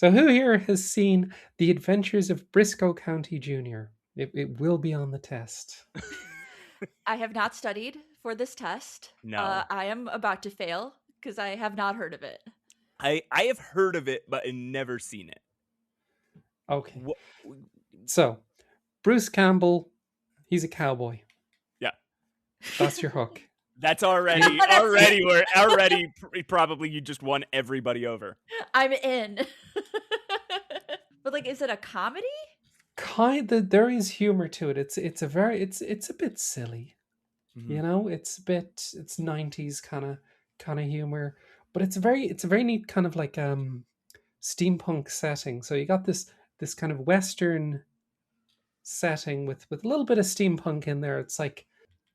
So who here has seen The Adventures of Briscoe County Jr.? It will be on the test. I have not studied for this test. No. I am about to fail because I have not heard of it. I have heard of it, but never seen it. Okay. What? So, Bruce Campbell, he's a cowboy. Yeah. That's your hook. That's already probably you just won everybody over. I'm in. But like, is it a comedy? There is humor to it. It's a bit silly. Mm-hmm. You know, it's 90s kind of humor, but it's a very neat kind of like steampunk setting. So you got this kind of western setting with a little bit of steampunk in there. It's like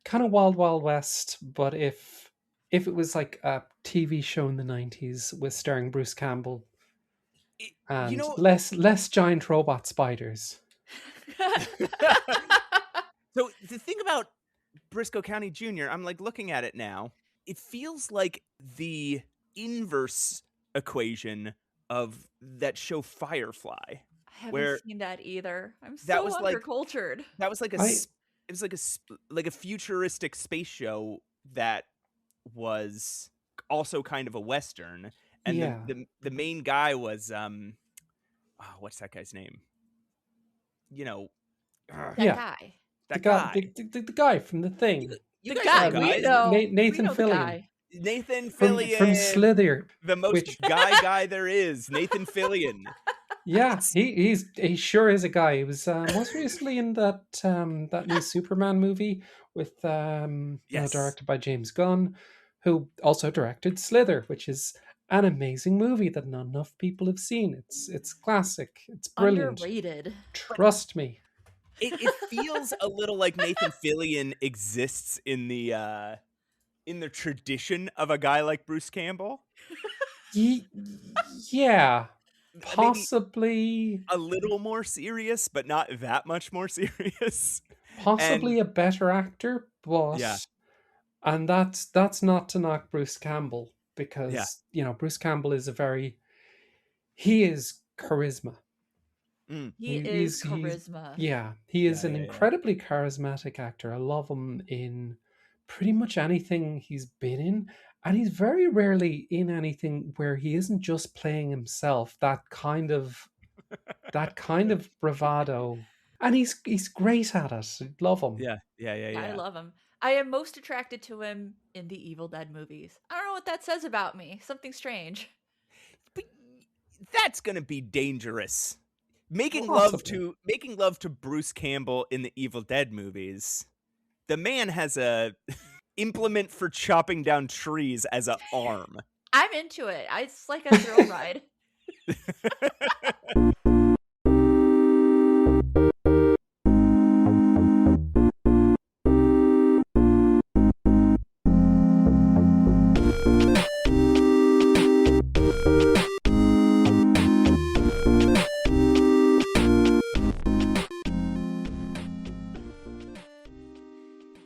kind of Wild Wild West, but if it was like a TV show in the 90s with starring Bruce Campbell and less giant robot spiders. So the thing about Briscoe County Jr., I'm like looking at it now. It feels like the inverse equation of that show Firefly. I haven't seen that either. I'm so that was undercultured. That was like it was like a futuristic space show that was also kind of a western, and the main guy was what's that guy's name? You know, guy. The guy from The Thing. The guy we know. Nathan Fillion. Nathan Fillion from Slither, the most guy there is. Nathan Fillion. Yeah, he sure is a guy. He was most recently in that new Superman movie with directed by James Gunn, who also directed Slither, which is an amazing movie that not enough people have seen. It's classic. It's brilliant. Underrated. Trust me. It feels a little like Nathan Fillion exists in the tradition of a guy like Bruce Campbell. Yeah. Possibly a little more serious, but not that much more serious. Possibly a better actor, but and that's not to knock Bruce Campbell, because Bruce Campbell is he is charisma. He is charisma. He is an incredibly charismatic actor. I love him in pretty much anything he's been in. And he's very rarely in anything where he isn't just playing himself. That kind of bravado, and he's great at it. I love him. Yeah. I love him. I am most attracted to him in the Evil Dead movies. I don't know what that says about me. Something strange. But that's gonna be dangerous. Making love to Bruce Campbell in the Evil Dead movies. The man has a implement for chopping down trees as an arm. I'm into it. It's like a thrill ride.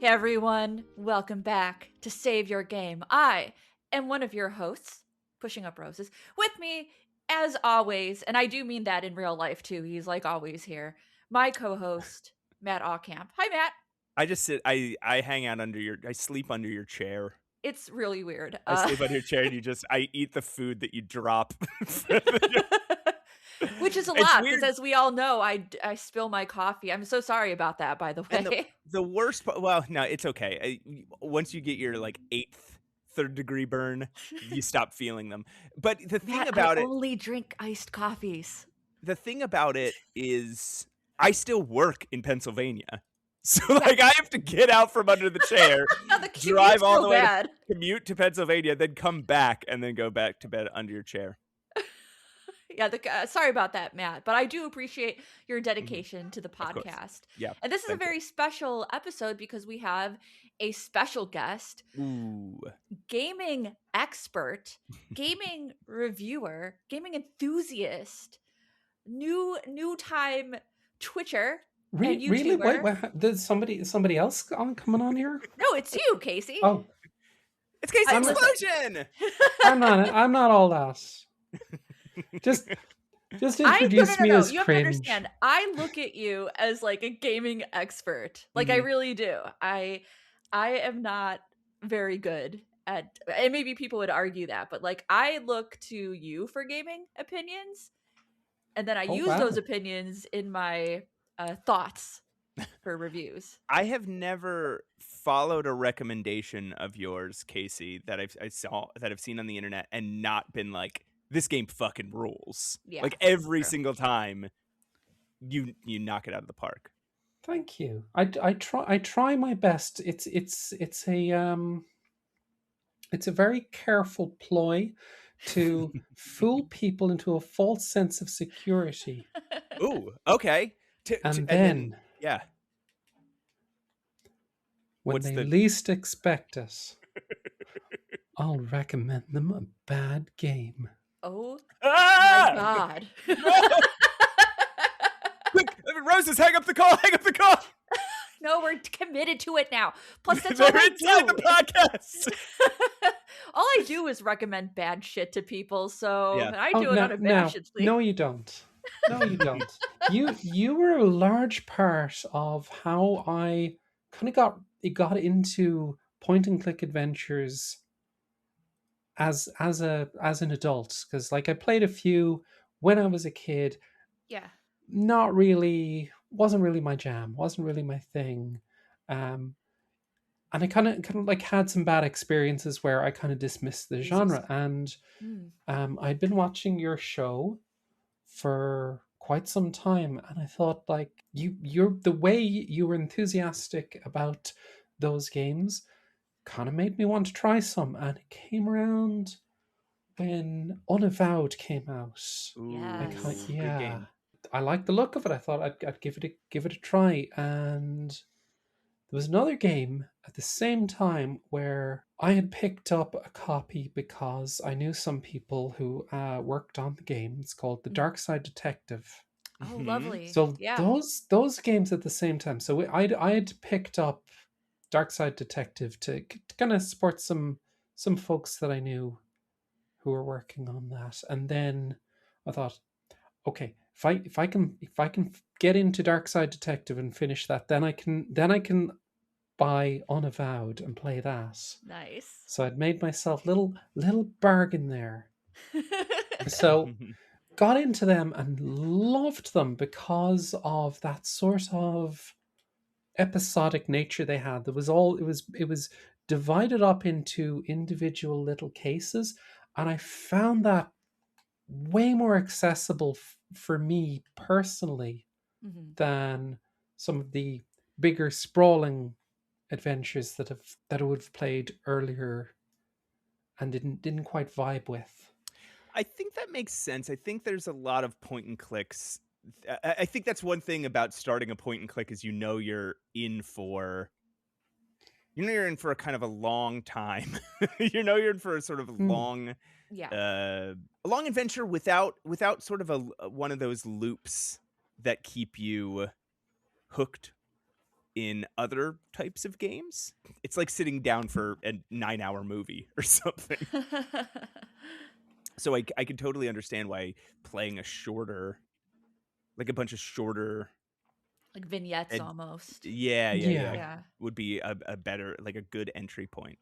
Hey everyone, welcome back to Save Your Game. I am one of your hosts, Pushing Up Roses. With me, as always, and I do mean that in real life too, he's like always here, my co-host, Matt Aucamp. Hi, Matt. I just sit, I hang out I sleep under your chair. It's really weird. I sleep under your chair and I eat the food that you drop. Which is a lot, because as we all know, I spill my coffee. I'm so sorry about that, by the way. And the worst part, well, no, it's okay. Once you get your like 8th third-degree burn, you stop feeling them. But the thing about I only drink iced coffees. The thing about it is I still work in Pennsylvania. So like I have to get out from under the chair, drive all the way to commute to Pennsylvania, then come back and then go back to bed under your chair. Yeah, sorry about that, Matt, but I do appreciate your dedication to the podcast. Yeah. And this is a very special episode because we have a special guest, gaming expert, gaming reviewer, gaming enthusiast, new time Twitcher. Really? Wait, there's somebody else coming on here? No, it's you, Casey. Oh, it's Casey Explosion. I'm not all that. Just Just No. introduce me as You have to cringe. understand. I look at you as like a gaming expert. Like I really do. I am not very good at, and maybe people would argue that, but like I look to you for gaming opinions, and then I Oh, use those wow. opinions in my thoughts for reviews. I have never followed a recommendation of yours, Casey, that I've seen on the internet and not been like, this game fucking rules. Yeah, Like every single time you knock it out of the park. Thank you. I try my best. It's a very careful ploy to fool people into a false sense of security. Ooh, okay. And And then, then yeah. when What's they the least expect it, I'll recommend them a bad game. Oh Ah! my god. No! Quick, Roses, hang up the call, hang up the call. No, we're committed to it now. Plus, that's They're all I inside do. the podcast. All I do is recommend bad shit to people, so Yeah. I do it unabashedly. No, you don't. No, you don't. You were a large part of how I kind of got into point and click adventures as an adult, because like I played a few when I was a kid. Yeah. Wasn't really my jam, wasn't really my thing. And I kind of like had some bad experiences where I kind of dismissed the genre. And I'd been watching your show for quite some time, and I thought like you're the way you were enthusiastic about those games kind of made me want to try some. And it came around when Unavowed came out. Yes. Good game. I liked the look of it. I thought I'd give it a try. And there was another game at the same time where I had picked up a copy because I knew some people who worked on the game. It's called The Dark Side Detective. Oh, lovely. So yeah. those games at the same time. So I had picked up Dark Side Detective to kind of support some folks that I knew who were working on that. And then I thought, okay, if I can get into Dark Side Detective and finish that, then I can buy Unavowed and play that. Nice. So I'd made myself little bargain there. So got into them and loved them because of that sort of episodic nature they had. It was divided up into individual little cases, and I found that way more accessible for me personally than some of the bigger sprawling adventures that I would have played earlier and didn't quite vibe with. I think that makes sense. I think there's a lot of point and clicks. I think that's one thing about starting a point and click is you're in for a kind of a long time. You're in for a sort of long a long adventure without sort of one of those loops that keep you hooked in other types of games. It's like sitting down for a 9-hour movie or something. So I can totally understand why playing a bunch of shorter like vignettes almost. Yeah. Would be a better, like a good entry point.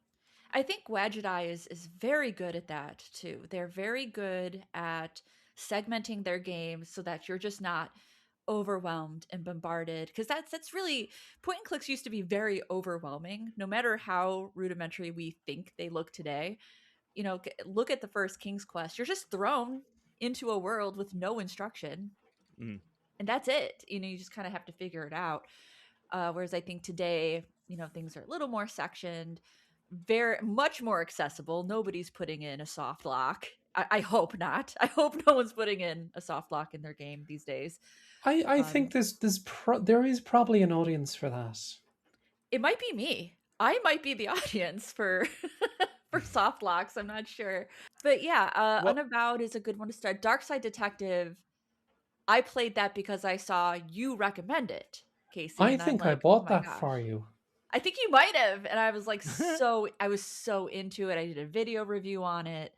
I think Wadget Eye is very good at that too. They're very good at segmenting their games so that you're just not overwhelmed and bombarded, because that's really, point and clicks used to be very overwhelming no matter how rudimentary we think they look today. Look at the first King's Quest. You're just thrown into a world with no instruction and that's it. You just kind of have to figure it out. Whereas I think today, things are a little more sectioned, very much more accessible. Nobody's putting in a soft lock. I hope not. I hope no one's putting in a soft lock in their game these days. I think there is probably an audience for that. It might be me. I might be the audience for for soft locks. I'm not sure. But yeah, Unavowed is a good one to start. Dark Side Detective, I played that because I saw you recommend it, Casey. I think I bought that for you. I think you might have. And I was like, I was so into it. I did a video review on it.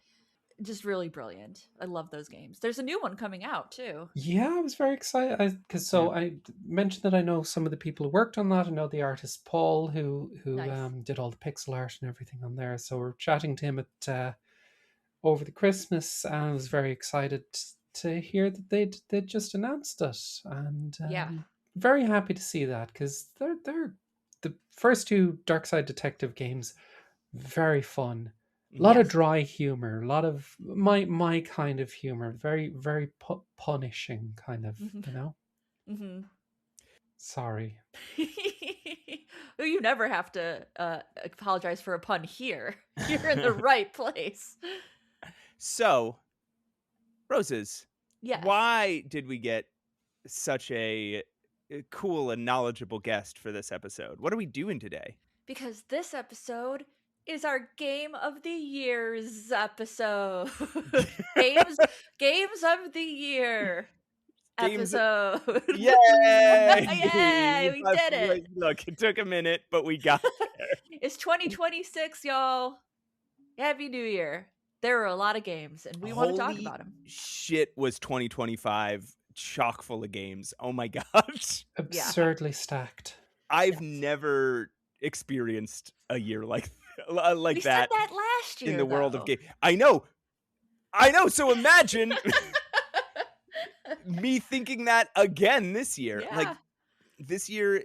just really brilliant. I love those games. There's a new one coming out too. Yeah, I was very excited because I mentioned that I know some of the people who worked on that. I know the artist Paul who Nice. did all the pixel art and everything on there. So we're chatting to him at over the Christmas, and I was very excited to hear that they'd just announced it, and Yeah. very happy to see that because they're the first two Dark Side Detective games, very fun. A lot of Yes. dry humor, a lot of my kind of humor, very very punishing kind of, you know. Mm-hmm. Sorry. Well, you never have to apologize for a pun here. You're in the right place. So, Roses, Yes. why did we get such a cool and knowledgeable guest for this episode? What are we doing today? Because this episode is our Game of the Year's episode. Games of the Year Games. episode. Yay! Yay! We did it. Look, it took a minute, but we got there. It's 2026, y'all. Happy New Year. There are a lot of games, and we want to talk about them. Shit, was 2025 chock full of games. Oh my gosh. Absurdly stacked. I've never experienced a year like We that. said that last year in the world of though. game. I know. So imagine me thinking that again this year. Yeah. Like this year,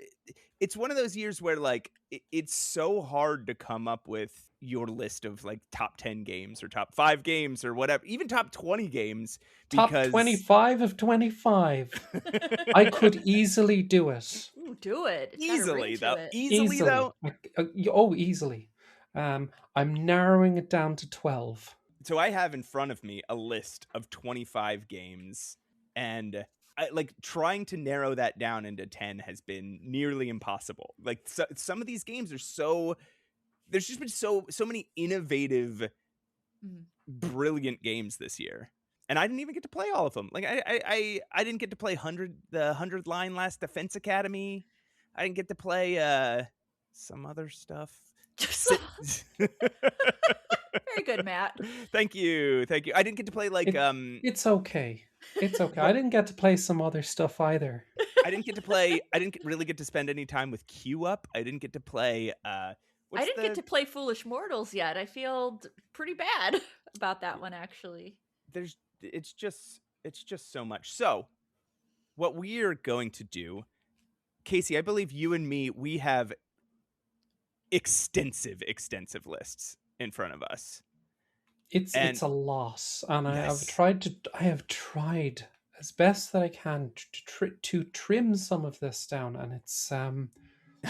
it's one of those years where like it's so hard to come up with your list of like top 10 games or top 5 games or whatever, even top 20 games. Top 25 of 25. I could easily do it. Ooh, do it. It's Easily though. it. Easily though. Easily. I'm narrowing it down to 12. So I have in front of me a list of 25 games, and trying to narrow that down into 10 has been nearly impossible. Like some of these games are there's just been so many innovative, brilliant games this year, and I didn't even get to play all of them. Like I didn't get to play the 100th Line Last Defense Academy. I didn't get to play some other stuff. Very good, Matt. Thank you. I didn't get to play It's okay. I didn't get to play some other stuff either. I didn't really get to spend any time with Queue Up. I didn't get to play I didn't get to play Foolish Mortals yet. I feel pretty bad about that one actually. It's just so much. So what we're going to do, Casey, I believe you and me, we have extensive lists in front of us. It's a loss, and yes. I have tried as best that I can to trim some of this down, and it's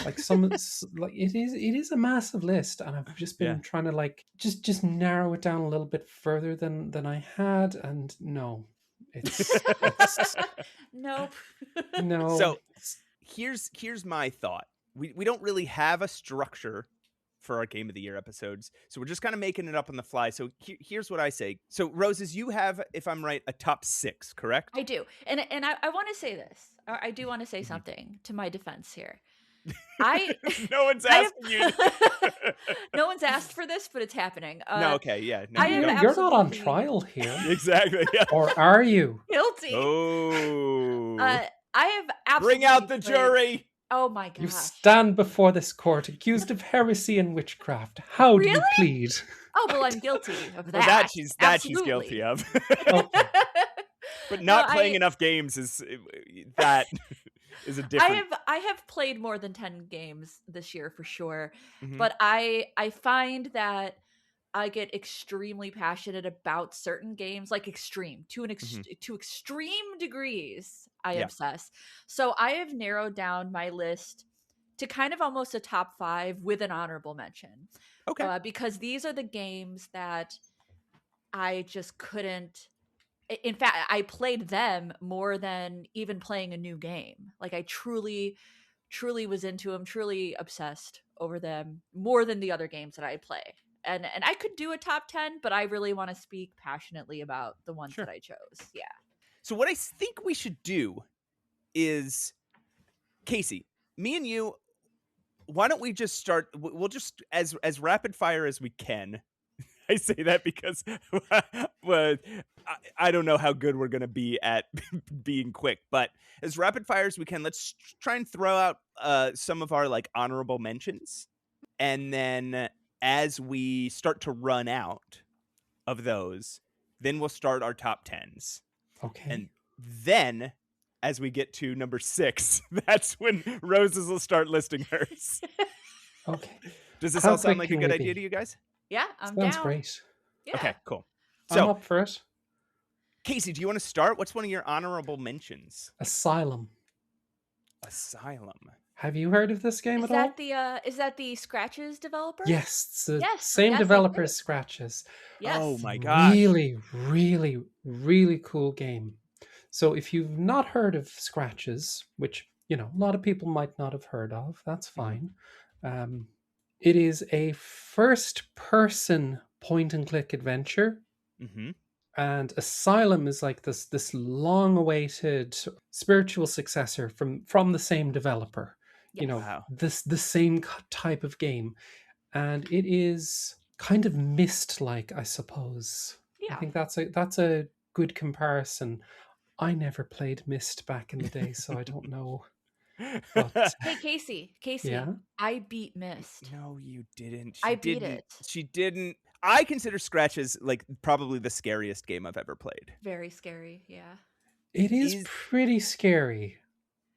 like it is a massive list, and I've just been trying to like just narrow it down a little bit further than I had, and no, it's nope. No. So here's my thought. We don't really have a structure for our Game of the Year episodes, so we're just kind of making it up on the fly. So here's what I say. So Roses, you have, if I'm right, a top 6, correct? I do, and I want to say this. I do want to say something to my defense here. No one's asking you. No one's asked for this, but it's happening. No, okay, yeah. No, you're not on trial here. Exactly. Yeah. Or are you? Guilty. Oh. I have absolutely bring out the jury. Oh my god! You stand before this court accused of heresy and witchcraft. How do you plead? Oh well, I'm guilty of that. Well, that she's guilty of. Okay. But not playing enough games is a different. I have played more than 10 games this year for sure, but I find that I get extremely passionate about certain games, like extreme to extreme degrees. I obsess. So I have narrowed down my list to kind of almost a top 5 with an honorable mention. Okay. Because these are the games that I just couldn't. In fact, I played them more than even playing a new game. Like I truly was into them, truly obsessed over them more than the other games that I play. And I could do a top 10, but I really want to speak passionately about the ones that I chose. Yeah. So what I think we should do is, Casey, me and you, why don't we just start? We'll just as rapid fire as we can. I say that because well, I don't know how good we're gonna be at being quick, but as rapid fire as we can, let's try and throw out some of our like honorable mentions, and then as we start to run out of those, then we'll start our top tens, Okay. and then as we get to number 6, that's when Roses will start listing hers. Okay. Does this How all sound quick like a can good we idea to be? you guys? Yeah, I'm Sounds down. great. Yeah. Okay, cool. I'm So, up for it. Casey, do you want to start? What's one of your honorable mentions? Asylum. Asylum. Have you heard of this game at all? Is that the Scratches developer? Yes, it's the Yes, same yes, I developer played. as Scratches. Oh Yes. my gosh. Really, really, really cool game. So if you've not heard of Scratches, which, you know, a lot of people might not have heard of, that's fine. Um, it is a first person point and click adventure. Mm-hmm. And Asylum is like this long awaited spiritual successor from the same developer. You Yes. know, Wow. the same type of game, and it is kind of Myst like, I suppose. I Yeah. think that's a good comparison. I never played Myst back in the day, so I don't know. But Hey, Casey. yeah, I beat Myst. No, you didn't. I beat it. She didn't. I consider Scratches like probably the scariest game I've ever played. Very scary. Yeah. it is Is pretty scary.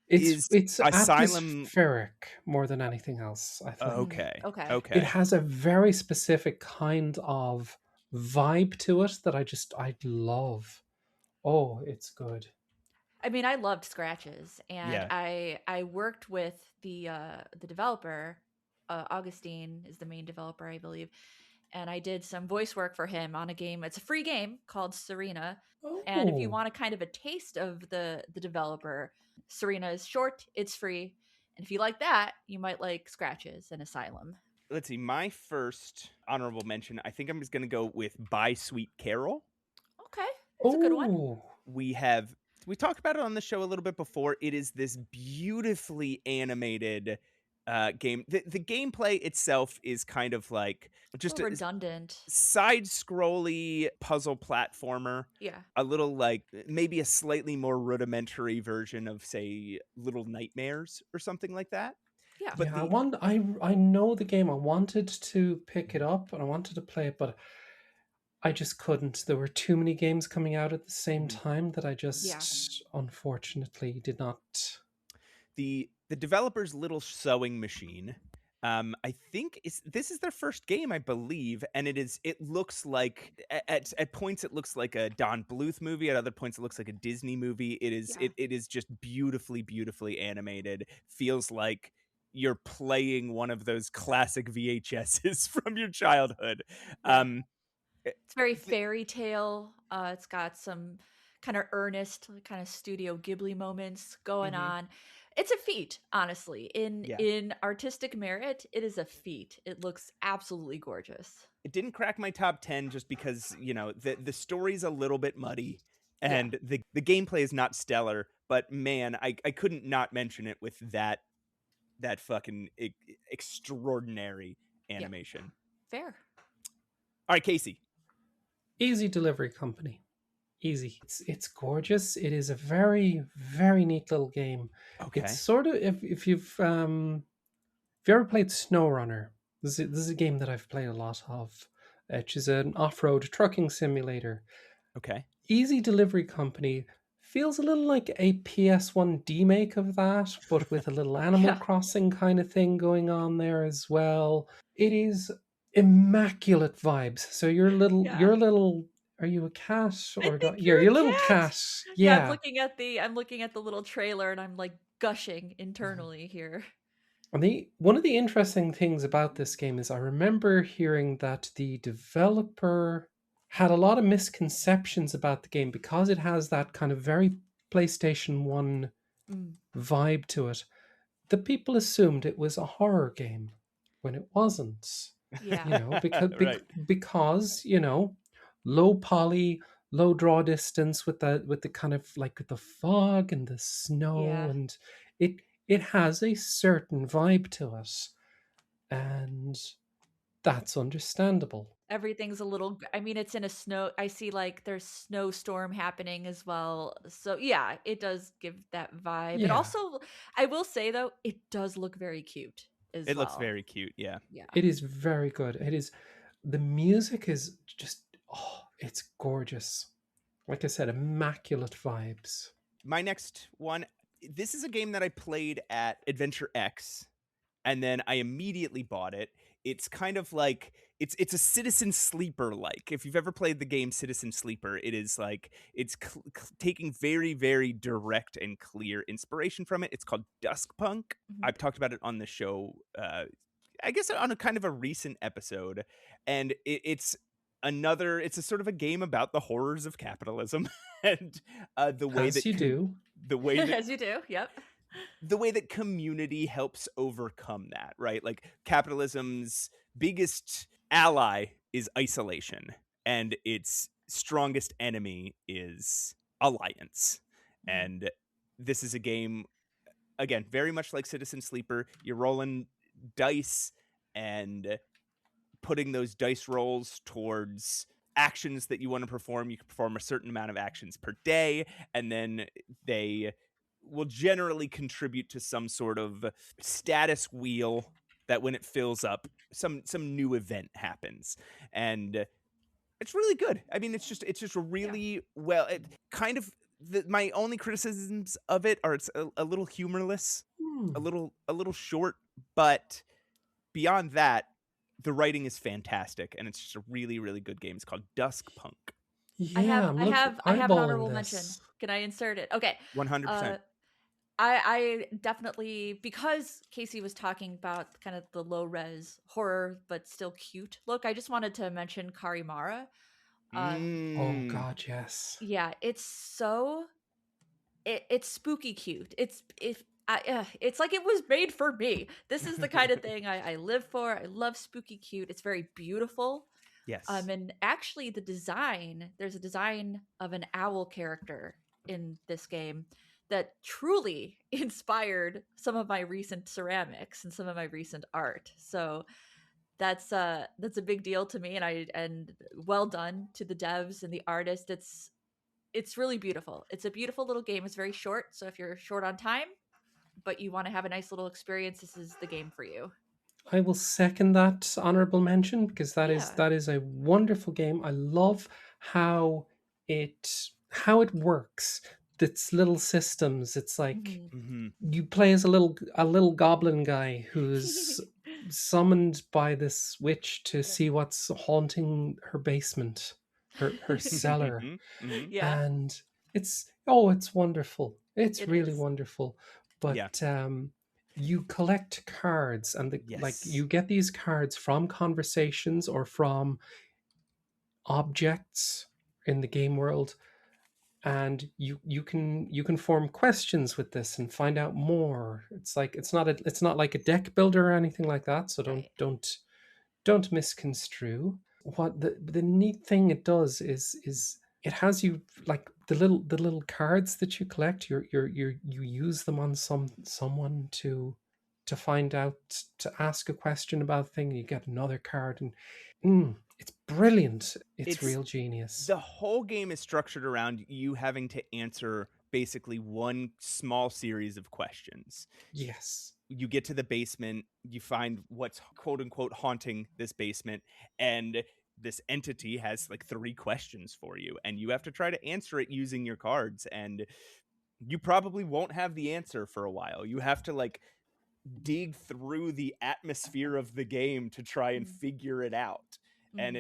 It's is it's Asylum atmospheric more than anything else, I think. okay. Okay. It Okay. has a very specific kind of vibe to it that I love. Oh, it's good. I mean, I loved Scratches, and Yeah. I worked with the developer. Augustine is the main developer, I believe, and I did some voice work for him on a game. It's a free game called Serena, and if you Oh, want a kind of a taste of the developer, Serena is short, it's free, and if you like that, you might like Scratches and Asylum. Let's see. My first honorable mention, I think I'm just gonna go with By Sweet Carole. Okay, it's a good one. oh, We talked about it on the show a little bit before. It is this beautifully animated game. The gameplay itself is kind of like A just little a redundant. side scrolly puzzle platformer. Yeah. A little like maybe a slightly more rudimentary version of say Little Nightmares or something like that. Yeah. But yeah. the I know the game. I wanted to pick it up and I wanted to play it, but I just couldn't. There were too many games coming out at the same Mhm. time that I Yeah. just unfortunately did not. the developer's Little Sewing Machine. I think this is their first game, I believe, and it looks like at points it looks like a Don Bluth movie. At other points, it looks like a Disney movie. Yeah. It is just beautifully animated. Feels like you're playing one of those classic VHSs from your childhood. Yeah. Eh, It's very th- fairy tale. It's got some kind of earnest, kind of Studio Ghibli moments going mhm, on. It's a feat, honestly. yeah. In artistic merit, it is a feat. It looks absolutely gorgeous. It didn't crack my top 10 just because, you know, the story's a little bit muddy Yeah. and the gameplay is not stellar, but man, I couldn't not mention it with that fucking extraordinary Yeah. animation. Fair. All right, Casey. Easy Delivery Company. Easy. It's gorgeous. It is a very very neat little game. It's Okay. sort of if you ever played SnowRunner, this is a game that I've played a lot of, which is an off-road trucking simulator. Okay. Easy Delivery Company feels a little like a PS1 demake of that, but with a little Animal Yeah. Crossing kind of thing going on there as well. It is immaculate vibes. So Yeah. are you a cat I or a think dog? you're You're a a little cat. cat. Yeah, Yeah. I'm looking at the little trailer and I'm like gushing internally here. And one of the interesting things about this game is I remember hearing that the developer had a lot of misconceptions about the game because it has that kind of very PlayStation 1 Mm, vibe to it. The people assumed it was a horror game when it wasn't. yeah. You know, because Right. because you know, low poly, low draw distance with the kind of like the fog and the snow, Yeah. and it it has a certain vibe to it, and that's understandable. Everything's a little, I mean, it's in a snow, I see like there's snowstorm happening as well. So yeah, it does give that vibe. But Yeah, also, I will say though, it does look very cute as It looks well. very cute. Yeah. Yeah. it is very good. It is. The music is just, oh, it's gorgeous. Like I said, immaculate vibes. My next one, this is a game that I played at Adventure X, and then I immediately bought it. It's kind of like it's a Citizen Sleeper like. If you've ever played the game Citizen Sleeper, it is like it's taking very very direct and clear inspiration from it. It's called Duskpunk. Mhm. I've talked about it on the show. I guess on a kind of a recent episode, and it's it's a sort of a game about the horrors of capitalism and the way As that you do. the way that As you do. Yep. the way that community helps overcome that, right? Like capitalism's biggest ally is isolation, and its strongest enemy is alliance. Mhm. And this is a game, again, very much like Citizen Sleeper. You're rolling dice and putting those dice rolls towards actions that you want to perform. You can perform a certain amount of actions per day, and then they will generally contribute to some sort of status wheel that when it fills up, some new event happens. And it's really good. I mean, it's just a really well, it kind of my only criticisms of it are it's a little humorless, Hmm. a little short, but beyond that, the writing is fantastic, and it's just a really, really good game. It's called Duskpunk. Yeah, I'm I have an eyeballing honorable mention. this. Can I insert it? Okay. 100%. I definitely, because Casey was talking about kind of the low res horror but still cute look, I just wanted to mention Karimara. Oh Mm. God, yes. Yeah, it's so it's spooky cute. It's like it was made for me. This is the kind of thing I live for. I love spooky cute. It's very beautiful. Yes. And actually there's a design of an owl character in this game that truly inspired some of my recent ceramics and some of my recent art. So that's a big deal to me, and well done to the devs and the artist. It's really beautiful. It's a beautiful little game. It's very short, so if you're short on time but you want to have a nice little experience, this is the game for you. I will second that honorable mention because Yeah. that is a wonderful game. I love how it works. Its little systems. It's like Mhm. Mm-hmm. you play as a little goblin guy who's summoned by this witch to see what's haunting her basement, her cellar, Mm-hmm. Yeah, and it's wonderful. It's it really is. wonderful. Yeah. But you collect cards, and Yes. you get these cards from conversations or from objects in the game world, and you can form questions with this and find out more. It's like it's not like a deck builder or anything like that, so Right. don't misconstrue. What the neat thing it does is it has you like the little cards that you collect. You use them on someone to find out, to ask a question about a thing. You get another card, and it's brilliant. It's It's real genius. the whole game is structured around you having to answer basically one small series of questions. Yes. You get to the basement, you find what's quote unquote haunting this basement, and this entity has like 3 questions for you, and you have to try to answer it using your cards, and you probably won't have the answer for a while. You have to like dig through the atmosphere of the game to try and Mhm. figure it out. And Mhm.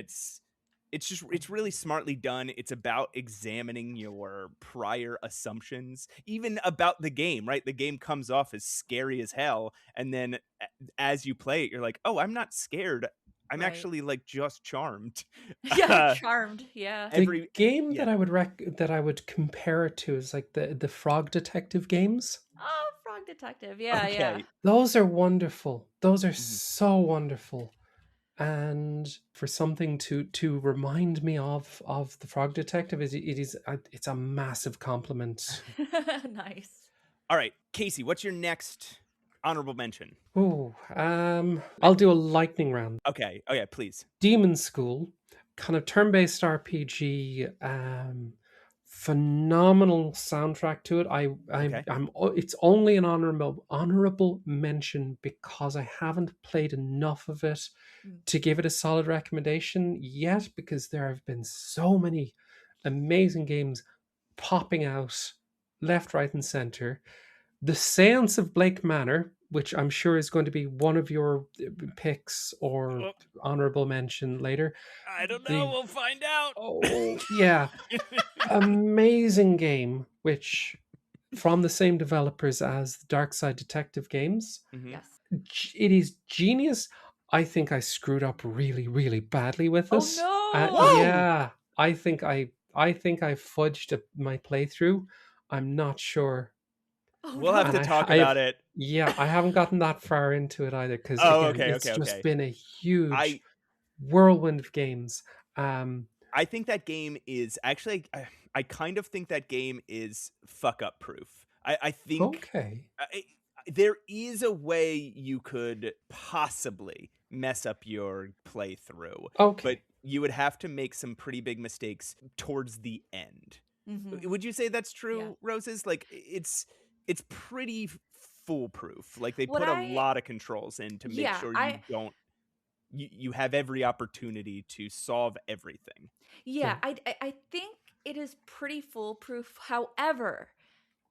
it's really smartly done. It's about examining your prior assumptions, even about the game, right? The game comes off as scary as hell, and then as you play it, you're like, "Oh, I'm not scared. I'm Right. actually like just charmed." Yeah, Uh, charmed. Yeah. The every game yeah. that I would compare it to is like the Frog Detective games. Oh, Frog Detective. Yeah, yeah. Okay. Those are wonderful. Those are Mhm. so wonderful. And for something to remind me of the Frog Detective, it's a massive compliment. Nice. All right, Casey, what's your next honorable mention. Oh, I'll do a lightning round. Okay. Oh yeah, please. Demon School, kind of turn-based RPG, phenomenal soundtrack to it. Okay. It's only an honorable mention because I haven't played enough of it to give it a solid recommendation yet, because there have been so many amazing games popping out left, right, and center. The Séance of Blake Manor, which I'm sure is going to be one of your picks or Oh, honorable mention later. I don't know. The We'll find out. Oh yeah, amazing game, which from the same developers as the Dark Side Detective games. Mhm. Yes. It is genius. I think I screwed up really, really badly with Oh this. no! Whoa! Yeah, I think I fudged my playthrough. I'm not sure, Oh We'll have no! to talk about it. yeah, I haven't gotten that far into it either, because Oh, again, okay, it's okay, just okay. been a huge I whirlwind of games. Um, I think that game is actually I kind of think that game is fuck up proof. I think okay, there is a way you could possibly mess up your playthrough, but okay. you would have to make some pretty big mistakes towards the end. Mm-hmm. Would you say that's Yeah. true, Roses? Like it's pretty foolproof. Like they What put a I lot of controls in to make yeah, sure I you have every opportunity to solve everything. yeah, Yeah. I think it is pretty foolproof. However,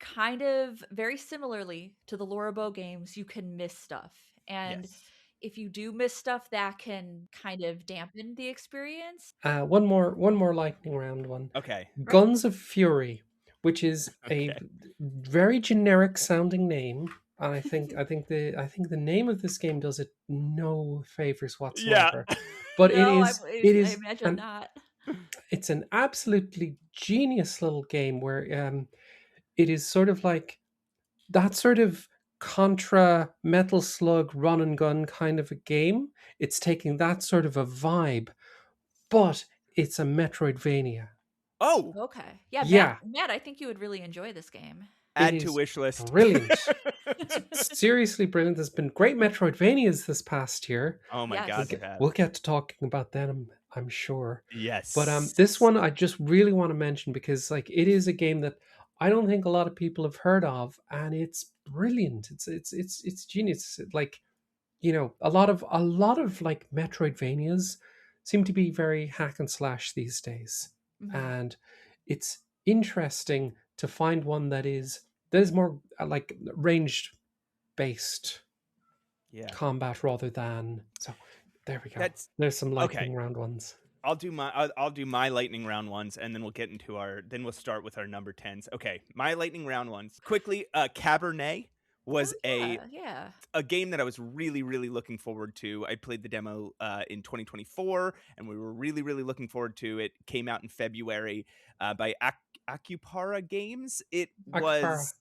kind of very similarly to the Lorabo games, you can miss stuff. And Yes. if you do miss stuff, that can kind of dampen the experience. One more lightning round one. Okay. Right? Guns of Fury, which is a Okay. very generic sounding name, and I think the name of this game does it no favors Yeah. whatsoever. But No, I it is imagine not. it's an absolutely genius little game where it is sort of like that sort of contra Metal Slug run and gun kind of a game. It's taking that sort of a vibe, but it's a Metroidvania. Oh, Okay. Yeah, Yeah, Matt, I think you would really enjoy this game. it add to is wish list. brilliant. It's seriously brilliant. There's been great Metroidvanias this past year. Oh my Yes. god, there have. We'll get to talking about them, I'm sure. But Yes. this one I just really want to mention because like it is a game that I don't think a lot of people have heard of, and it's brilliant. It's genius. Like, you know, a lot of like Metroidvanias seem to be very hack and slash these days, Mhm. and it's interesting to find one that is more like ranged based Yeah. combat rather than. So there we go. That's There's some okay. lightning round ones. I'll do my lightning round ones, and then we'll get into then we'll start with our number 10s. Okay, my lightning round ones. Quickly, Cabernet was Oh, yeah. a game that I was really, really looking forward to. I played the demo in 2024, and we were really, really looking forward to it. Came out in February by Acupara Games. It Akpara. was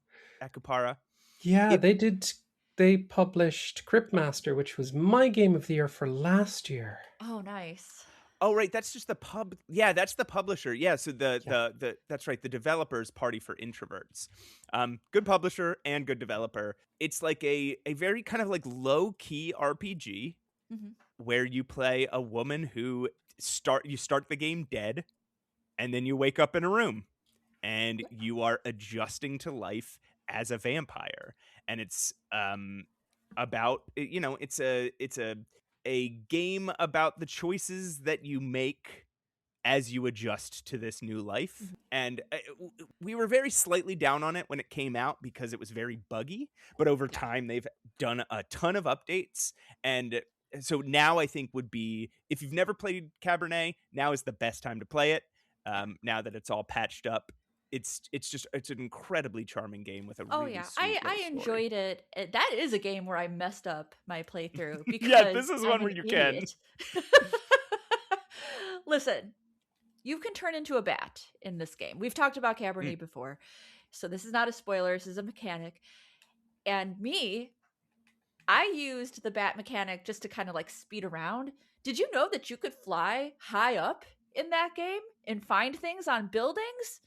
Acupara. Yeah, It they did. They published Cryptmaster, which was my game of the year for last year. Oh, nice. Oh, right, that's just the pub. Yeah, that's the publisher. Yeah, so Yeah. the that's right, the developers Party for Introverts. Good publisher and good developer. It's like a very kind of like low key RPG Hmm. where you play a woman who you start the game dead, and then you wake up in a room and you are adjusting to life as a vampire, and it's about it's a game about the choices that you make as you adjust to this new life. Mhm. And we were very slightly down on it when it came out because it was very buggy, but over time they've done a ton of updates. And so now I think would be, if you've never played Cabernet, now is the best time to play it. Now that it's all patched up, it's an incredibly charming game with a Oh really yeah, sweet I little story. enjoyed it. That is a game where I messed up my playthrough because Yeah, this is I'm one an where you can. idiot. Listen, you can turn into a bat in this game. We've talked about Cabernet before, so this is not a spoiler. This is a mechanic. And I used the bat mechanic just to kind of like speed around. Did you know that you could fly high up in that game and find things on buildings?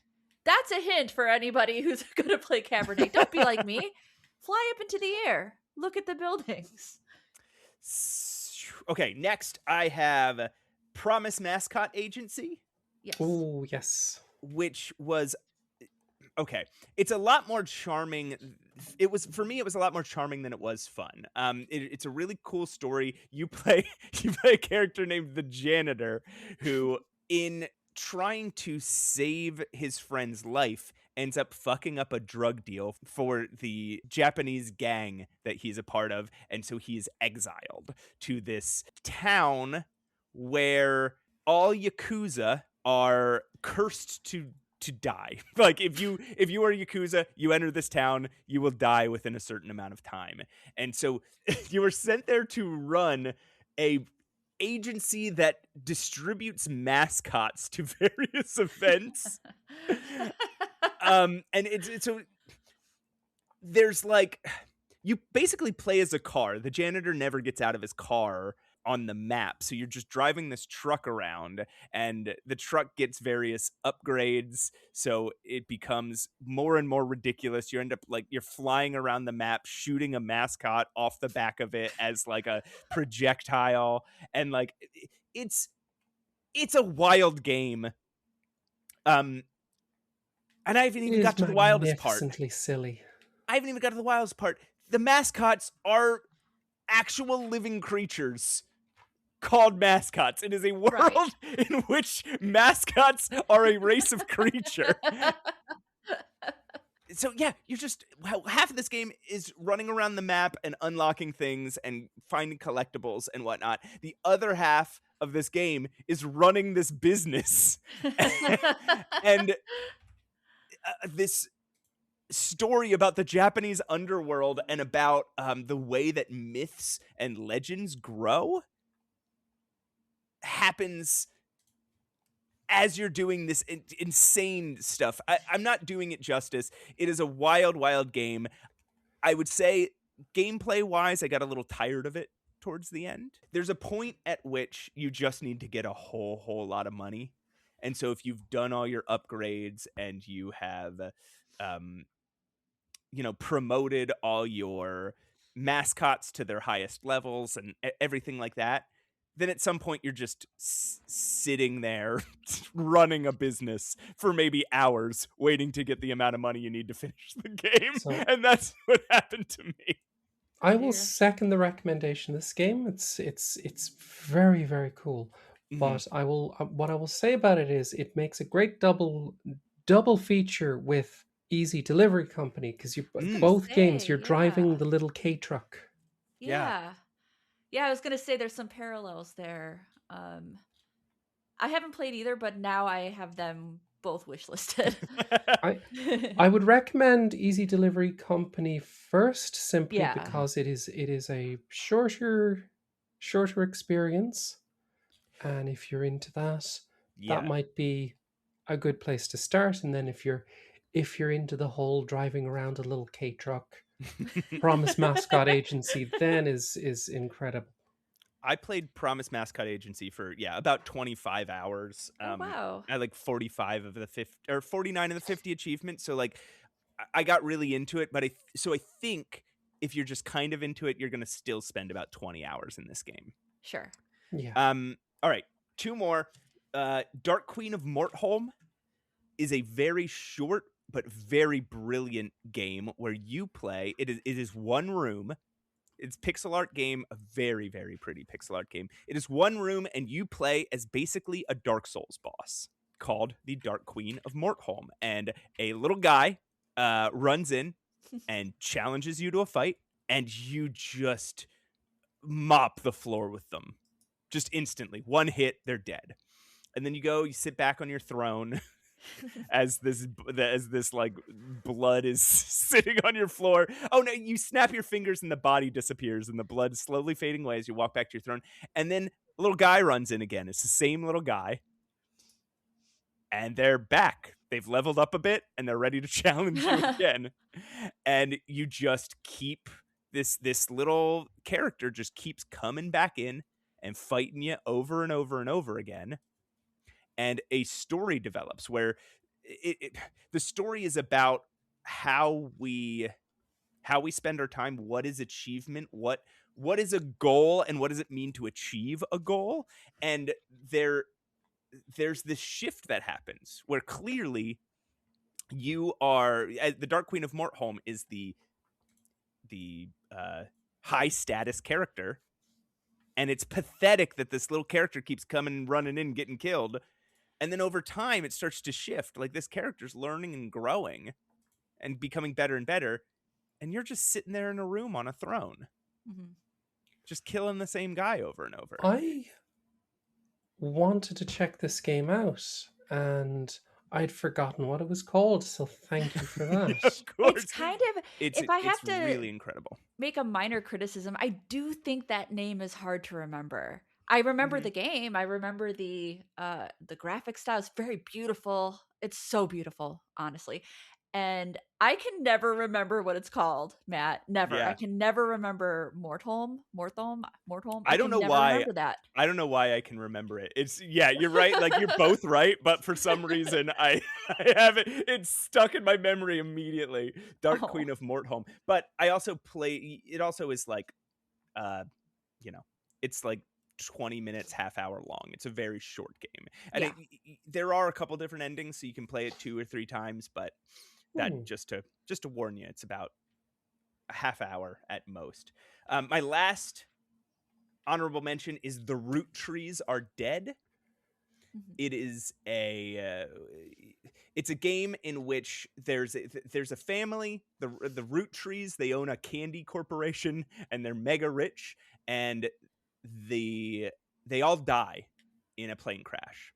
That's a hint for anybody who's going to play Cabernet. Don't be like me. Fly up into the air. Look at the buildings. Okay, next I have Promise Mascot Agency. Yes. Oh, yes. Which was okay. It's a lot more charming. It was for me. It was a lot more charming than it was fun. It's a really cool story. You play a character named the janitor who, in trying to save his friend's life, ends up fucking up a drug deal for the Japanese gang that he's a part of, and so he is exiled to this town where all yakuza are cursed to die. Like if you are Yakuza, you enter this town, you will die within a certain amount of time. And so you were sent there to run a agency that distributes mascots to various events. And it's so there's like you basically play as a car. The janitor never gets out of his car on the map. So you're just driving this truck around, and the truck gets various upgrades. So it becomes more and more ridiculous. You end up like you're flying around the map, shooting a mascot off the back of it as like a projectile. And like, it's a wild game. And I haven't even got to the wildest part. Magnificently silly. I haven't even got to the wildest part. The mascots are actual living creatures called mascots. It is a world in which mascots are a race of creature. So yeah, you just half of this game is running around the map and unlocking things and finding collectibles and whatnot. The other half of this game is running this business and this story about the Japanese underworld and about the way that myths and legends grow happens as you're doing this insane stuff. I'm not doing it justice. It is a wild, wild game. I would say gameplay-wise, I got a little tired of it towards the end. There's a point at which you just need to get a whole lot of money. And so if you've done all your upgrades and you have promoted all your mascots to their highest levels and everything like that, then at some point you're just sitting there running a business for maybe hours waiting to get the amount of money you need to finish the game. And that's what happened to me. I will second the recommendation of this game. It's very, very cool. But what I will say about it is it makes a great double feature with Easy Delivery Company, because you both games you're driving the little K truck. Yeah, I was gonna say there's some parallels there. I haven't played either, but now I have them both wishlisted. I would recommend Easy Delivery Company first, simply because it is a shorter experience, and if you're into that, that might be a good place to start. And then if you're into the whole driving around a little K truck, Promise Mascot Agency then is incredible. I played Promise Mascot Agency for about 25 hours. Wow! I had like 45 of the 50 or 49 of the 50 achievements. So like, I got really into it. But I think if you're just kind of into it, you're gonna still spend about 20 hours in this game. Sure. Yeah. All right, two more. Dark Queen of Mortholme is a very short but very brilliant game where you play. It is one room. It's pixel art game, a very, very pretty pixel art game. It is one room, and you play as basically a Dark Souls boss called the Dark Queen of Mortholme. And a little guy runs in and challenges you to a fight, and you just mop the floor with them. Just instantly. One hit, they're dead. And then you sit back on your throne as this like blood is sitting on your floor. Oh no, you snap your fingers and the body disappears and the blood is slowly fading away as you walk back to your throne. And then a little guy runs in again. It's the same little guy. And they're back. They've leveled up a bit and they're ready to challenge you again. And you just keep this little character just keeps coming back in and fighting you over and over and over again. And a story develops where the story is about how we how we spend our time, what is achievement, what is a goal, and what does it mean to achieve a goal. And there's this shift that happens where clearly you are the Dark Queen of Mortholme is the high status character, and it's pathetic that this little character keeps coming and running in, getting killed. And then over time, it starts to shift. Like, this character's learning and growing and becoming better and better. And you're just sitting there in a room on a throne, just killing the same guy over and over. I wanted to check this game out, and I'd forgotten what it was called. So thank you for that. Of course. It's kind of, if I have to really incredible. Make a minor criticism, I do think that name is hard to remember. I remember the game. I remember the graphic style is very beautiful. It's so beautiful, honestly. And I can never remember what it's called, Matt. Never. Yeah. I can never remember Mortholme. I don't know why. Remember that. I don't know why I can remember it. It's you're right. Like, you're both right, but for some reason I have it. It's stuck in my memory immediately. Dark Queen of Mortholme. But I also play. It also is like, it's like 20 minutes, half hour long. It's a very short game, and there are a couple different endings, so you can play it 2 or 3 times. But that just to warn you, it's about a half hour at most. My last honorable mention is The Root Trees Are Dead. It is it's a game in which there's a family, the Root Trees. They own a candy corporation, and they're mega rich, and they all die in a plane crash.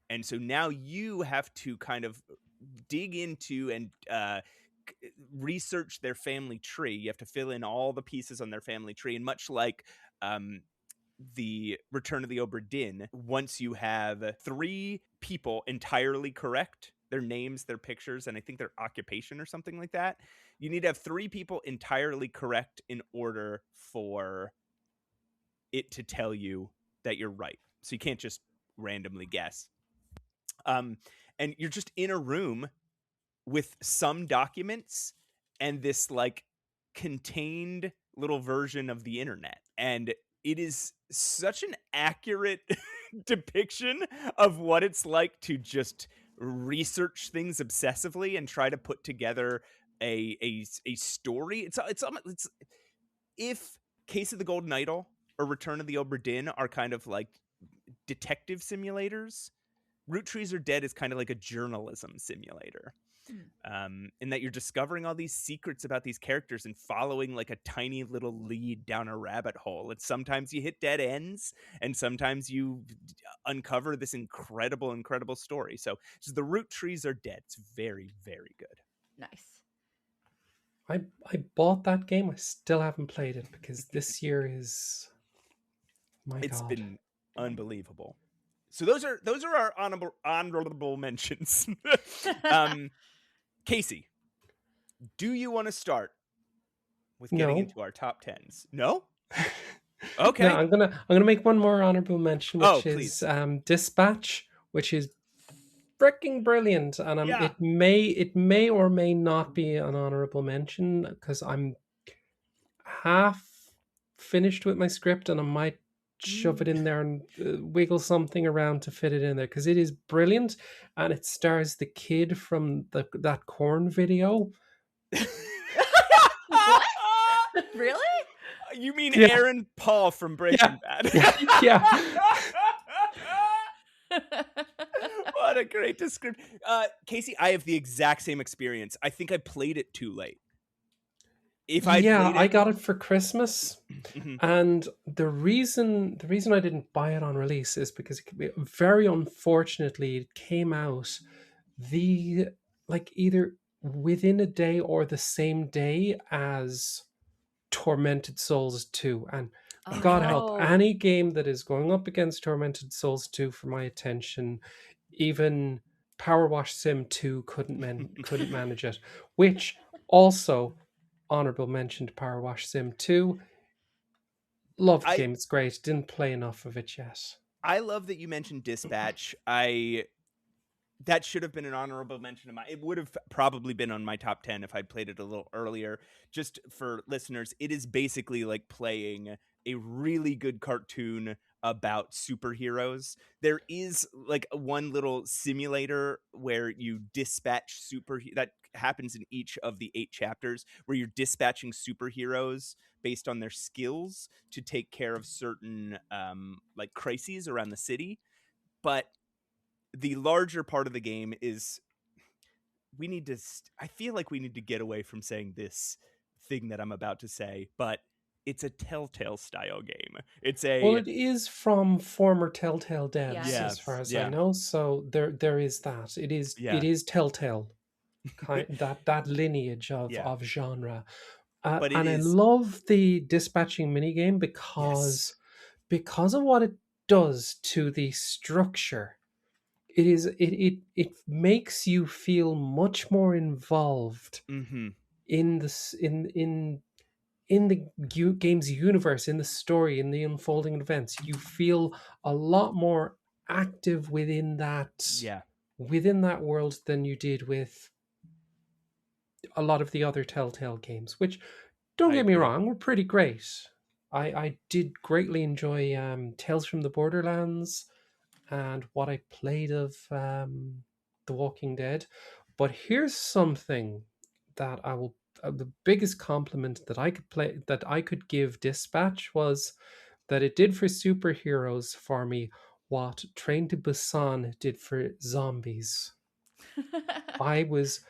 And so now you have to kind of dig into and research their family tree. You have to fill in all the pieces on their family tree. And much like the Return of the Obra Dinn, once you have 3 people entirely correct, their names, their pictures, and I think their occupation or something like that, you need to have 3 people entirely correct in order for it to tell you that you're right. So you can't just randomly guess. And you're just in a room with some documents and this like contained little version of the internet. And it is such an accurate depiction of what it's like to just research things obsessively and try to put together a story. It's if Case of the Golden Idol or Return of the Obra Dinn are kind of like detective simulators, Root Trees Are Dead is kind of like a journalism simulator. In that you're discovering all these secrets about these characters and following like a tiny little lead down a rabbit hole. And sometimes you hit dead ends, and sometimes you uncover this incredible story. So The Root Trees Are Dead. It's very, very good. Nice. I bought that game. I still haven't played it because this year is It's been unbelievable. So those are our honorable mentions. Casey, do you want to start with getting into our top 10s? No? Okay. No, I'm gonna make one more honorable mention, which is Dispatch, which is freaking brilliant, and it may or may not be an honorable mention because I'm half finished with my script, and I might shove it in there and wiggle something around to fit it in there because it is brilliant, and it stars the kid from that Korn video. What? Really? You mean Aaron Paul from Breaking Bad? Yeah. What a great description. Casey, I have the exact same experience. I think I played it too late. I got it for Christmas, and the reason I didn't buy it on release is because very unfortunately it came out either within a day or the same day as Tormented Souls 2, and God help any game that is going up against Tormented Souls 2 for my attention. Even Power Wash Sim 2 couldn't manage it, which also honorable mention to Power Wash Sim 2. Love the game, it's great. Didn't play enough of it yet. I love that you mentioned Dispatch. I that should have been an honorable mention of mine. It would have probably been on my top 10 if I'd played it a little earlier. Just for listeners, it is basically like playing a really good cartoon about superheroes. There is like one little simulator where you dispatch that happens in each of the 8 chapters, where you're dispatching superheroes based on their skills to take care of certain like crises around the city. But the larger part of the game is I feel like we need to get away from saying this thing that I'm about to say, but it's a Telltale style game. It's Well, a it is from former Telltale devs, Yes. as far as I Yeah. know. So there is that. It is Telltale, that lineage of Yeah. genre. But it And I is love the dispatching minigame yes. because of what it does to the structure. It makes you feel much more involved Mhm. in this in the game's universe, in the story, in the unfolding events. You feel a lot more active Yeah. within that world than you did with a lot of the other Telltale games, which, don't I get me agree. wrong, were pretty great. I did greatly enjoy Tales from the Borderlands and what I played of The Walking Dead. But here's something that I will. The biggest compliment that I could give Dispatch was that it did for superheroes for me what Train to Busan did for zombies. I was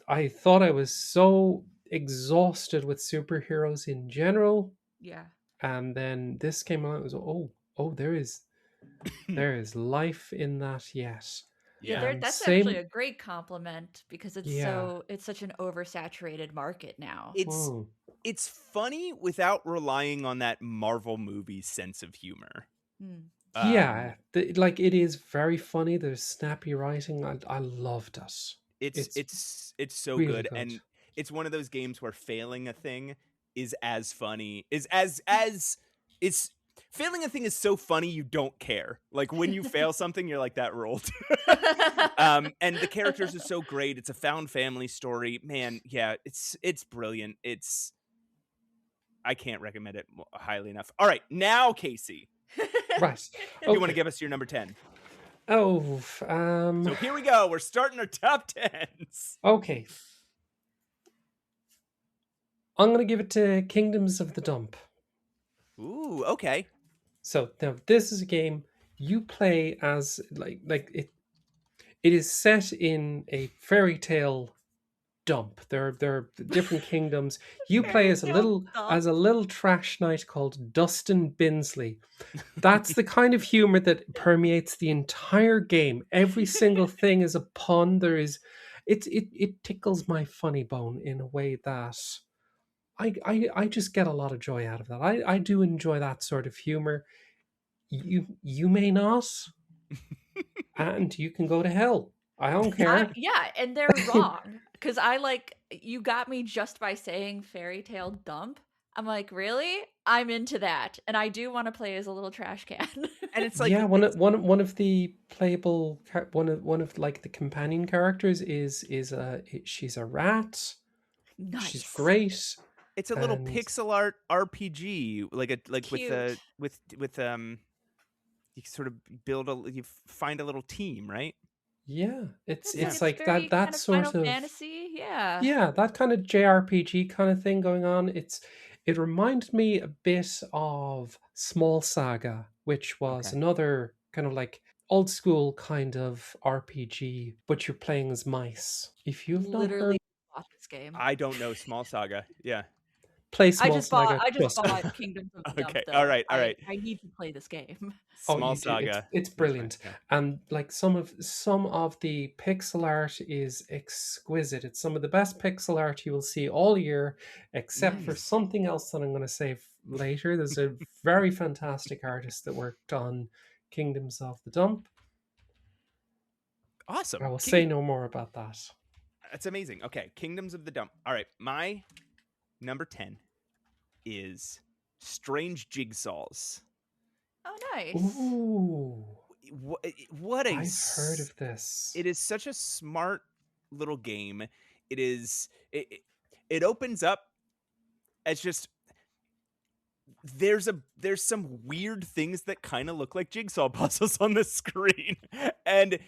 I thought I was so exhausted with superheroes in general, Yeah. and then this came along. It was oh, there is life in that yet, Yeah, Yeah. and that's actually same a great compliment because yeah. it's such an oversaturated market now. It's Mm. it's funny without relying on that Marvel movie sense of humor. Hmm. Um Yeah, like it is very funny. There's snappy writing. I loved it. it's It's it's it's so really good, good. and it's one of those games where failing a thing is as funny is as it's failing a thing is so funny you don't care. Like when you fail something, you're like, that rolled. And the characters are so great. It's a found family story. Man, yeah, it's brilliant. I can't recommend it highly enough. All right, now Casey, Right. you want to Okay. give us your number 10. Oh, So here we go. We're starting our top 10s. okay. I'm gonna give it to Kingdoms of the Dump. Ooh, okay. So now this is a game you play as like it. It is set in a fairy tale dump. There are different kingdoms. You play Fairy tale dump. as a little trash knight called Dustin Binsley. That's the kind of humor that permeates the entire game. Every single thing is a pun. It tickles my funny bone in a way that I just get a lot of joy out of that. I do enjoy that sort of humor. You may not, and you can go to hell. I don't care. Yeah, and they're wrong because you got me just by saying fairy tale dump. I'm like, really? I'm into that, and I do want to play as a little trash can. And it's Yeah, like it's one of the playable one of like the companion characters is she's a rat. She's Nice, great, it's a little and pixel art RPG, like with cute. you sort of you find a little team, right? yeah, Yeah. it's It's like that very that kind of Final sort of Fantasy. Yeah, yeah, that kind of JRPG kind of thing going on. It reminded me a bit of Small Saga, which was Okay. another kind of like old school kind of RPG, but you're playing as mice. If you've not heard, literally bought this game. I don't know Small Saga. Yeah. play Small Saga. I just Trust me. bought Kingdoms of the Dump Okay. All though. right. All right. I need to play this game. Oh, Small you do. Saga. It's That's right. brilliant, Okay. and like some of the pixel art is exquisite. It's some of the best pixel art you will see all year, except for Nice. something else that I'm going to say later. There's a very fantastic artist that worked on Kingdoms of the Dump. I Awesome. will say no more about that. That's amazing. Okay. Kingdoms of the Dump. All right. My number 10 is Strange Jigsaws. Oh, nice. Ooh, what I've heard of this. it is such a smart little game. It opens up as just there's some weird things that kind of look like jigsaw puzzles on the screen, and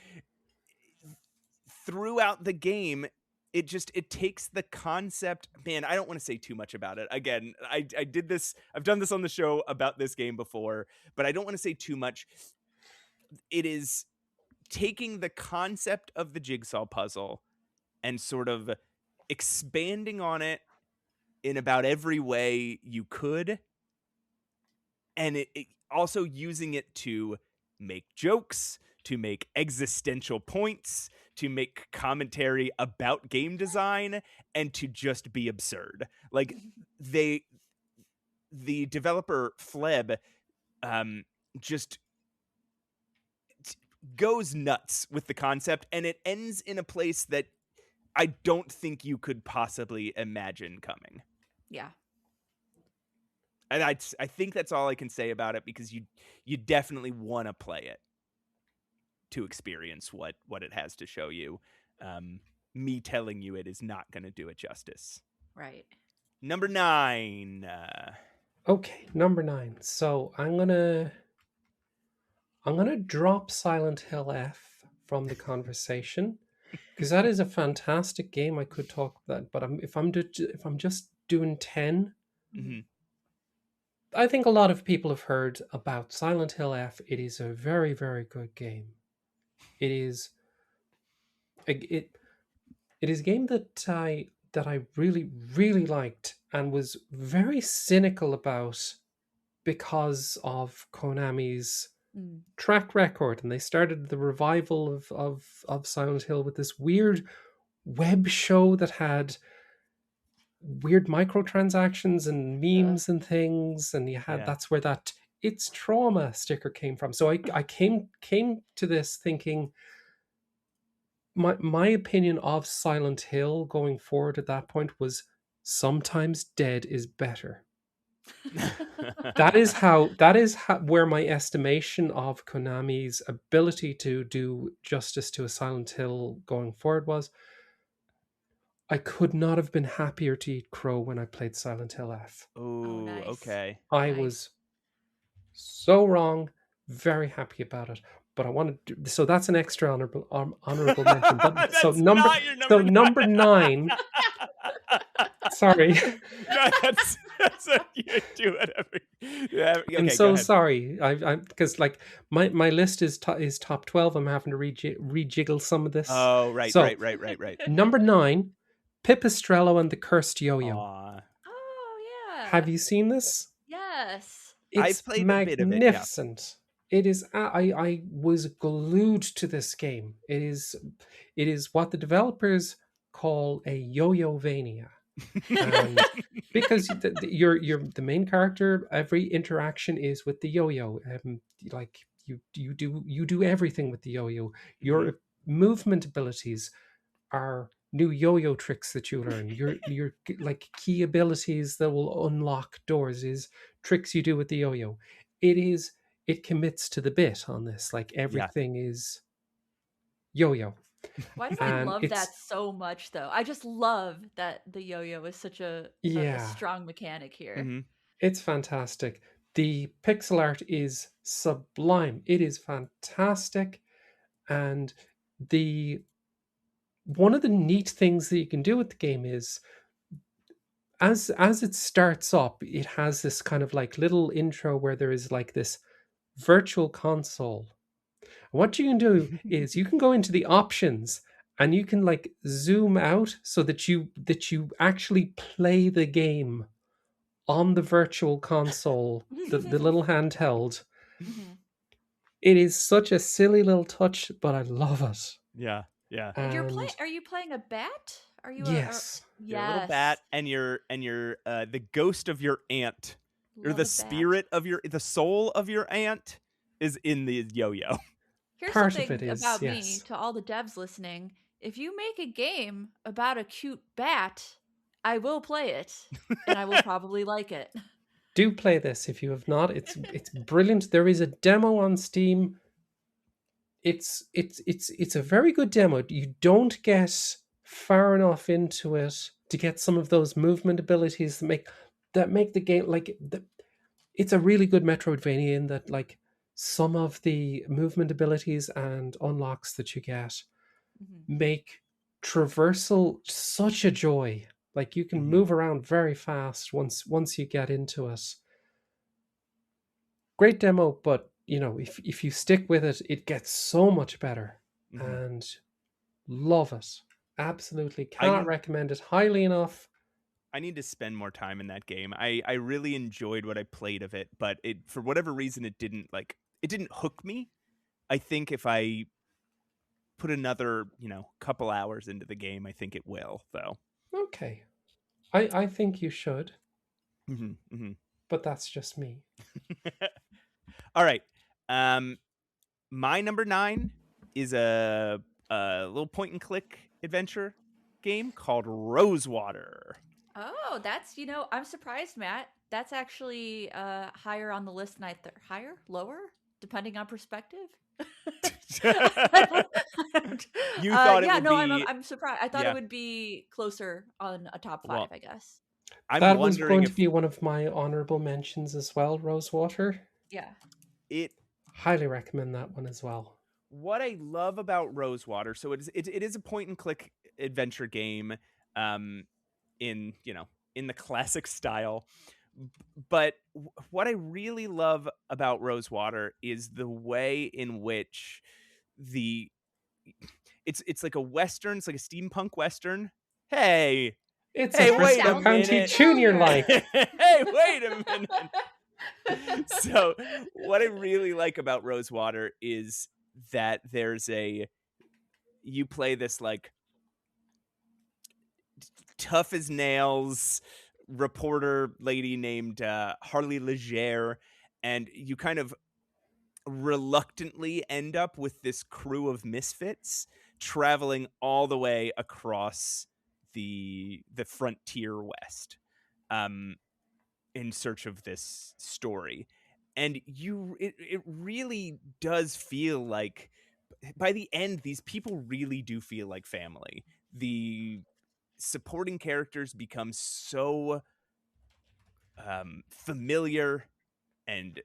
throughout the game it takes the concept. Man, I don't want to say too much about it. Again, I've done this on the show about this game before, but I don't want to say too much. It is taking the concept of the jigsaw puzzle and sort of expanding on it in about every way you could, and it also using it to make jokes, to make existential points, to make commentary about game design, and to just be absurd. Like the developer Fleb just goes nuts with the concept, and it ends in a place that I don't think you could possibly imagine coming. Yeah. And I think that's all I can say about it, because you definitely want to play it to experience what it has to show you. Me telling you it is not going to do it justice. Right. Number 9. Okay, number 9. So I'm gonna drop Silent Hill F from the conversation, because that is a fantastic game. I could talk that, but if I'm just doing 10, Mm-hmm. I think a lot of people have heard about Silent Hill F. It is a very, very good game. It is a game that I really, really liked and was very cynical about because of Konami's track record. And they started the revival of Silent Hill with this weird web show that had weird microtransactions and memes and things, and you had that's where that "It's Trauma" sticker came from. So I came to this thinking my opinion of Silent Hill going forward at that point was sometimes dead is better. that is how where my estimation of Konami's ability to do justice to a Silent Hill going forward was. I could not have been happier to eat crow when I played Silent Hill F. Oh, nice. Okay. I was so wrong, very happy about it. But I wanted to, so that's an extra honorable mention. But so number 9. Sorry. No, that's you do whatever. Yeah, okay, I'm so sorry. I because like my list is top 12. I'm having to rejiggle some of this. Oh, right, so, right. Number 9, Pipistrello and the Cursed Yo-Yo. Oh yeah. Have you seen this? Yes. It's I've played magnificent. A bit, yeah. It is. I was glued to this game. It is what the developers call a yo-yo-vania. Because you're the main character, every interaction is with the yo-yo. Like you do everything with the yo-yo. Your movement abilities are new yo-yo tricks that you learn. Your like key abilities that will unlock doors is tricks you do with the yo-yo. It commits to the bit on this. Like everything is yo-yo. Why do I love that so much, though? I just love that the yo-yo is such a strong mechanic here. Mm-hmm. It's fantastic. The pixel art is sublime. It is fantastic. And one of the neat things that you can do with the game is as it starts up, it has this kind of like little intro where there is like this virtual console. What you can do is you can go into the options and you can like zoom out so that you actually play the game on the virtual console, the little handheld. Mm-hmm. It is such a silly little touch, but I love it. Yeah. And are you playing a bat? Are you yes. You're a little bat, and you're the ghost of your aunt, or the spirit of the soul of your aunt is in the yo-yo. Here's something about me to all the devs listening. If you make a game about a cute bat, I will play it, and I will probably like it. Do play this if you have not. It's brilliant. There is a demo on Steam. it's a very good demo. You don't get far enough into it to get some of those movement abilities that make the game it's a really good Metroidvania in that like some of the movement abilities and unlocks that you get Mhm. make traversal such a joy. Like you can move around very fast once you get into it. Great demo, but if you stick with it, it gets so much better. And love it. Absolutely cannot recommend it highly enough. I need to spend more time in that game. I really enjoyed what I played of it, but it for whatever reason it didn't hook me. I think if I put another, couple hours into the game, I think it will, though. Okay. I think you should. Mm-hmm. But that's just me. All right. My number 9 is a little point and click adventure game called Rosewater. Oh, that's I'm surprised, Matt. That's actually higher on the list than higher, lower, depending on perspective. You thought it yeah, would no, be I'm surprised. I thought it would be closer on a top 5, I guess. I'm That was wondering going if to be one of my honorable mentions as well, Rosewater. Yeah. Highly recommend that one as well. What I love about Rosewater, so it is a point and click adventure game, in the classic style. But what I really love about Rosewater is the way in which it's like a western, it's like a steampunk western. Hey, It's a hey, That wait a Bristol sounds County minute. Junior familiar. like. Hey, wait a minute. So, what I really like about Rosewater is that you play this like tough as nails reporter lady named Harley Legere, and you kind of reluctantly end up with this crew of misfits traveling all the way across the frontier west, in search of this story. And it really does feel like by the end these people really do feel like family. The supporting characters become so familiar, and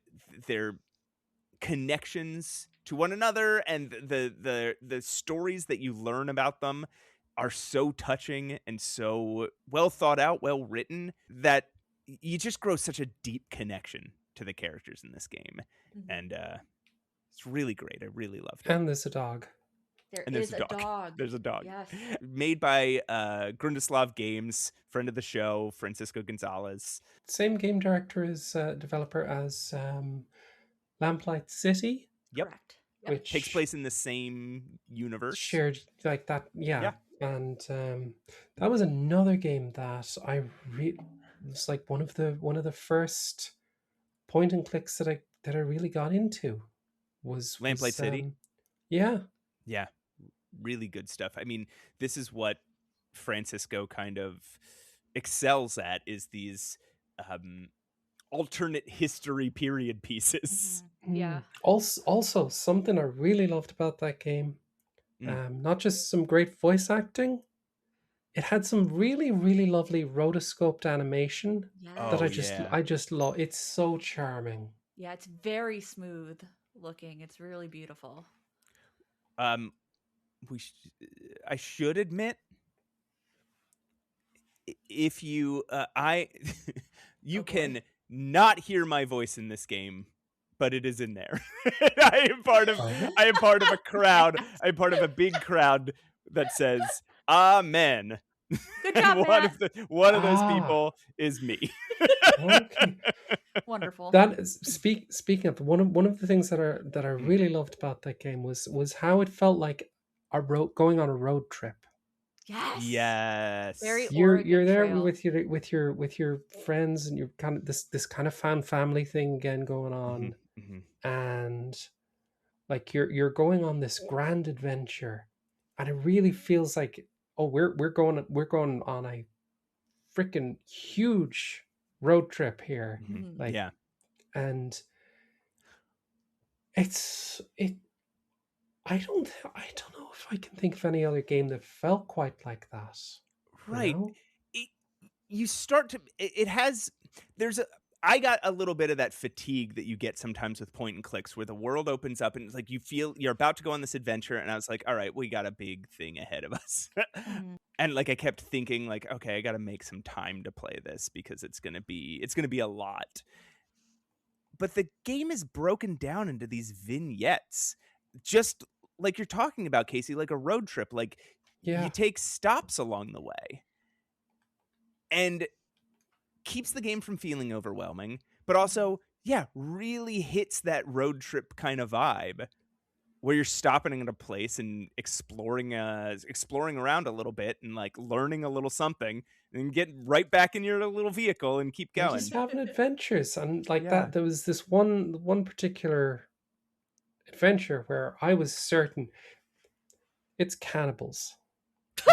their connections to one another and the stories that you learn about them are so touching and so well thought out, well written, that you just grow such a deep connection to the characters in this game. And it's really great. I really loved it. And there's a dog. There's a dog. There's a dog. Yes. Made by Grundislav Games, friend of the show, Francisco Gonzalez. Same game director developer as Lamplight City. Yep. Correct. Yep. Which takes place in the same universe. Shared like that, yeah. And that was another game that it's like one of the first point and clicks that I really got into was Lamplight City. Yeah. Yeah. Really good stuff. I mean, this is what Francisco kind of excels at, is these alternate history period pieces. Yeah. Also, something I really loved about that game, not just some great voice acting, it had some really, really lovely rotoscoped animation that I just love. It's so charming. Yeah, it's very smooth looking. It's really beautiful. I should admit, if you you can not hear my voice in this game, but it is in there. I am part of a crowd. I'm part of a big crowd that says amen. Good job, one of those people is me. Okay. Wonderful. That is speaking of one of the things that I really loved about that game was how it felt like going on a road trip. Yes. Very You're there Trail. with your friends, and you're kind of this kind of fan family thing again going on, and like you're going on this grand adventure, and it really feels like, oh, we're going on a freaking huge road trip here, like, yeah. and it I don't know if I can think of any other game that felt quite like that. You Right. know? You start to it has there's a I got a little bit of that fatigue that you get sometimes with point and clicks where the world opens up and it's like you feel you're about to go on this adventure and I was like, all right, we got a big thing ahead of us. And like I kept thinking like, okay, I got to make some time to play this because it's going to be a lot. But the game is broken down into these vignettes. Just like you're talking about, Casey, like a road trip, like you Yeah. take stops along the way. And keeps the game from feeling overwhelming, but also, yeah, really hits that road trip kind of vibe where you're stopping at a place and exploring around a little bit and like learning a little something and get right back in your little vehicle and keep And going. just having adventures. And like Yeah. that, there was this one particular adventure where I was certain it's cannibals.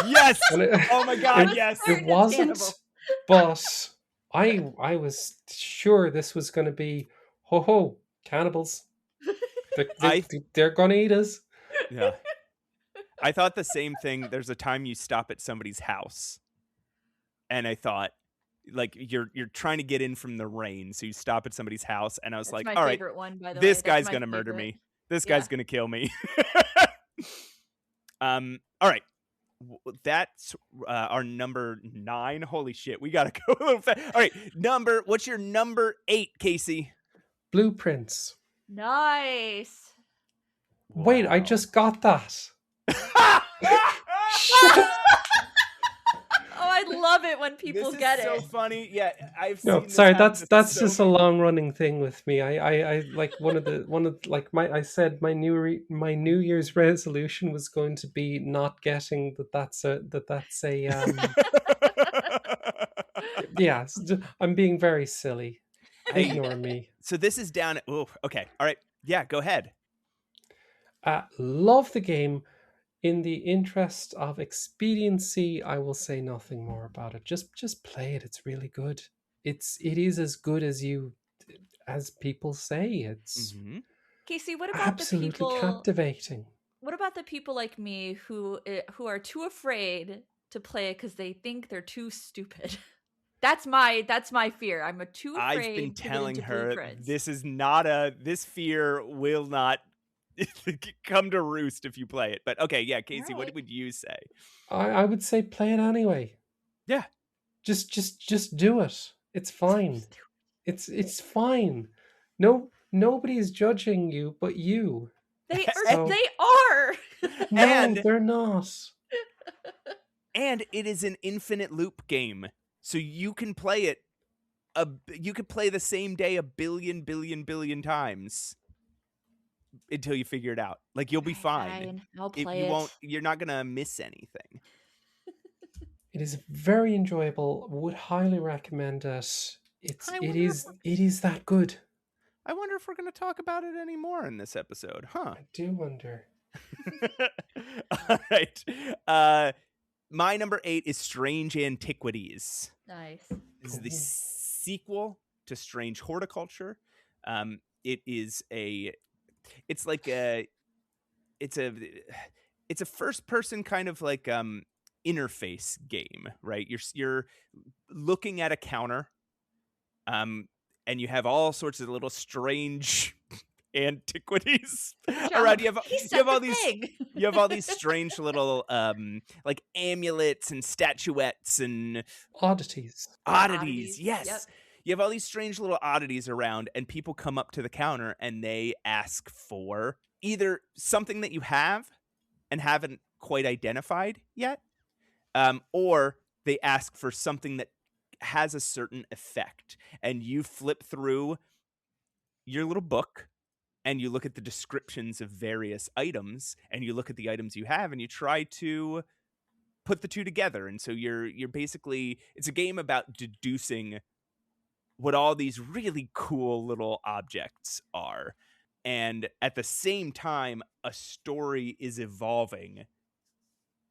Yes. And Oh my God, it, yes. it wasn't, but I was sure this was going to be ho cannibals. They're gonna eat us. Yeah. I thought the same thing. There's a time you stop at somebody's house, and I thought, like you're trying to get in from the rain, so you stop at somebody's house, and I was That's like, my all right, favorite one, by the way. this That's guy's my gonna murder favorite. me. This Yeah. guy's gonna kill me. All right. That's our number 9. Holy shit, we gotta go a little fast. All right, what's your number 8, Casey? Blueprints. Nice. Wait, I Wow. just got that. Oh, I love it when people get it. This is so funny. Yeah, I've No, seen this sorry, happen that's so just a many- long running thing with me. I like one of like I said my New Year's resolution was going to be not getting that's a yeah, I'm being very silly. Ignore me. So this is down. Oh, okay. All right. Yeah, go ahead. Love the game. In the interest of expediency, I will say nothing more about it. Just play it. It's really good. It is as good as people say. It's Casey, what about absolutely the people captivating. What about the people like me who are too afraid to play it because they think they're too stupid? That's my fear. I'm too afraid. I've been telling to get into her blueprints. this fear will not come to roost if you play it. But okay, yeah, Casey, what would you say? I would say play it anyway. Yeah. Just do it. It's fine. It's fine. Nobody is judging you but you. They are. No, they're not. And it is an infinite loop game. So you can play it you could play the same day a billion times until you figure it out. Like you'll be fine. I'll play it. You're not going to miss anything. It is very enjoyable. Would highly recommend it. It is that good. I wonder if we're going to talk about it anymore in this episode, huh? I do wonder. All right. My number 8 is Strange Antiquities. Nice. This is the sequel to Strange Horticulture. It's a first person kind of like interface game, right? You're looking at a counter, and you have all sorts of little strange antiquities around. You have all these strange little like amulets and statuettes and oddities. Yes. Yep. You have all these strange little oddities around, and people come up to the counter and they ask for either something that you have and haven't quite identified yet, or they ask for something that has a certain effect. And you flip through your little book and you look at the descriptions of various items, and you look at the items you have, and you try to put the two together. And so you're basically, it's a game about deducing what all these really cool little objects are. And at the same time, a story is evolving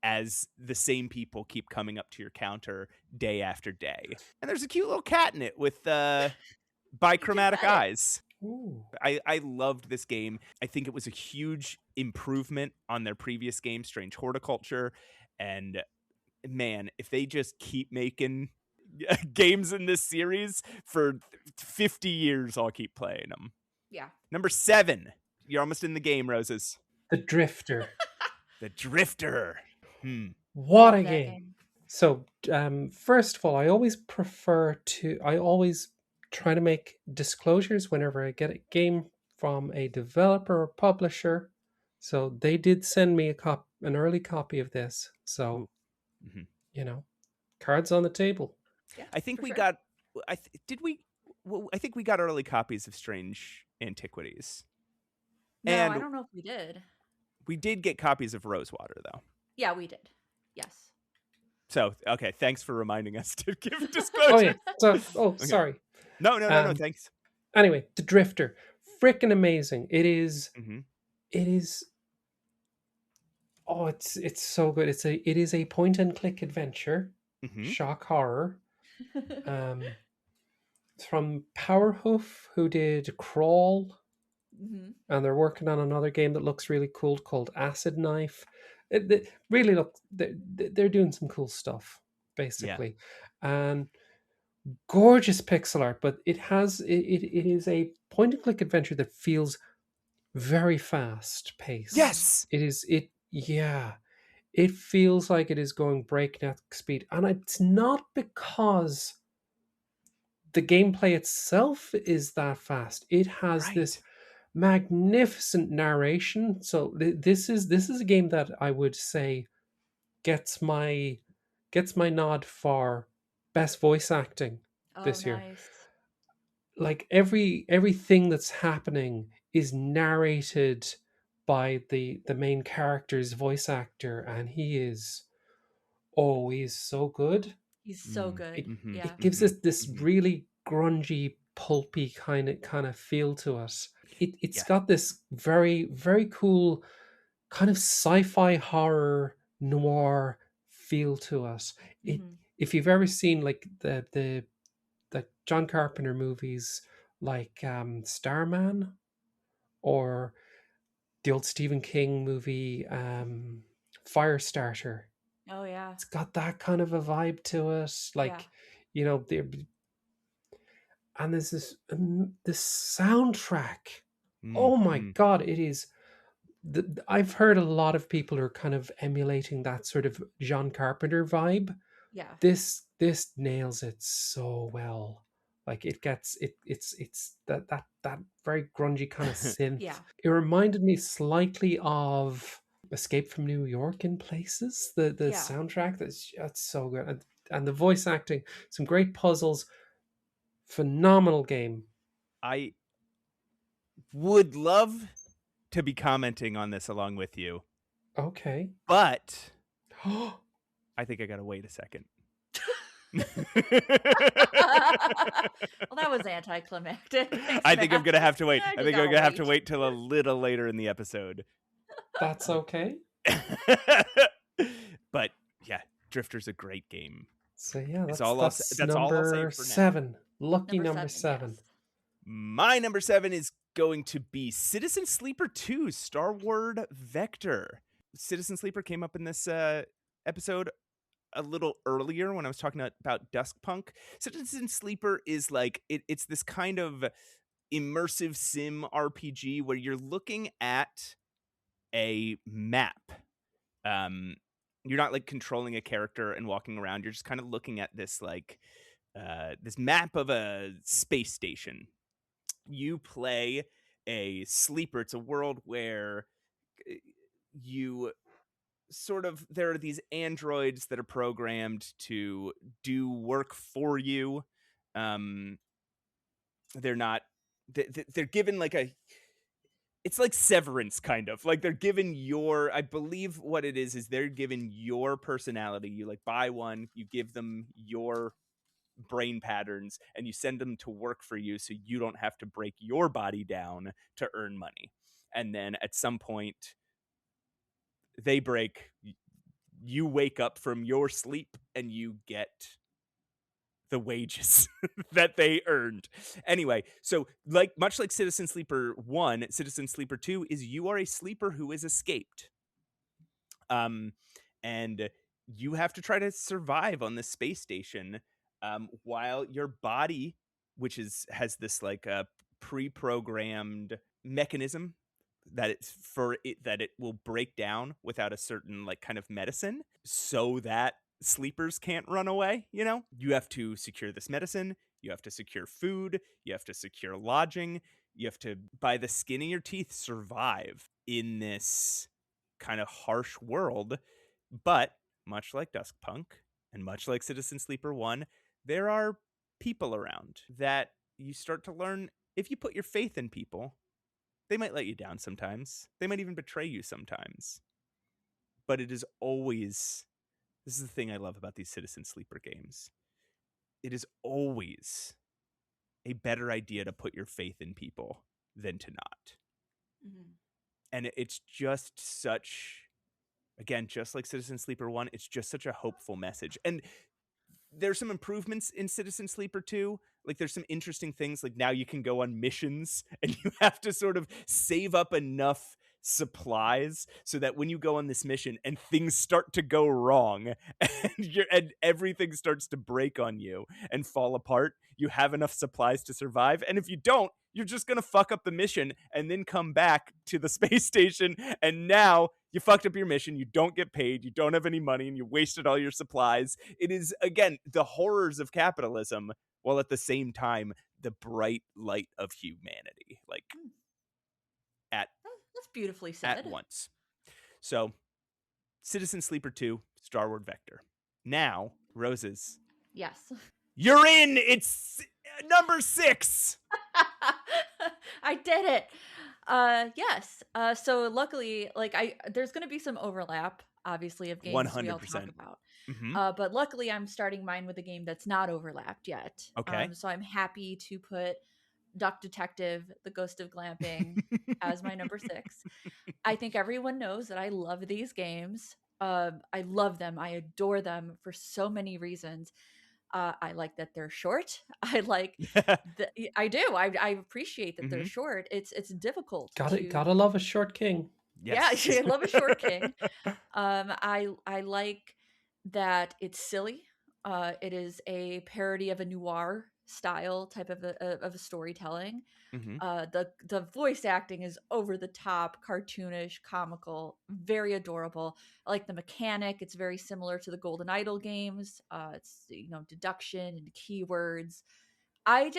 as the same people keep coming up to your counter day after day. And there's a cute little cat in it with bichromatic eyes. Ooh. I loved this game. I think it was a huge improvement on their previous game, Strange Horticulture. And man, if they just keep making games in this series for 50 years, I'll keep playing them. Yeah. Number 7. You're almost in the game, Roses. The Drifter. The Drifter. What Love a that game. So, first of all, I always try to make disclosures whenever I get a game from a developer or publisher. So they did send me an early copy of this. So, Mm-hmm. you know, cards on the table. Yeah, I think for we sure. got. Did we? Well, I think we got early copies of Strange Antiquities. No, And I don't know if we did. we did get copies of Rosewater, though. Yeah, we did. Yes. So, okay, thanks for reminding us to give Oh disclosure. yeah. So, Okay. sorry. No, thanks. Anyway, The Drifter, freaking amazing. It is. Mm-hmm. It is. Oh, it's so good. It is a point and click adventure, Mm-hmm. shock horror. It's from Powerhoof, who did Crawl, Mm-hmm. and they're working on another game that looks really cool called Acid Knife. Really look, they're doing some cool stuff, basically, and gorgeous pixel art. But it is a point and click adventure that feels very fast paced. Yes. Yeah. It feels like it is going breakneck speed, and it's not because the gameplay itself is that fast. It has this magnificent narration. So this is a game that I would say gets my nod for best voice acting this year. Nice. Like everything that's happening is narrated by the main character's voice actor, and he's so good. He's so good. Mm-hmm. Yeah. It gives us this really grungy, pulpy kind of feel to it. It's got this very, very cool kind of sci-fi horror noir feel to it. Mm-hmm. If you've ever seen like the John Carpenter movies like Starman, or the old Stephen King movie Firestarter, Oh yeah. it's got that kind of a vibe to it. Like, you know, and there's this soundtrack. Oh my god, it is. I've heard a lot of people are kind of emulating that sort of John Carpenter vibe. Yeah. This nails it so well. Like it's that very grungy kind of synth. Yeah. It reminded me slightly of Escape from New York in places. The soundtrack that's so good, and the voice acting, some great puzzles. Phenomenal game. I would love to be commenting on this along with you. Okay. But I think I gotta wait a second. Well, that was anticlimactic. Thanks, I think I'm Matt. gonna have to wait. I I think gotta I'm gonna have to wait. wait till a little later in the episode. That's okay. But yeah, Drifter's a great game. So yeah, That's that's all I'll say number for now. 7. Lucky number 7. Yes. My number 7 is going to be Citizen Sleeper 2 Starward Vector. Citizen Sleeper came up in this episode a little earlier when I was talking about Duskpunk. Citizen Sleeper is like it's this kind of immersive sim RPG where you're looking at a map. You're not like controlling a character and walking around. You're just kind of looking at this like this map of a space station. You play a sleeper. It's a world where you sort of, there are these androids that are programmed to do work for you. They're not, they're given like it's like Severance, kind of like they're given I believe what it is they're given your personality. You like buy one, you give them your brain patterns, and you send them to work for you so you don't have to break your body down to earn money. And then at some point they break, you wake up from your sleep and you get the wages that they earned. Anyway, so much like Citizen Sleeper 1, Citizen Sleeper 2 is you are a sleeper who is escaped. And you have to try to survive on this space station while your body, which has this like a pre-programmed mechanism that it will break down without a certain like kind of medicine so that sleepers can't run away. You have to secure this medicine, you have to secure food, you have to secure lodging, you have to, by the skin of your teeth, survive in this kind of harsh world. But much like Duskpunk and much like Citizen Sleeper 1, there are people around that you start to learn, if you put your faith in people, they might let you down sometimes. They might even betray you sometimes. But it is always, this is the thing I love about these Citizen Sleeper games, it is always a better idea to put your faith in people than to not. Mm-hmm. And it's just such, again, just like Citizen Sleeper 1, it's just such a hopeful message. And there's some improvements in Citizen Sleeper 2. Like there's some interesting things, like now you can go on missions and you have to sort of save up enough supplies so that when you go on this mission and things start to go wrong and everything starts to break on you and fall apart, you have enough supplies to survive. And if you don't, you're just going to fuck up the mission and then come back to the space station. And now you fucked up your mission. You don't get paid. You don't have any money and you wasted all your supplies. It is, again, the horrors of capitalism, while at the same time, the bright light of humanity. Like, that's beautifully said. At once. So, Citizen Sleeper 2, Starward Vector. Now, Roses. Yes. You're in! It's number 6! I did it. Yes. So luckily, there's going to be some overlap, obviously, of games 100%. we all talk about. Mm-hmm. But luckily, I'm starting mine with a game that's not overlapped yet. Okay. So I'm happy to put Duck Detective, The Ghost of Glamping as my number 6. I think everyone knows that I love these games. I love them. I adore them for so many reasons. I like that they're short. I like I do. I appreciate that they're short. It's difficult. Gotta love a short king. Yes. Yeah, I love a short king. I like that it's silly. It is a parody of a noir style type of a storytelling. Mm-hmm. The voice acting is over the top, cartoonish, comical, very adorable. I like the mechanic. It's very similar to the Golden Idol games. It's deduction and keywords. I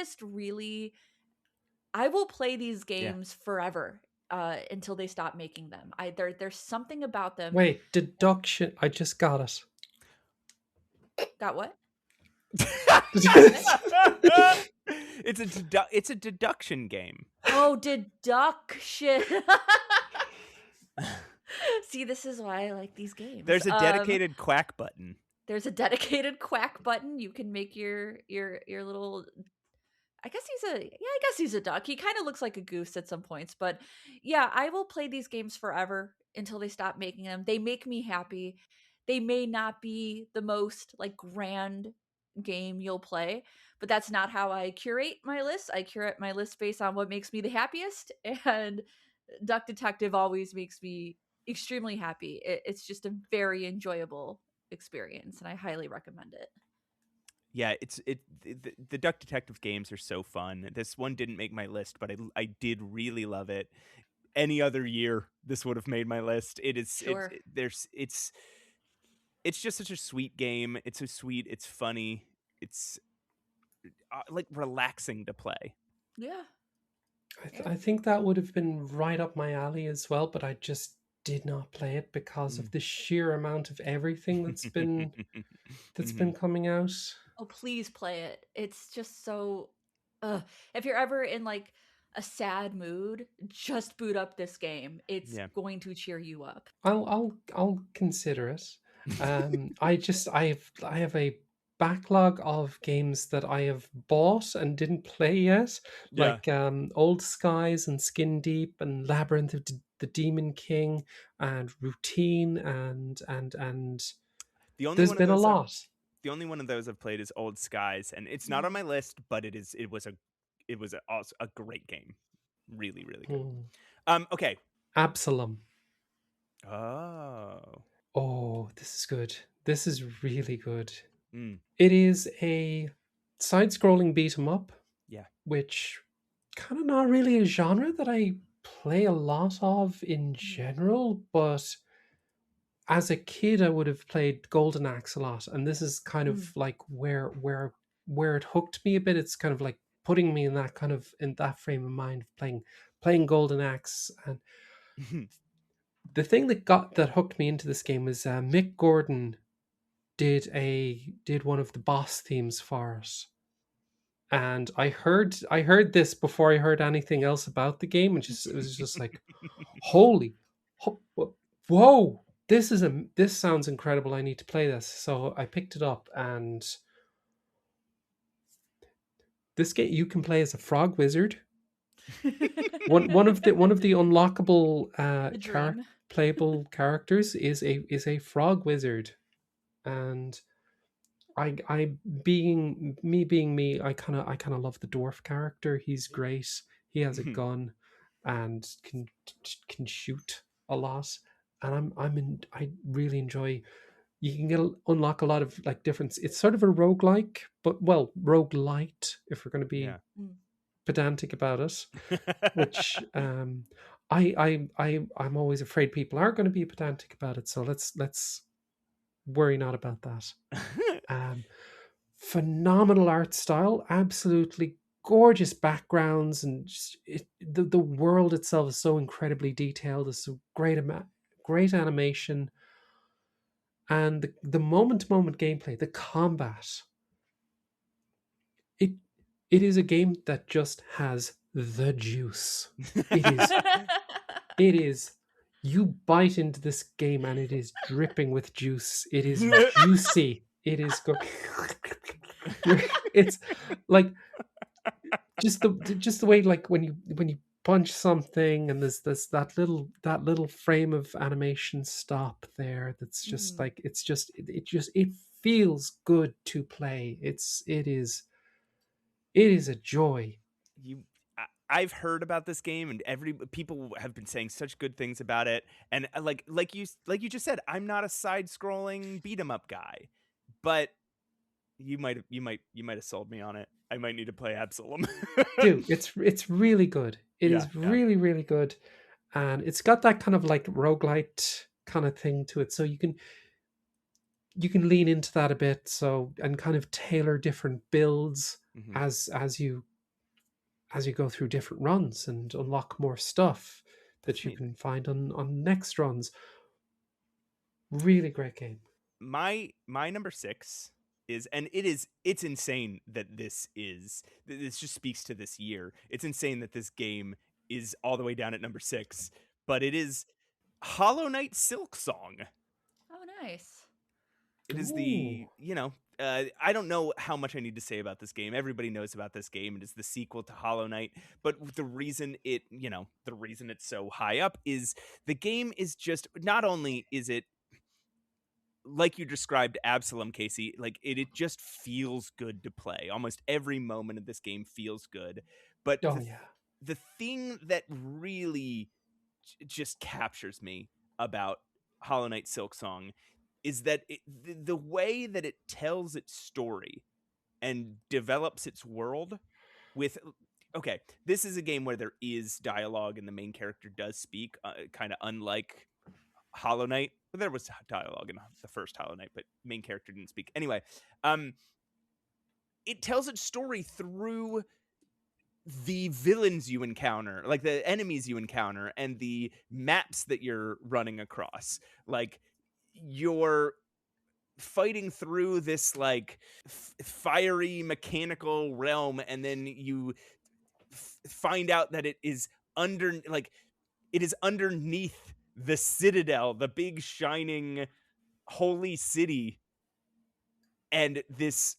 will play these games forever until they stop making them. There's something about them. Wait, deduction. I just got it. Got what? It's a deduction game. Oh, deduction. See, this is why I like these games. There's a dedicated quack button. There's a dedicated quack button. You can make your little. I guess he's a duck. He kind of looks like a goose at some points, but yeah, I will play these games forever until they stop making them. They make me happy. They may not be the most grand game you'll play, but that's not how I curate my list. I curate my list based on what makes me the happiest, and Duck Detective always makes me extremely happy. It's just a very enjoyable experience, and I highly recommend it. Yeah, the Duck Detective games are so fun. This one didn't make my list, but I did really love it. Any other year, this would have made my list. It is sure. It's just such a sweet game. It's so sweet. It's funny. It's relaxing to play. Yeah. I think that would have been right up my alley as well, but I just did not play it because of the sheer amount of everything that's been been coming out. Oh, please play it. It's just so if you're ever in a sad mood, just boot up this game. It's going to cheer you up. I'll consider it. I have a backlog of games that I have bought and didn't play yet, like Old Skies and Skin Deep and Labyrinth of the Demon King and Routine and the only there's one been of those a lot. The only one of those I've played is Old Skies, and it's not on my list, but it was a great game. Really, really good. Okay. Absalom. Oh. Oh, this is good. This is really good. Mm. It is a side-scrolling beat 'em up. Yeah. Which kind of not really a genre that I play a lot of in general, but as a kid I would have played Golden Axe a lot, and this is kind of like where it hooked me a bit. It's kind of like putting me in that kind of in that frame of mind of playing Golden Axe. And the thing that hooked me into this game was Mick Gordon did one of the boss themes for it. And I heard this before I heard anything else about the game, and it was just like, holy, whoa! This sounds incredible. I need to play this. So I picked it up, and this game you can play as a frog wizard. one of the unlockable playable characters is a frog wizard, and I being me, I kind of love the dwarf character. He's great. He has a gun and can shoot a lot, and I really enjoy. You can unlock a lot of like different. It's sort of a roguelike, but roguelite if we're going to be pedantic about it. Which I'm always afraid people aren't going to be pedantic about it. So let's worry not about that. Phenomenal art style, absolutely gorgeous backgrounds, and just the world itself is so incredibly detailed. There's some great animation, and the moment to moment gameplay, the combat. It is a game that just has the juice. It is. You bite into this game and it is dripping with juice. It is juicy. It is it's like just the way like when you punch something and there's that little frame of animation stop there that's just like it feels good to play. It is a joy. I've heard about this game, and people have been saying such good things about it. And like you just said, I'm not a side-scrolling beat 'em up guy, but you might have sold me on it. I might need to play Absalom. Dude, it's really good. It is really, really good, and it's got that kind of like roguelite kind of thing to it. So you can lean into that a bit, so and kind of tailor different builds as you go through different runs and unlock more stuff that you can find on next runs. Really great game. My number 6 is, and it's insane that this just speaks to this year. It's insane that this game is all the way down at number 6, but it is Hollow Knight Silksong. Oh, nice. It is I don't know how much I need to say about this game. Everybody knows about this game. It is the sequel to Hollow Knight, but the reason it's so high up is the game is just, not only is it like you described Absalom, Casey, like it just feels good to play. Almost every moment of this game feels good. But the thing that really just captures me about Hollow Knight Silksong is that the way that it tells its story and develops its world with... Okay, this is a game where there is dialogue and the main character does speak, kind of unlike Hollow Knight. There was dialogue in the first Hollow Knight, but main character didn't speak. Anyway, it tells its story through the villains you encounter, like the enemies you encounter, and the maps that you're running across. Like, you're fighting through this like fiery mechanical realm, and then you find out that it is underneath the citadel, the big shining holy city, and this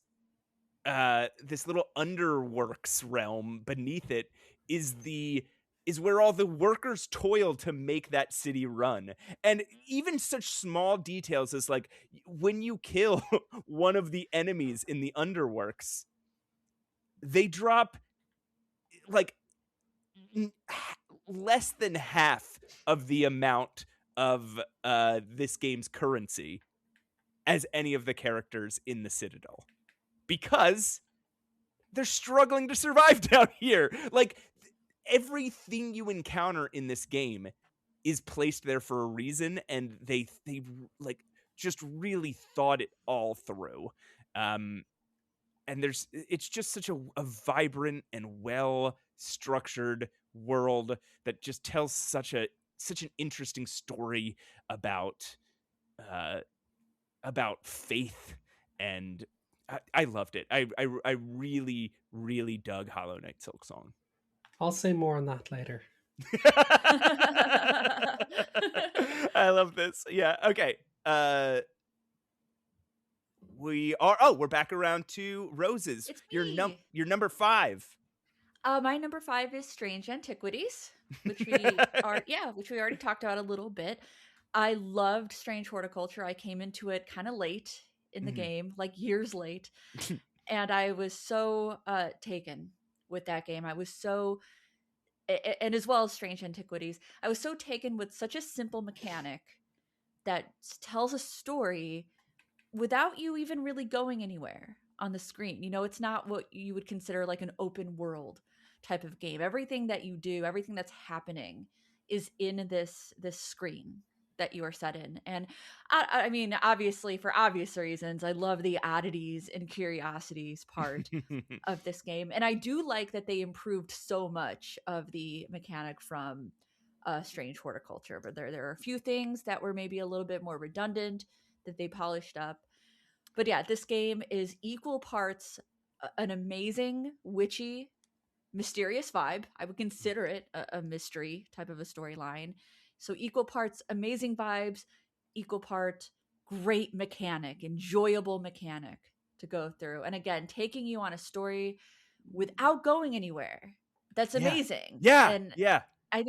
little underworks realm beneath it is the is where all the workers toil to make that city run. And even such small details as like when you kill one of the enemies in the underworks, they drop like less than half of the amount of this game's currency as any of the characters in the Citadel, because they're struggling to survive down here. Like, everything you encounter in this game is placed there for a reason, and they like just really thought it all through. And it's just such a vibrant and well structured world that just tells such an interesting story about faith, and I loved it. I really, really dug Hollow Knight Silksong. I'll say more on that later. I love this. Yeah. Okay. We're back around to Roses. It's me. Your number 5. My number 5 is Strange Antiquities, which we already talked about a little bit. I loved Strange Horticulture. I came into it kind of late in the game, like years late. And I was so taken with that game. I was so, and as well as Strange Antiquities, I was so taken with such a simple mechanic that tells a story without you even really going anywhere on the screen. You know, it's not what you would consider like an open world type of game. Everything that you do, everything that's happening is in this screen that you are set in. And I mean, obviously, for obvious reasons, I love the oddities and curiosities part of this game. And I do like that they improved so much of the mechanic from Strange Horticulture. But there are a few things that were maybe a little bit more redundant that they polished up. But yeah, this game is equal parts an amazing, witchy, mysterious vibe. I would consider it a mystery type of a storyline. So equal parts amazing vibes, equal part great mechanic, enjoyable mechanic to go through. And again, taking you on a story without going anywhere. That's amazing. Yeah. And I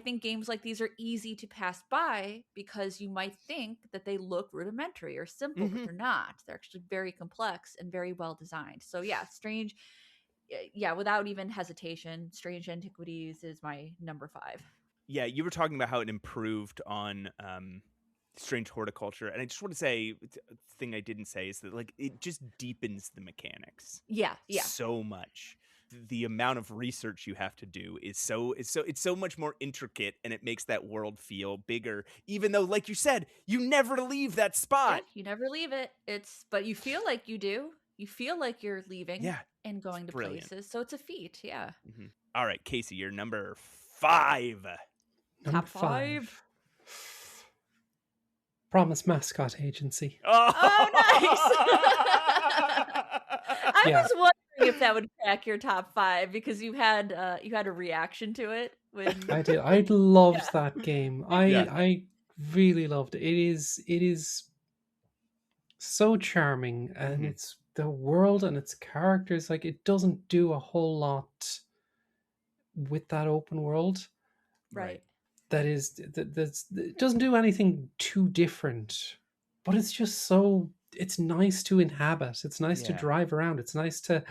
think games like these are easy to pass by because you might think that they look rudimentary or simple, but they're not. They're actually very complex and very well designed. So yeah, without even hesitation, Strange Antiquities is my number 5. Yeah, you were talking about how it improved on Strange Horticulture, and I just want to say, the thing I didn't say is that like it just deepens the mechanics. Yeah. So much. The amount of research you have to do is it's so much more intricate, and it makes that world feel bigger, even though, like you said, you never leave that spot. Yeah, you never leave it. But you feel like you do. You feel like you're leaving and going to places. So it's a feat. Yeah. All right, Casey, you're number 5. Top 5. Promise Mascot Agency. Oh nice. I was wondering if that would crack your top 5 because you had a reaction to it when I did. I loved that game. I really loved it. It is so charming, and it's the world and its characters. Like, it doesn't do a whole lot with that open world. Right. It doesn't do anything too different, but it's just so, it's nice to inhabit. It's nice to drive around. It's nice to,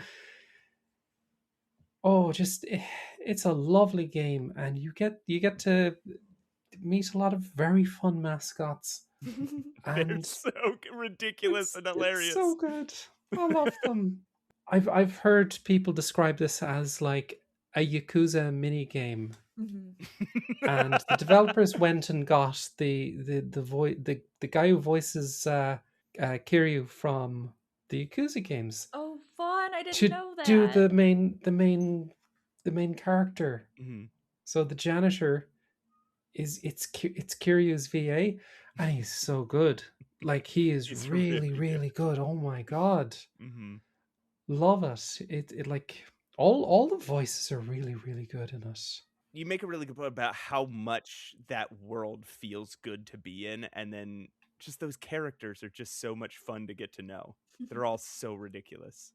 it's a lovely game, and you get to meet a lot of very fun mascots. And they're so ridiculous and hilarious. It's so good. I love them. I've heard people describe this as like a Yakuza mini game. And the developers went and got the guy who voices Kiryu from the Yakuza games. Oh, fun! I didn't know that. To do the main character. So the janitor it's Kiryu's VA, and he's so good. Like, he is really, really good. Oh my god. Love it. It like all the voices are really, really good in it. You make a really good point about how much that world feels good to be in, and then just those characters are just so much fun to get to know. They're all so ridiculous.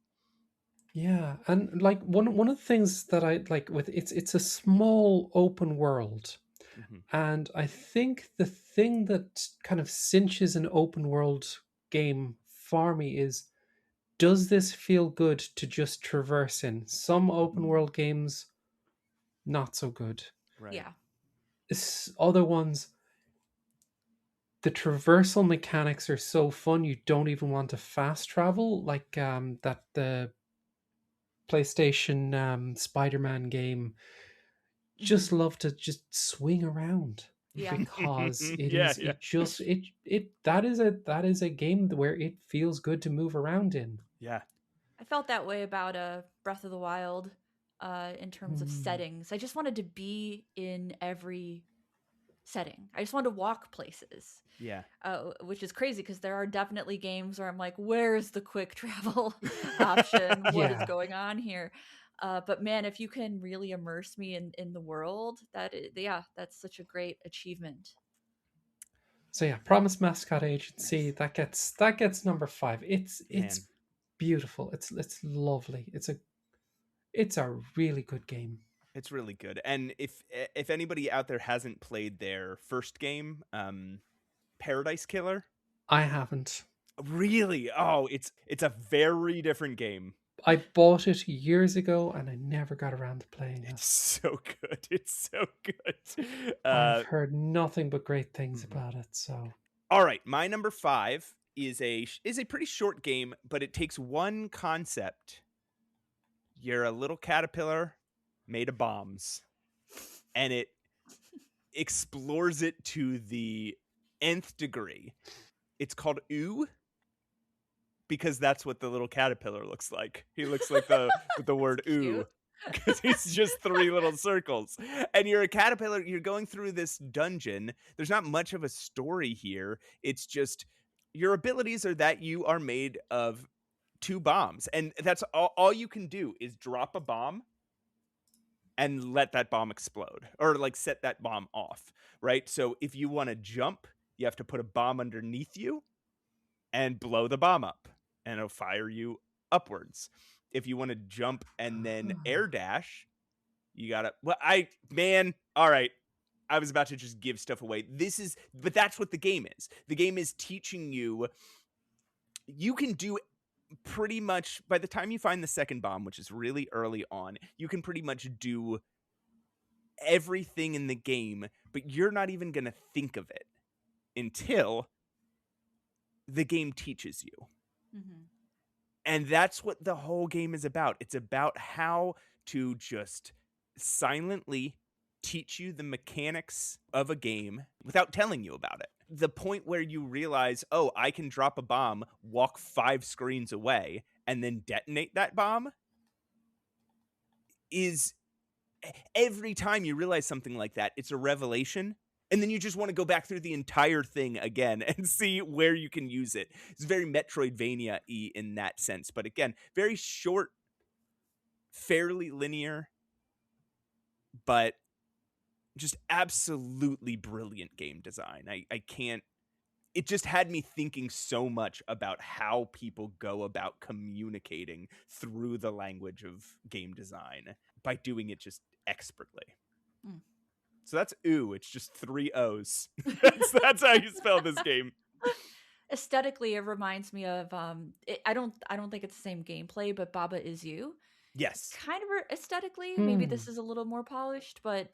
Yeah, and like one of the things that I like with it's a small open world. Hmm. And I think the thing that kind of cinches an open world game for me is, does this feel good to just traverse in? Some open Mm. world games, not so good. Right. Yeah. Other ones, the traversal mechanics are so fun you don't even want to fast travel, like that the PlayStation Spider-Man game. Hmm. Just love to just swing around Yeah. because it Yeah, is yeah, it just it that is a game where it feels good to move around in. yeah. I felt that way about Breath of the Wild in terms of Hmm. settings. I just wanted to be in every setting. I just wanted to walk places, Yeah. which is crazy because there are definitely games where I'm like, where's the quick travel option? What is Yeah. going on here? But man, if you can really immerse me in the world, yeah, that's such a great achievement. So yeah, Promise Mascot Agency, Nice. that gets number 5. It's Man, beautiful. It's lovely. It's a really good game. it's really good. And if anybody out there hasn't played their first game, Paradise Killer, I haven't. really, oh, it's a very different game. I bought it years ago and I never got around to playing It's it. so good. It's so good. I've heard nothing but great things Mhm. about it, so All right, my number 5 is a pretty short game, but it takes one concept. You're a little caterpillar made of bombs, and it explores it to the nth degree. It's called Ooh, because that's what the little caterpillar looks like. He looks like the with the word ooh, Cute. because he's just three little circles. And you're a caterpillar, you're going through this dungeon. There's not much of a story here. It's just your abilities are that you are made of two bombs. And that's all you can do is drop a bomb and let that bomb explode or like set that bomb off, right? So if you want to jump, you have to put a bomb underneath you and blow the bomb up and it'll fire you upwards. If you want to jump and then air dash, you gotta, well, man, all right. I was about to just give stuff away. But that's what the game is. The game is teaching you, you can do pretty much, by the time you find the second bomb, which is really early on, you can pretty much do everything in the game, but you're not even gonna think of it until the game teaches you. Hmm. And that's what the whole game is about. It's about how to just silently teach you the mechanics of a game without telling you about it. The point where you realize, oh, I can drop a bomb, walk 5 screens away, and then detonate that bomb is every time you realize something like that, it's a revelation. And then you just want to go back through the entire thing again and see where you can use it. It's very Metroidvania-y in that sense. But again, very short, fairly linear, but just absolutely brilliant game design. I can't, it just had me thinking so much about how people go about communicating through the language of game design by doing it just expertly. Mm. So that's ooh, it's just 3 O's. That's how you spell this game. Aesthetically, it reminds me of I don't think it's the same gameplay, but Baba Is You. Yes. Kind of aesthetically, maybe hmm. this is a little more polished, but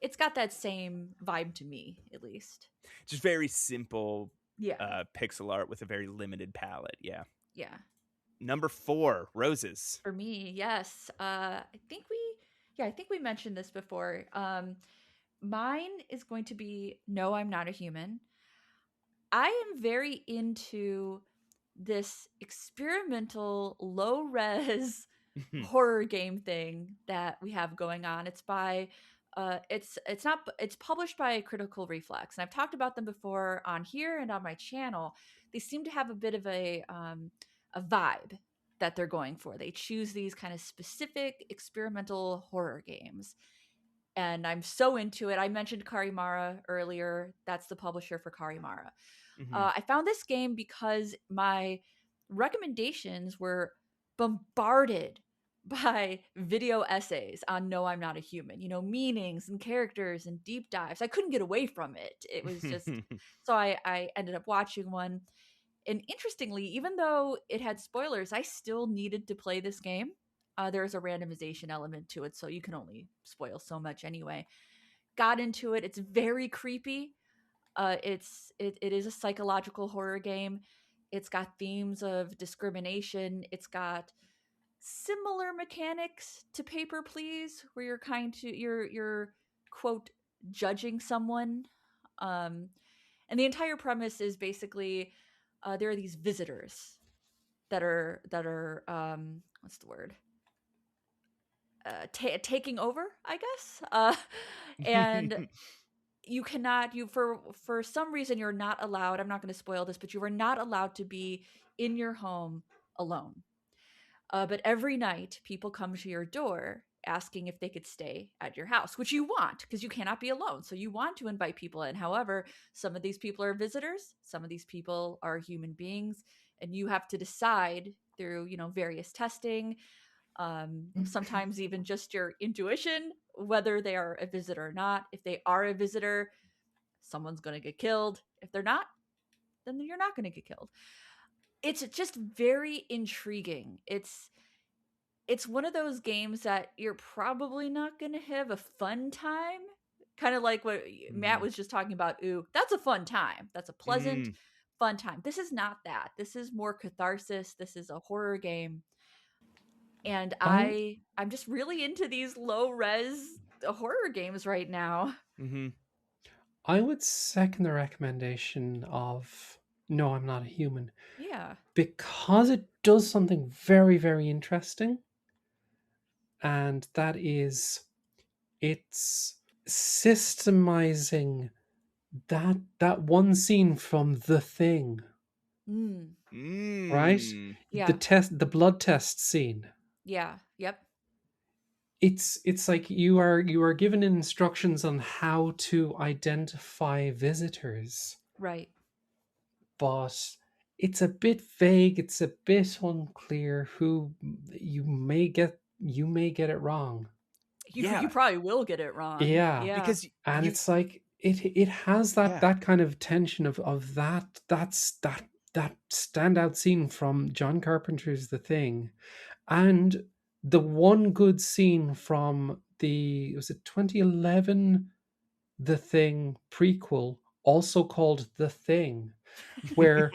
it's got that same vibe to me, at least. Just very simple Yeah. pixel art with a very limited palette. Yeah. Yeah. Number 4, Roses. For me, yes. I think we mentioned this before. Mine is going to be No, I'm Not a Human. I am very into this experimental low res horror game thing that we have going on. It's by it's not it's published by Critical Reflex, and I've talked about them before on here and on my channel. They seem to have a bit of a vibe that they're going for. They choose these kind of specific experimental horror games, and I'm so into it. I mentioned Carimara earlier. That's the publisher for Carimara. Mhm. I found this game because my recommendations were bombarded by video essays on No, I'm Not a Human, meanings and characters and deep dives. I couldn't get away from it. It was just, so I ended up watching one. And interestingly, even though it had spoilers, I still needed to play this game. There's a randomization element to it, so you can only spoil so much anyway. Got into it. It's very creepy. It is a psychological horror game. It's got themes of discrimination. It's got similar mechanics to Paper Please, where you're quote judging someone. And the entire premise is basically there are these visitors that are what's the word, taking over, I guess, and you cannot, for some reason you're not allowed, I'm not going to spoil this, but you are not allowed to be in your home alone. But every night people come to your door asking if they could stay at your house, which you want because you cannot be alone, so you want to invite people in. However, some of these people are visitors, some of these people are human beings, and you have to decide through various testing, sometimes even just your intuition, whether they are a visitor or not. If they are a visitor, someone's going to get killed. If they're not, then you're not going to get killed. It's just very intriguing. It's one of those games that you're probably not going to have a fun time. Kind of like what Matt was just talking about. Ooh, that's a fun time. That's a pleasant, fun time. This is not that. This is more catharsis. This is a horror game. And I'm just really into these low res horror games right now. I would second the recommendation of No, I'm Not a Human. Yeah. Because it does something very, very interesting. And that is, it's systemizing that one scene from The Thing. Right? Yeah. The blood test scene. Yeah. Yep. It's like you are given instructions on how to identify visitors. Right. But it's a bit vague, it's a bit unclear who you may get it wrong. You probably will get it wrong. Yeah. Because it's like it has that kind of tension of that standout scene from John Carpenter's The Thing, and the one good scene from was it 2011 The Thing prequel, also called The Thing, where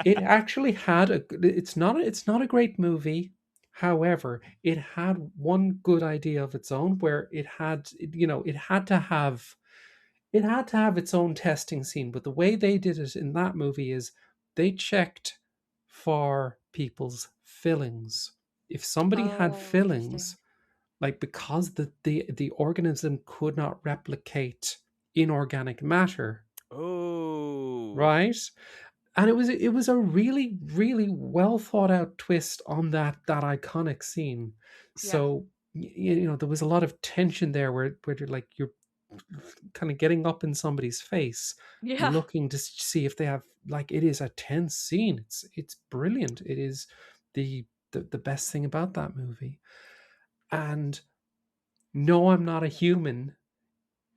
it actually had it's not a great movie. However, it had one good idea of its own, where it had to have its own testing scene. But the way they did it in that movie is they checked for people's fillings. If somebody had fillings, like, because the organism could not replicate inorganic matter. Right? And it was a really, really well thought out twist on that iconic scene. So there was a lot of tension there where you're kind of getting up in somebody's face, looking to see if they have, like, it is a tense scene. It's brilliant. It is the best thing about that movie. And No, I'm Not a Human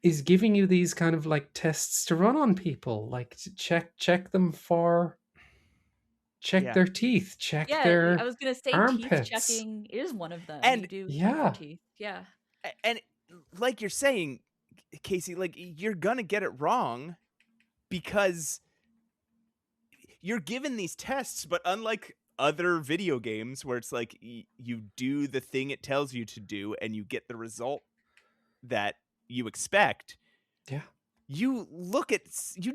is giving you these kind of like tests to run on people, like to check them for their teeth, their I was gonna say armpits. Teeth checking is one of them. And you do check for teeth. Yeah. And like you're saying, Casey, like, you're gonna get it wrong because you're given these tests, but unlike other video games where it's like you do the thing it tells you to do and you get the result that you expect. Yeah. You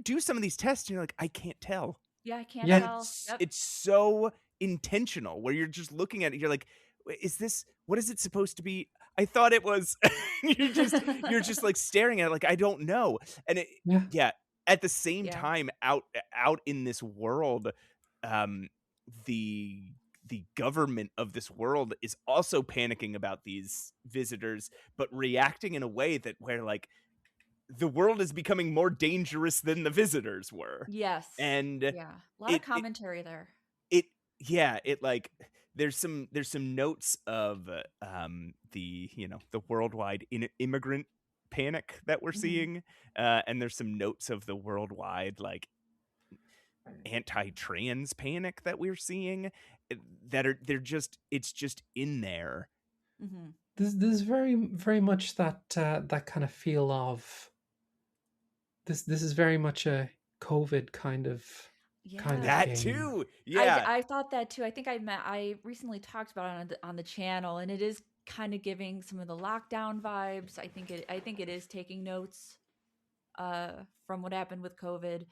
do some of these tests and you're like, I can't tell. Yeah, I can't tell. It's so intentional where you're just looking at it. You're like, what is it supposed to be? I thought it was. you're just like staring at it like, I don't know. And at the same time, out in this world, the government of this world is also panicking about these visitors, but reacting in a way where like the world is becoming more dangerous than the visitors were. Yes. And a lot of commentary there. It like there's some notes of the the worldwide immigrant panic that we're seeing, and there's some notes of the worldwide like anti-trans panic that we're seeing it's just in there. There's very much that that kind of feel of this is very much a COVID kind of That game. too. Yeah. I thought that too. I think I recently talked about it on the channel, and it is kind of giving some of the lockdown vibes. I think it is taking notes from what happened with COVID.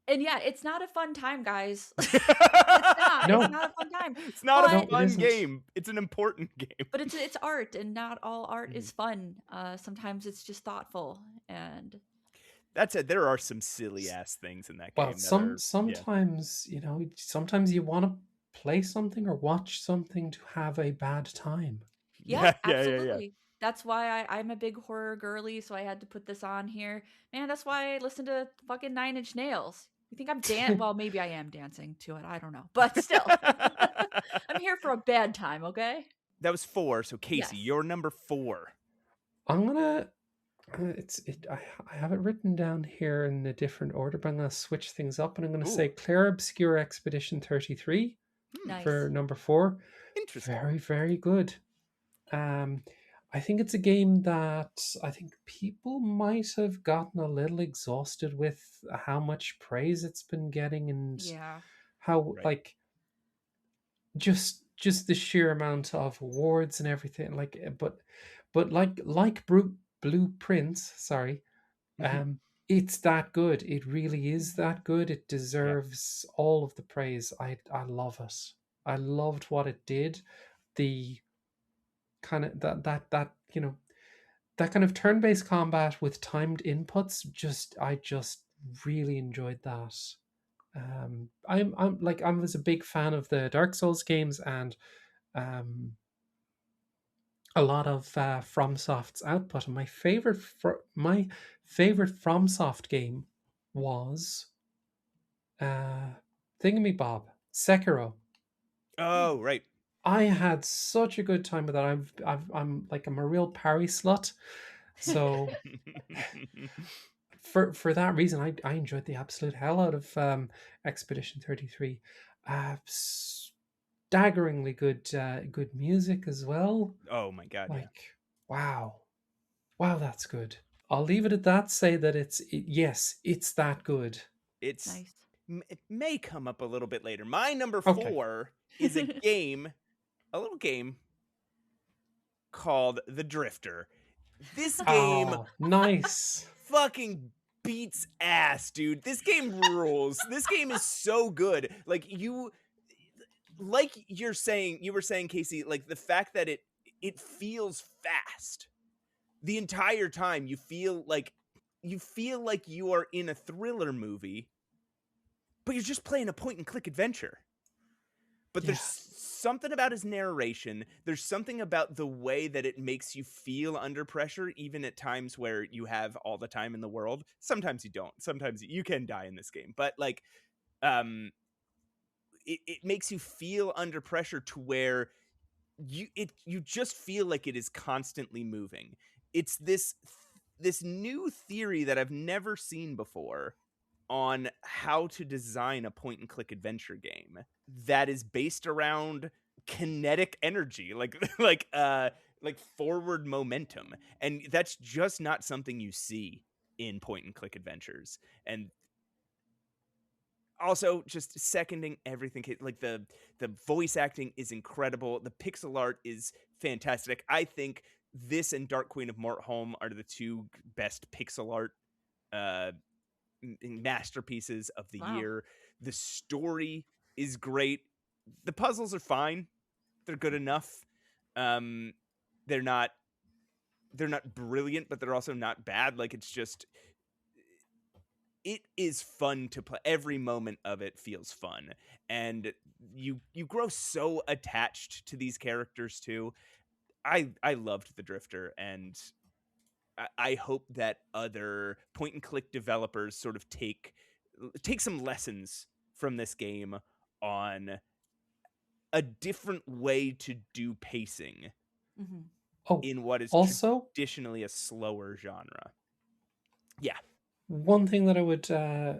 And yeah, it's not a fun time, guys. It's not. No. It's not a fun time. It's not But a fun game. It's an important game. But it's art, and not all art is fun. Sometimes it's just thoughtful, and that said, there are some silly ass things in that game. Well, sometimes sometimes you want to play something or watch something to have a bad time. Yeah, absolutely. Yeah. That's why I'm a big horror girly, so I had to put this on here. Man, that's why I listen to fucking Nine Inch Nails. You think I'm dancing? Well, maybe I am dancing to it. I don't know, but still, I'm here for a bad time. Okay. That was 4. So Casey, you're number 4. I'm gonna. I have it written down here in a different order, but I'm gonna switch things up, and I'm gonna say Claire Obscure Expedition 33 for number 4. Interesting. Very, very good. I think it's a game that I think people might have gotten a little exhausted with how much praise it's been getting, and how like just the sheer amount of awards and everything. Like, but like Blueprints, sorry, it's that good. It really is that good. It deserves all of the praise. I love it. I loved what it did. The kind of that that kind of turn-based combat with timed inputs, I just really enjoyed that. I was a big fan of the Dark Souls games, and a lot of FromSoft's output, and my favorite FromSoft game was Thingamabob, Sekiro. Oh, right. I had such a good time with that. I'm a real parry slut, so for that reason, I enjoyed the absolute hell out of Expedition 33. Staggeringly good music as well. Oh my god! Wow, that's good. I'll leave it at that. Say that it's that good. It's nice. It may come up a little bit later. My number 4 is a little game called The Drifter. This game, nice, fucking beats ass, dude. This game rules. This game is so good. You were saying, Casey, like the fact that it feels fast the entire time. You feel like you are in a thriller movie, but you're just playing a point and click adventure. But there's something about his narration. There's something about the way that it makes you feel under pressure, even at times where you have all the time in the world. Sometimes you don't. Sometimes you can die in this game. But it makes you feel under pressure to where you just feel like it is constantly moving. It's this new theory that I've never seen before on how to design a point and click adventure game that is based around kinetic energy, like forward momentum. And that's just not something you see in point and click adventures. And also just seconding everything, like the voice acting is incredible. The pixel art is fantastic. I think this and Dark Queen of Mortholme are the 2 best pixel art masterpieces of the year. The story is great. The puzzles are fine. They're good enough. They're not brilliant, but they're also not bad. Like, it's just, it is fun to play. Every moment of it feels fun, and you grow so attached to these characters too. I loved The Drifter, and I hope that other point and click developers sort of take some lessons from this game on a different way to do pacing Oh, in what is also, traditionally a slower genre. Yeah. one thing that I would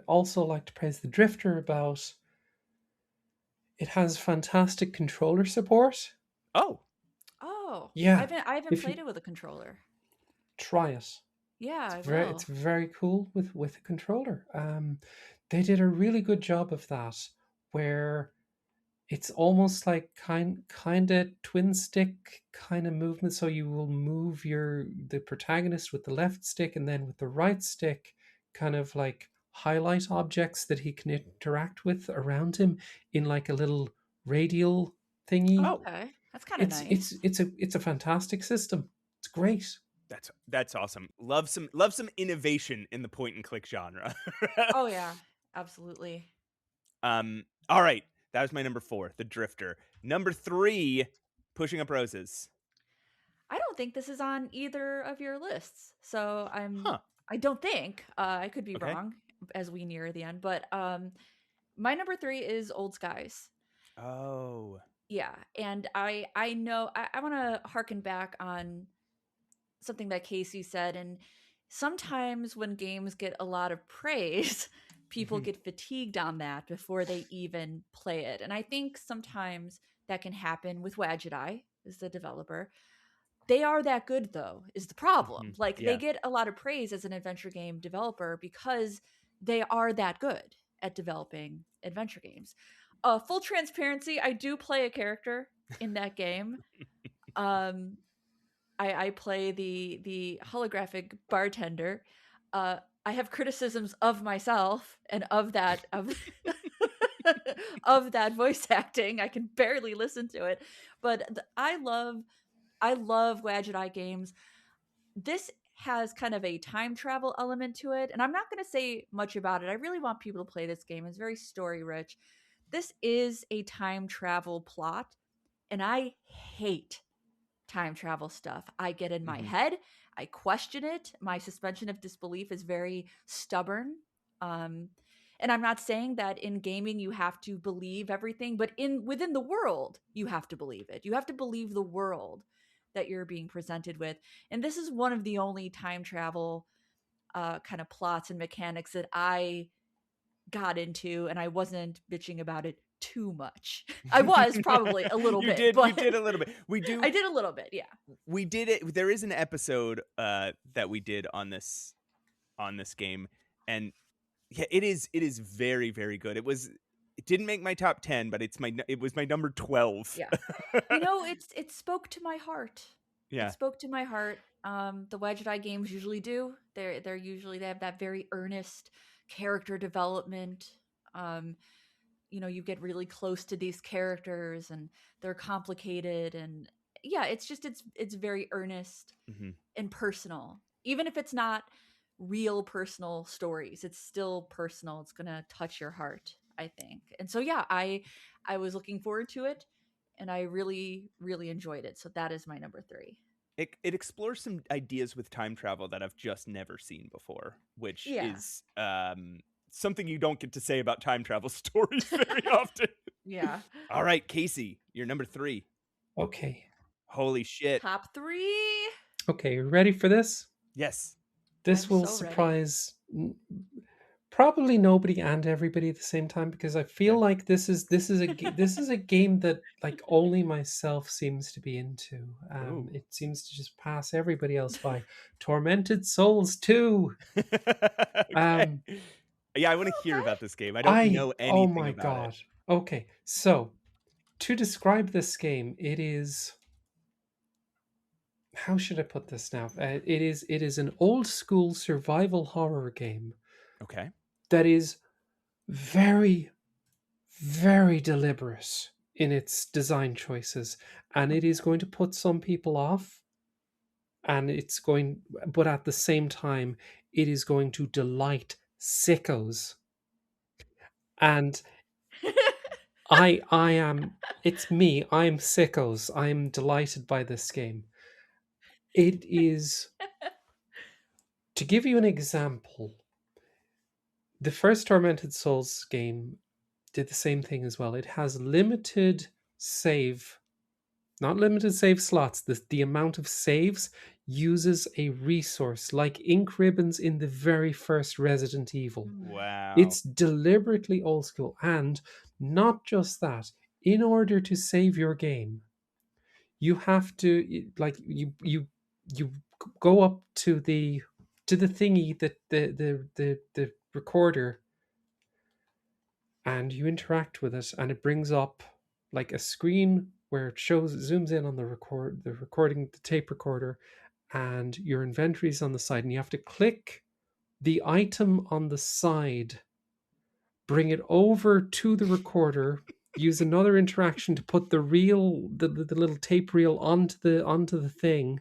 also like to praise the Drifter about, it has fantastic controller support. Oh, Oh, Yeah, I haven't if played you it with a controller. try it, Yeah, it's I it's will. very cool with a controller. They did a really good job of that, where it's almost like kind of twin stick kind of movement. So you will move the protagonist with the left stick, and then with the right stick, kind of like highlight objects that he can interact with around him in like a little radial thingy. oh, Okay, that's kind of nice. It's a fantastic system. It's great. that's awesome. Love some innovation in the point and click genre. Oh yeah, absolutely. All right, that was my number 4, The Drifter. Number 3, Pushing Up Roses. I don't think this is on either of your lists, so Huh. I don't think. I could be Okay. wrong as we near the end, but my number 3 is Old Skies. Oh. Yeah, and I know I want to harken back on something that Casey said, and sometimes when games get a lot of praise, people Mhm. get fatigued on that before they even play it. And I think sometimes that can happen with Wadget Eye, is the developer. They are that good though, is the problem. Mhm. Like they Yeah. get a lot of praise as an adventure game developer because they are that good at developing adventure games. Full transparency, I do play a character in that game. Um, I play the holographic bartender. I have criticisms of myself and of of that voice acting. I can barely listen to it, but I love Wadget Eye games. This has kind of a time travel element to it, and I'm not going to say much about it. I really want people to play this game. It's very story rich. This is a time travel plot, and I hate time travel stuff. I get in my Mhm. head, I question it. My suspension of disbelief is very stubborn. Um, and I'm not saying that in gaming you have to believe everything, but in within the world you have to believe it. You have to believe the world that you're being presented with. And this is one of the only time travel kind of plots and mechanics that I got into, and I wasn't bitching about it too much. I was probably a little You bit, did but a little bit. I did a little bit, yeah. We did it. There is an episode that we did on this game, and yeah, it is very, very good. It didn't make my top 10, but it was my number 12. Yeah. You know, it spoke to my heart. It Yeah. spoke to my heart. The Wadget Eye games usually do. They're usually they have that very earnest character development. Um, you know, you get really close to these characters and they're complicated and yeah, it's very earnest Mhm. and personal. Even if it's not real personal stories, it's still personal. It's going to touch your heart, I think. And so yeah, I was looking forward to it and I really enjoyed it. So that is my number 3. It explores some ideas with time travel that I've just never seen before, which Yeah. is something you don't get to say about time travel stories very often. Yeah. All right, Casey, you're number 3. Okay. Holy shit. Top 3. Okay, you ready for this? Yes. This I'm will so ready. surprise probably nobody and everybody at the same time, because I feel Okay. like this is a game that like only myself seems to be into. Ooh. It seems to just pass everybody else by. Tormented Souls 2. Okay. Um, Yeah, I want to hear Okay. about this game. I don't know oh anything my about it. god. Okay, so to describe this game, it is, how should I put this now? It is an old school survival horror game Okay. that is very very deliberate in its design choices, and it is going to put some people off, and it's going, but at the same time it is going to delight sickos. And I am, it's me, I'm sickos, I'm delighted by this game. It is, to give you an example, the first Tormented Souls game did the same thing as well. It has limited save, not limited save slots, the amount of saves uses a resource like ink ribbons in the very first Resident Evil. Wow. It's deliberately old school. And not just that, in order to save your game, you have to like you go up to the thingy that the recorder, and you interact with it, and it brings up like a screen where it shows, zooms in on the recording, the tape recorder, and your inventory is on the side, and you have to click the item on the side, bring it over to the recorder, use another interaction to put the reel, the little tape reel onto the thing,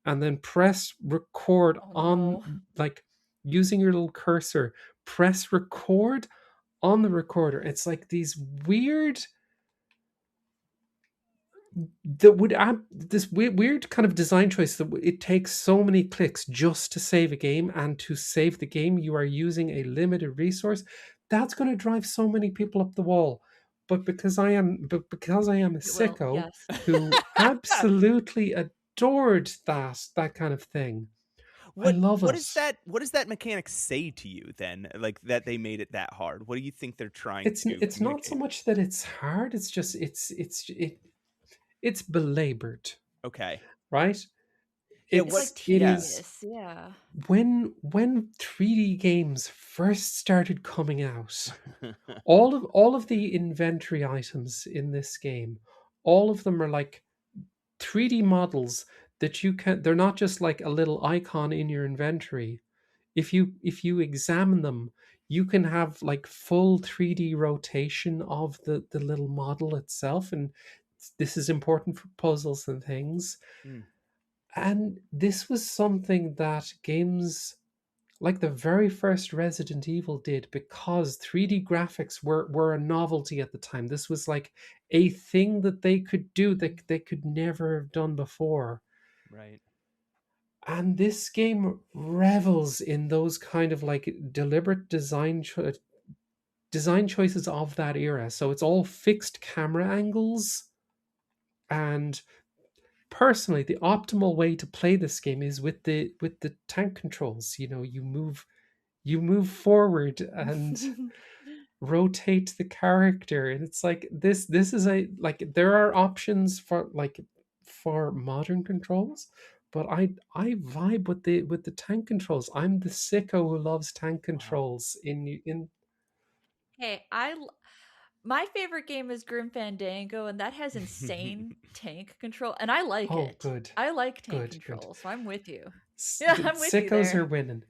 and then press record Oh on, no. like, using your little cursor, press record on the recorder. It's like these weird, that would add this weird kind of design choice that it takes so many clicks just to save a game, and to save the game you are using a limited resource. That's going to drive so many people up the wall. But because I am a It will. sicko Yes. who absolutely adored that kind of thing, I love What it. is that? What does that mechanic say to you then? Like that they made it that hard. What do you think they're trying to It's not so communicate? much that it's hard, it's just it's belabored, Okay. right? Yeah. It's What? like It Yeah. is tedious. Yeah. when 3D games first started coming out, all of the inventory items in this game, all of them are like 3D models that you can, they're not just like a little icon in your inventory. If you examine them, you can have like full 3D rotation of the little model itself, and this is important for puzzles and things. Mm. And this was something that games like the very first Resident Evil did, because 3D graphics were a novelty at the time. This was like a thing that they could do that they could never have done before. Right. And this game revels in those kind of like deliberate design choices of that era. So it's all fixed camera angles, and personally the optimal way to play this game is with the tank controls. You move forward and rotate the character, and it's like this is a, like, there are options for like for modern controls, but I vibe with the tank controls. I'm the sicko who loves tank Wow. controls in Hey, my favorite game is Grim Fandango, and that has insane tank control, and I like Oh, it. good, I like tank good. control, so I'm with you. Yeah, The I'm with you sickos are there. winning.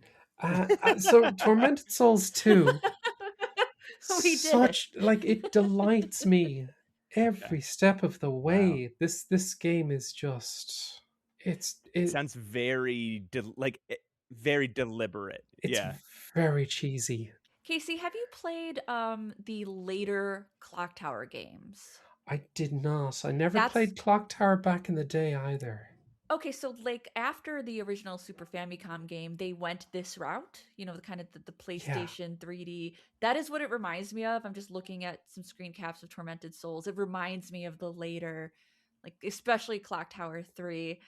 So Tormented Souls 2, We did it. such, like, it delights me Okay. every step of the Wow. way. This game is just, It sounds very very deliberate. it's Yeah. very cheesy. Casey, have you played the later Clock Tower games? I did not. I never That's played Clock Tower back in the day either. okay, so like after the original Super Famicom game, they went this route, the kind of the Yeah. PlayStation 3D. That is what it reminds me of. I'm just looking at some screen caps of Tormented Souls. It reminds me of the later, like especially Clock Tower 3.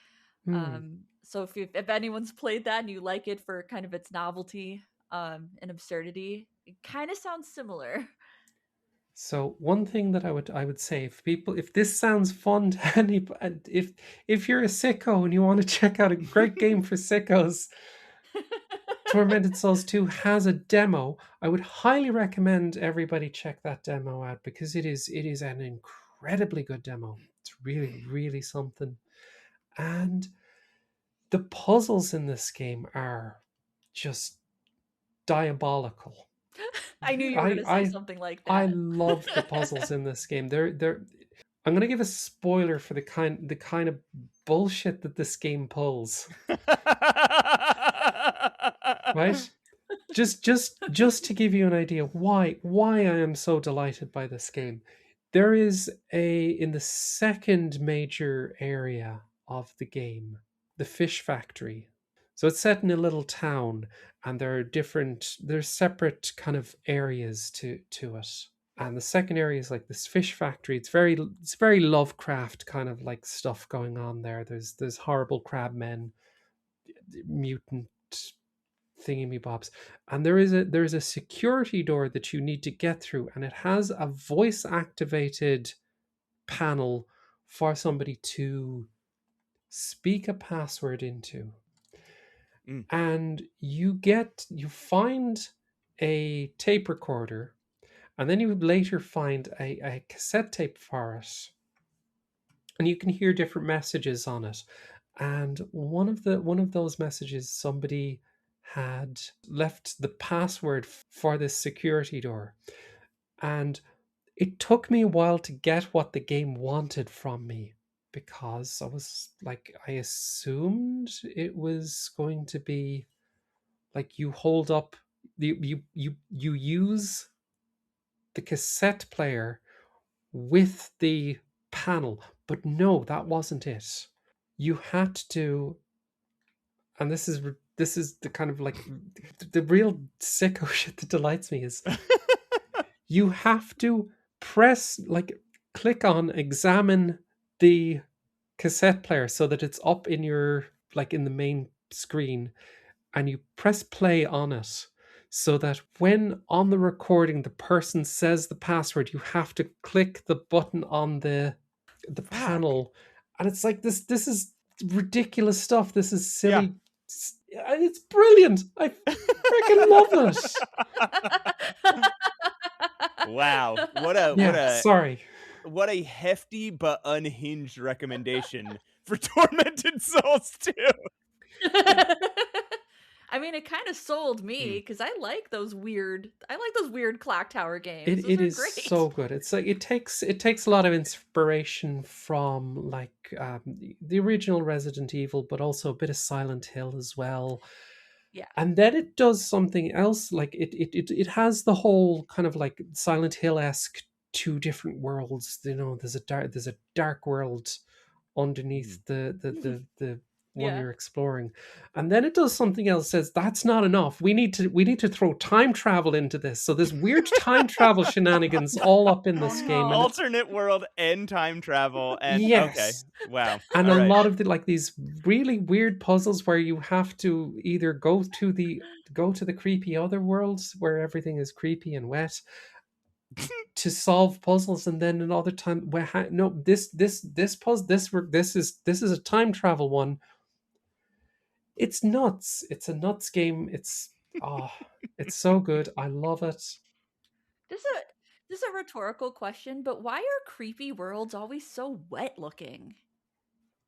Hmm. So if anyone's played that and you like it for kind of its novelty and absurdity, it kind of sounds similar. So one thing that I would say, if this sounds fun to anybody, if you're a sicko and you want to check out a great game for sickos, Tormented Souls 2 has a demo. I would highly recommend everybody check that demo out, because it is an incredibly good demo. It's really, really something. And the puzzles in this game are just diabolical. I knew you were I going to say I something like I that. love the puzzles in this game. They're I'm gonna give a spoiler for the kind of bullshit that this game pulls. Right? Just to give you an idea why I am so delighted by this game. There is a in the second major area of the game, the fish factory. So it's set in a little town, and there's separate kind of areas to it. And the second area is like this fish factory. It's very Lovecraft kind of like stuff going on there. There's horrible crab men, mutant thingy bobs, and there's a security door that you need to get through, and it has a voice activated panel for somebody to speak a password into. And you find a tape recorder, and then you would later find a cassette tape for it, and you can hear different messages on it. And one of those messages, somebody had left the password for this security door, and it took me a while to get what the game wanted from me, because I assumed it was going to be like you hold up, you use the cassette player with the panel, but no, that wasn't it. You had to, and this is the kind of like the real sicko shit that delights me is you have to click on examine the cassette player so that it's up in your like in the main screen, and you press play on it so that when on the recording the person says the password, you have to click the button on the panel. And it's like this is ridiculous stuff. This is silly. And it's brilliant. I freaking love it. Wow. What a hefty but unhinged recommendation for Tormented Souls 2. I mean, it kind of sold me because I like those weird clock tower games. It is great. So good. It's like it takes a lot of inspiration from like the original Resident Evil, but also a bit of Silent Hill as well. Yeah. And then it does something else. Like it has the whole kind of like Silent Hill-esque two different worlds. You know, there's a dark world underneath the one you're exploring, and then it does something else. Says that's not enough. We need to throw time travel into this. So there's weird time travel shenanigans all up in this game. And alternate world and time travel. And yes, okay, wow, and a lot of these really weird puzzles where you have to either go to the creepy other worlds where everything is creepy and wet to solve puzzles, and then another time where this puzzle this is a time travel one. It's nuts. It's a nuts game. It's so good. I love it. This is a rhetorical question, but why are creepy worlds always so wet looking?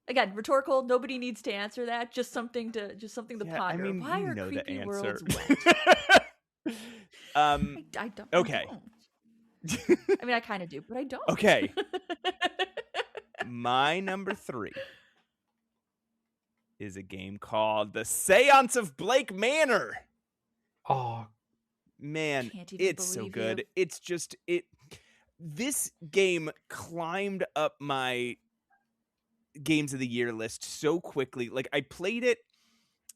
Again, rhetorical. Nobody needs to answer that. Just something to ponder. I mean, why are creepy worlds wet? I don't. Okay. I mean, I kind of do, but I don't. Okay. My number 3 is a game called The Séance of Blake Manor. Oh, man, it's so good. It's just this game climbed up my games of the year list so quickly. Like, I played it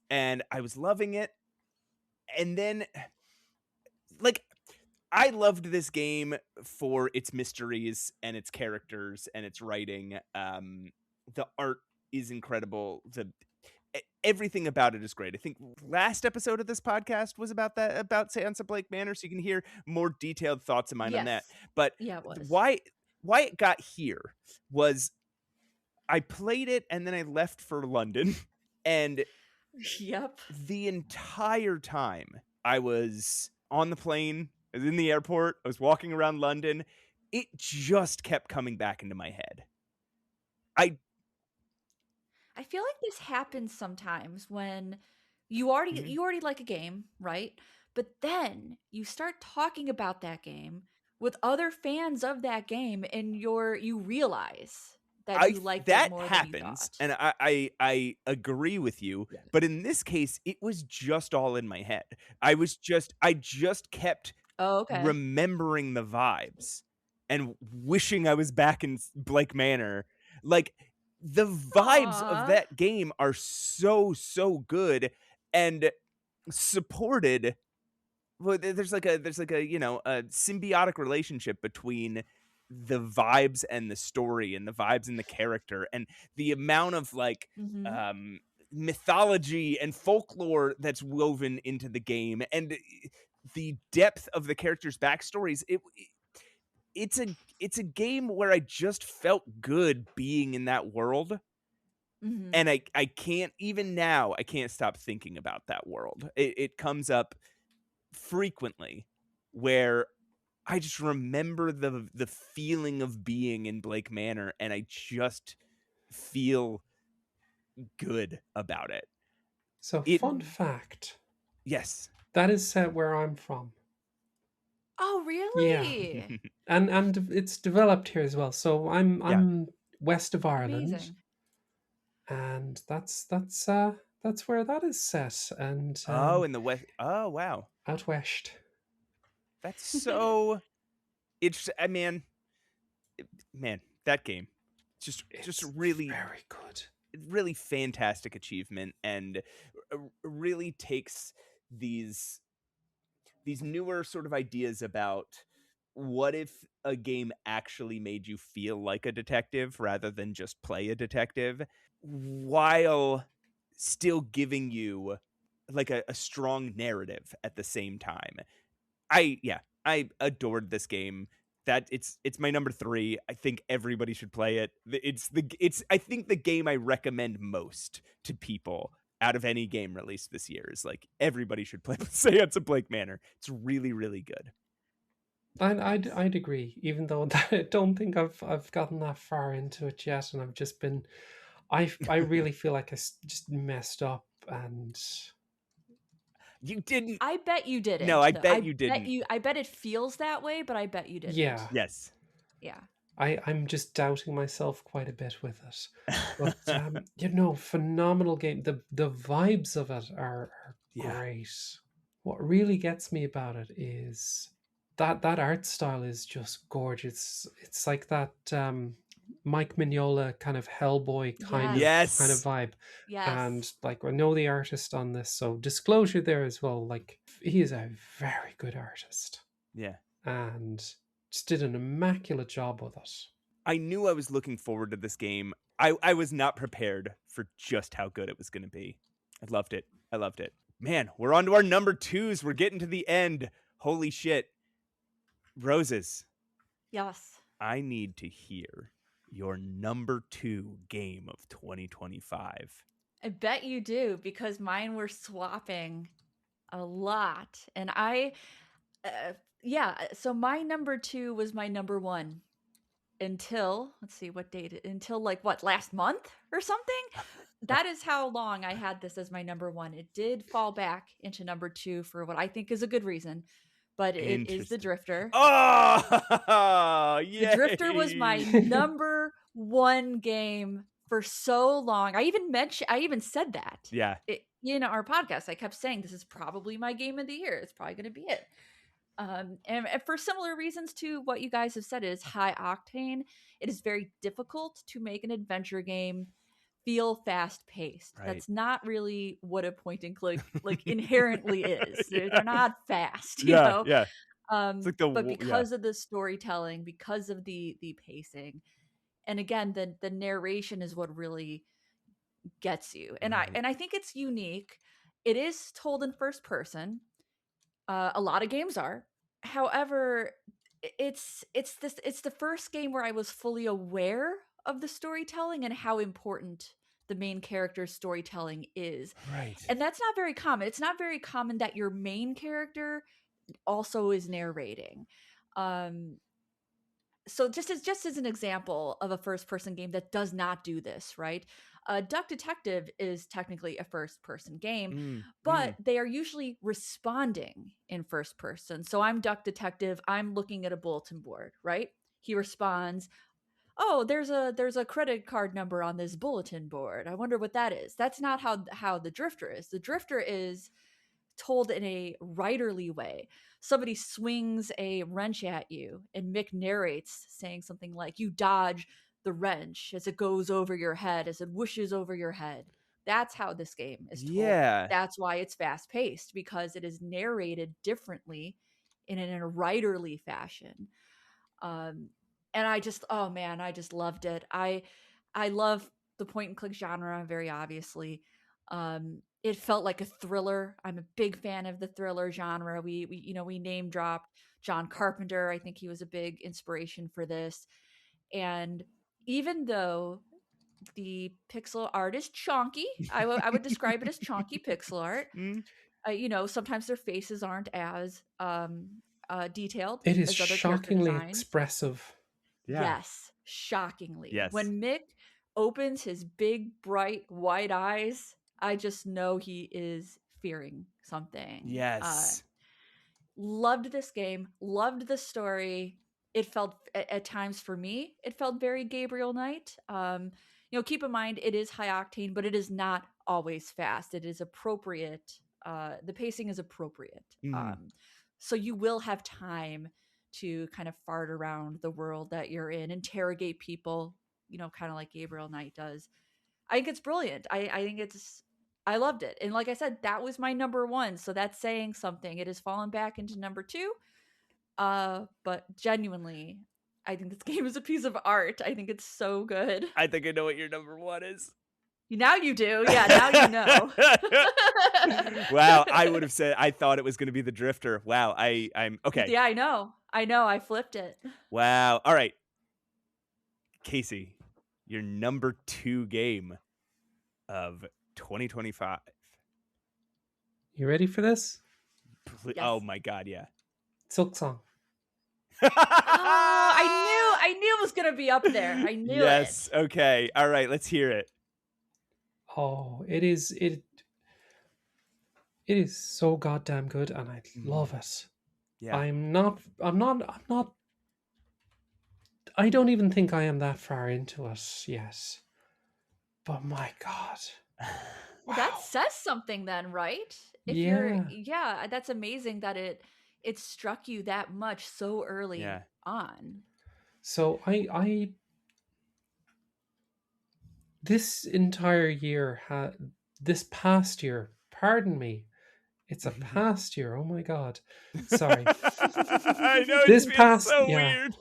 and I was loving it, and then like I loved this game for its mysteries and its characters and its writing. The art is incredible. Everything about it is great. I think last episode of this podcast was about Séance of Blake Manor, so you can hear more detailed thoughts of mine on that. But yeah, it was. why it got here was I played it and then I left for London, and the entire time I was on the plane, I was in the airport, I was walking around London, it just kept coming back into my head. I feel like this happens sometimes when you already like a game, right? But then you start talking about that game with other fans of that game, and you realize that you like it more than you thought. And I agree with you, but in this case, it was just all in my head. I just kept remembering the vibes and wishing I was back in Blake Manor. Like, the vibes of that game are so good and supported well, there's like a a symbiotic relationship between the vibes and the story and the vibes and the character and the amount of like Mm-hmm. um mythology and folklore that's woven into the game and the depth of the characters' backstories. It's a game where I just felt good being in that world. Mm-hmm. And I can't, even now, I can't stop thinking about that world. It comes up frequently where I just remember the feeling of being in Blake Manor, and I just feel good about it. So, It fun fact, yes. that is set where I'm from. Oh, Yeah, really? and it's developed here as well. So Yeah. I'm west of Ireland, Amazing. and that's where that is set, and Oh, in the West. Oh, wow. out west. That's so it's I mean, man, that game just It's really very good. really fantastic achievement and really takes these newer sort of ideas about what if a game actually made you feel like a detective rather than just play a detective while still giving you like a strong narrative at the same time. I adored this game. That it's my number 3. I think everybody should play it. It's I think the game I recommend most to people out of any game released this year is like everybody should play Séance of Blake Manor. It's really really good. Nice. I'd agree, even though I don't think I've gotten that far into it yet, and I've just been, I really feel like just messed up, and You didn't. I bet you No, didn't, I though. bet you didn't. I bet it feels that way, but I bet you didn't. yeah, Yes. Yeah. I'm just doubting myself quite a bit with it. But you know, phenomenal game. The vibes of it are Yeah. great. What really gets me about it is that art style is just gorgeous. It's like that Mike Mignola kind of Hellboy kind of Yes. Yes. vibe. And Yes. like I know the artist on this, so disclosure there as well. Like he is a very good artist Yeah. and just did an immaculate job with it. I knew I was looking forward to this game. I was not prepared for just how good it was going to be. I loved it. I loved it. Man, we're on to our number 2s. We're getting to the end. Holy shit. Roses, Yes. I need to hear your number 2 game of 2025. I bet you do, because mine were swapping a lot. And yeah, so my number 2 was my number 1 until, let's see what date, until like what, last month or something? That is how long I had this as my number 1. It did fall back into number 2 for what I think is a good reason, but it is The Interesting. Drifter. Oh, The Drifter was my yay. number 1 game for so long. I even said that. Yeah. In our podcast, I kept saying this is probably my game of the year. It's probably going to be it. And for similar reasons to what you guys have said, it is high octane. It is very difficult to make an adventure game feel fast paced. Right. That's not really what a point and click like inherently is. They're not fast, you Yeah, know. yeah. It's like But because of the storytelling, because of the pacing, and again, the narration is what really gets you. And Right. I think it's unique. It is told in first person. A lot of games are. However, it's the first game where I was fully aware of the storytelling and how important the main character's storytelling is. Right. And that's not very common. It's not very common that your main character also is narrating. So just as an example of a first person game that does not do this, right? Duck Detective is technically a first person game, but they are usually responding in first person. So I'm Duck Detective, I'm looking at a bulletin board, right? He responds, "Oh, there's a credit card number on this bulletin board. I wonder what that is." That's not how the Drifter is. The Drifter is told in a writerly way. Somebody swings a wrench at you, and Mick narrates saying something like, "You dodge the wrench as it goes over your head, as it whooshes over your head." That's how this game is told. Yeah. That's why it's fast paced, because it is narrated differently in a writerly fashion. And I just, oh man, I just loved it. I love the point and click genre, very obviously. It felt like a thriller. I'm a big fan of the thriller genre. We name dropped John Carpenter. I think he was a big inspiration for this. And even though the pixel art is chonky, I would describe it as chonky pixel art. Mm. Sometimes their faces aren't as detailed It is as other character shockingly designs. expressive. Yeah. Yes, shockingly. Yes. When Mick opens his big, bright, white eyes, I just know he is fearing something. Yes. Loved this game, loved the story. It felt, at times for me, it felt very Gabriel Knight. Keep in mind, it is high octane, but it is not always fast. It is appropriate. The pacing is appropriate. So you will have time to kind of fart around the world that you're in, interrogate people, kind of like Gabriel Knight does. I think it's brilliant. I loved it. And like I said, that was my number one. So that's saying something. It has fallen back into number two. But genuinely, I think this game is a piece of art. I think it's so good. I think I know what your number one is. Now you do. Yeah, now you know. Wow, I would have said, I thought it was going to be the Drifter. Wow, I'm okay. Yeah, I know. I flipped it. Wow. All right. Casey, your number two game of 2025. You ready for this? Yes. Oh my God, yeah. Silksong. I knew it was gonna be up there. I knew it. Yes. Okay. All right. Let's hear it. Oh, it is so goddamn good, and I love it. Yeah. I'm not. I don't even think I am that far into it yet. But my God. Wow. That says something then, right? That's amazing that it struck you that much so early on. So I this entire year this past year, pardon me, it's a past year. Oh my God. Sorry. I know this past so weird.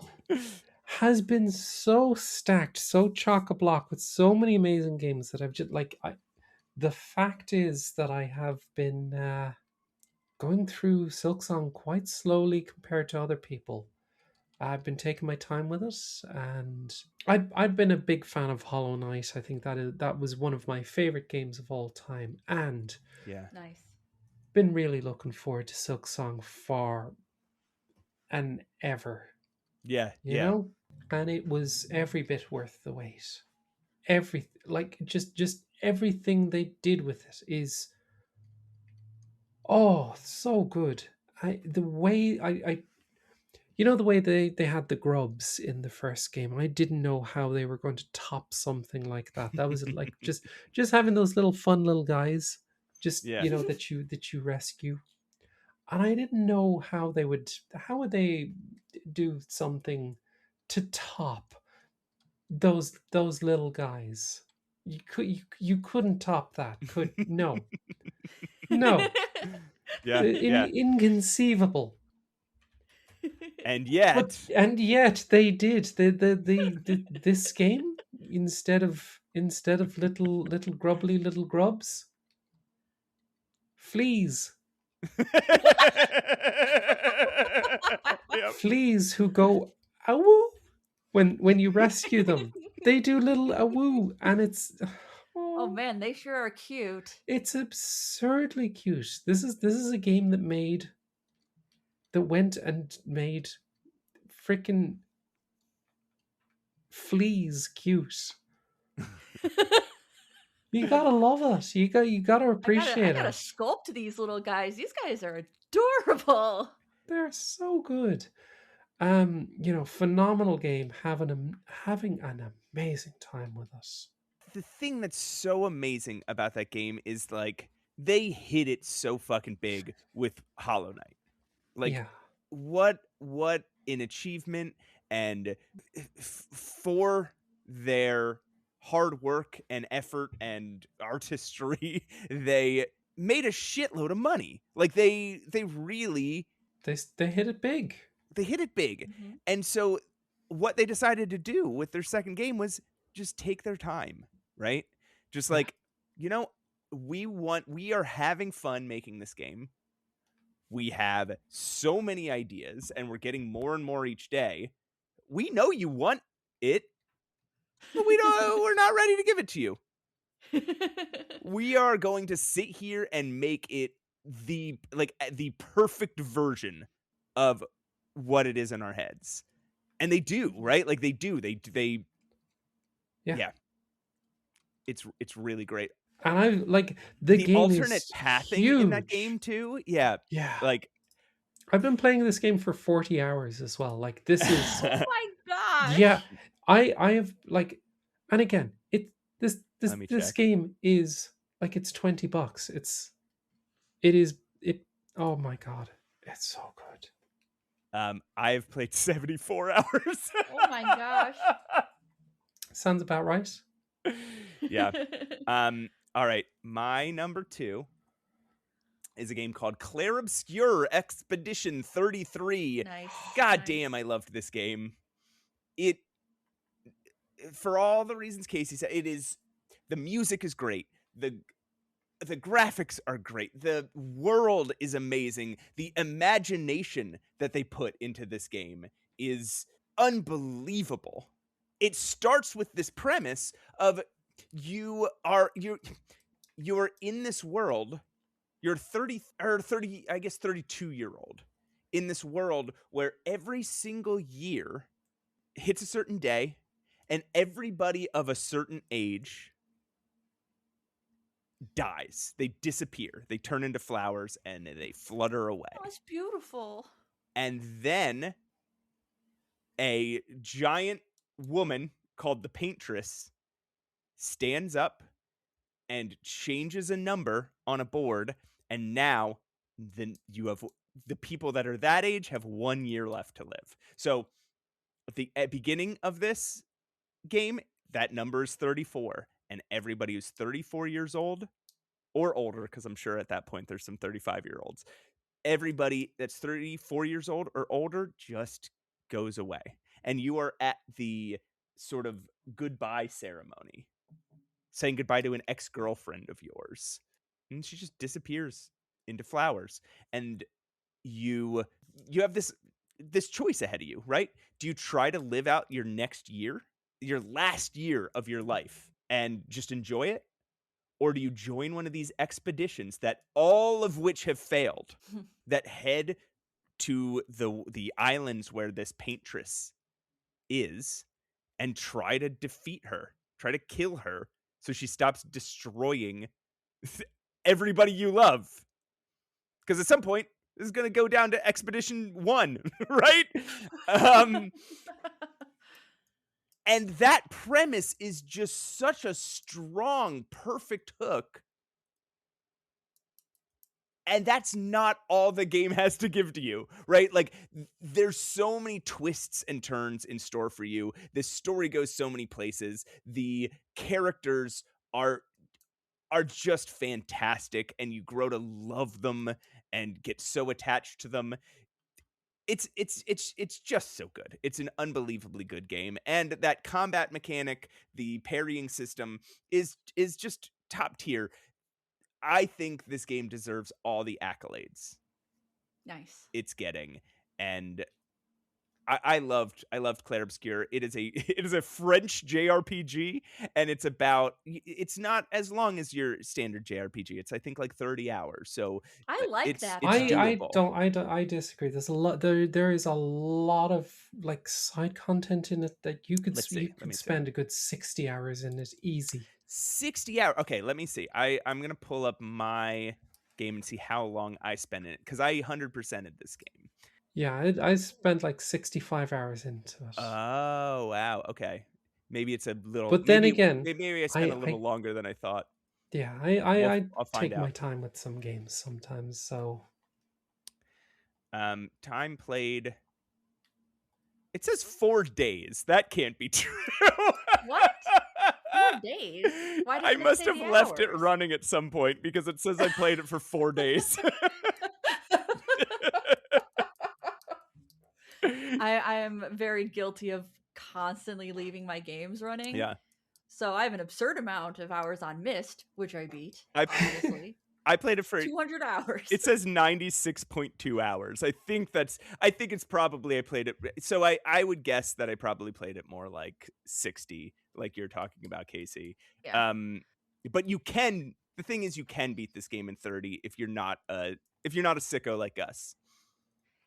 Has been so stacked, so chock-a-block with so many amazing games that I've just the fact is that I have been going through Silksong quite slowly compared to other people. I've been taking my time with it, and I've been a big fan of Hollow Knight. I think that was one of my favorite games of all time, and nice. Been really looking forward to Silksong for and ever. You know? And it was every bit worth the wait. Just everything they did with it is so good. The way they had the grubs in the first game. I didn't know how they were going to top something like that. That was like just having those little fun little guys, that you rescue. And I didn't know how would they do something to top those little guys. You couldn't top that. No. Inconceivable. And yet they did this game instead of little grubbly little grubs, fleas. Fleas who go awoo when you rescue them. They do little awoo, and it's oh man, they sure are cute. It's absurdly cute. This is a game that went and made freaking fleas cute. You gotta love it. You gotta appreciate it. I gotta sculpt these little guys. These guys are adorable. They're so good. Phenomenal game. Having an amazing time with us. The thing that's so amazing about that game is they hit it so fucking big with Hollow Knight. What an achievement, and for their hard work and effort and artistry, they made a shitload of money. Like they really they hit it big. They hit it big. Mhm. And so what they decided to do with their second game was just take their time, right? Just Yeah. like, you know, we are having fun making this game. We have so many ideas and we're getting more and more each day. We know you want it, but we're not ready to give it to you. We are going to sit here and make it the perfect version of what it is in our heads. And they do, right? Like they do. They Yeah. It's really great. And I like the game alternate is pathing huge. in that game too. Yeah. Yeah. Like I've been playing this game for 40 hours as well. Like this is Oh my gosh. yeah. I have like, and again, Let me this check. game is like it's $20. It oh my god, it's so good. I've played 74 hours. Oh my gosh. Sounds about right. Yeah. All right. My number 2 is a game called Clair Obscure Expedition 33. Nice. God nice. damn, I loved this game. It, for all the reasons Casey said, the music is great. The graphics are great. The world is amazing. The imagination that they put into this game is unbelievable. It starts with this premise of you are in this world. You're 32-year-old in this world where every single year hits a certain day and everybody of a certain age dies. They disappear. They turn into flowers and they flutter away. Oh, it's beautiful. And then a giant woman called the Paintress stands up and changes a number on a board, and now then you have the people that are that age have 1 year left to live. So at the beginning of this game, that number is 34, and everybody who's 34 years old or older, because I'm sure at that point there's some 35-year-olds, everybody that's 34 years old or older just goes away. And you are at the sort of goodbye ceremony, saying goodbye to an ex-girlfriend of yours. And she just disappears into flowers. And you have this choice ahead of you, right? Do you try to live out your next year, your last year of your life, and just enjoy it? Or do you join one of these expeditions that all of which have failed, that head to the islands where this Paintress is, and try to defeat her, try to kill her, so she stops destroying everybody you love? Because at some point, this is going to go down to Expedition 1, right? And that premise is just such a strong, perfect hook. And that's not all the game has to give to you, right? Like, there's so many twists and turns in store for you. This story goes so many places. The characters are just fantastic, and you grow to love them and get so attached to them. It's just so good. It's an unbelievably good game, and that combat mechanic, the parrying system is just top tier. I think this game deserves all the accolades Nice. it's getting, and I loved Clair Obscure. It is a French JRPG, and it's not as long as your standard JRPG. It's I think like 30 hours. So I like it's that. doable. I disagree. There's a lot there is a lot of like side content in it that you could spend a good 60 hours in it easy. 60 hours. Okay, let me see. I'm gonna pull up my game and see how long I spent in it, because I 100%ed this game. Yeah, I spent like 65 hours into it. Oh, wow. Okay. Maybe it's a little. But then maybe, again, maybe I spent a little longer than I thought. Yeah, I I'll find take out. my time with some games sometimes. So, time played. It says 4 days. That can't be true. What? 4 days? Why I doesn't it must say have the left it hours? running at some point because it says I played it for 4 days. I am very guilty of constantly leaving my games running. Yeah. So I have an absurd amount of hours on Myst, which I beat, I obviously. I played it for 200 hours. It says 96.2 hours. I think it's probably I played it. So I would guess that I probably played it more like 60, like you're talking about, Casey. Yeah. But the thing is you can beat this game in 30 if you're not a sicko like us.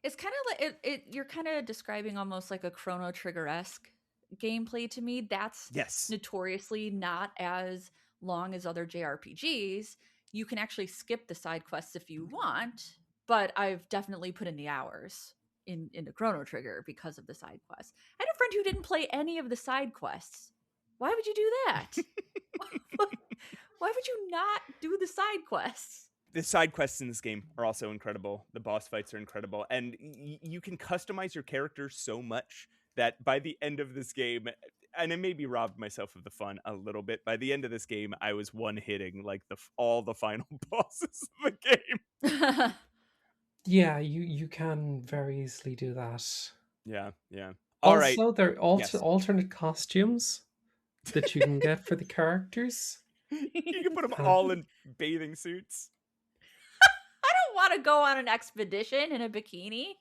It's kind of like you're kind of describing almost like a Chrono Trigger-esque gameplay to me. That's Yes. notoriously not as long as other JRPGs. You can actually skip the side quests if you want, but I've definitely put in the hours into Chrono Trigger because of the side quests. I had a friend who didn't play any of the side quests. Why would you do that? Why would you not do the side quests? The side quests in this game are also incredible. The boss fights are incredible. And you can customize your character so much that by the end of this game, and I maybe robbed myself of the fun a little bit, by the end of this game, I was one-hitting like all the final bosses of the game. Yeah, you can very easily do that. Yeah. All right. Also, there are Yes. alternate costumes that you can get for the characters. You can put them all in bathing suits. I don't want to go on an expedition in a bikini.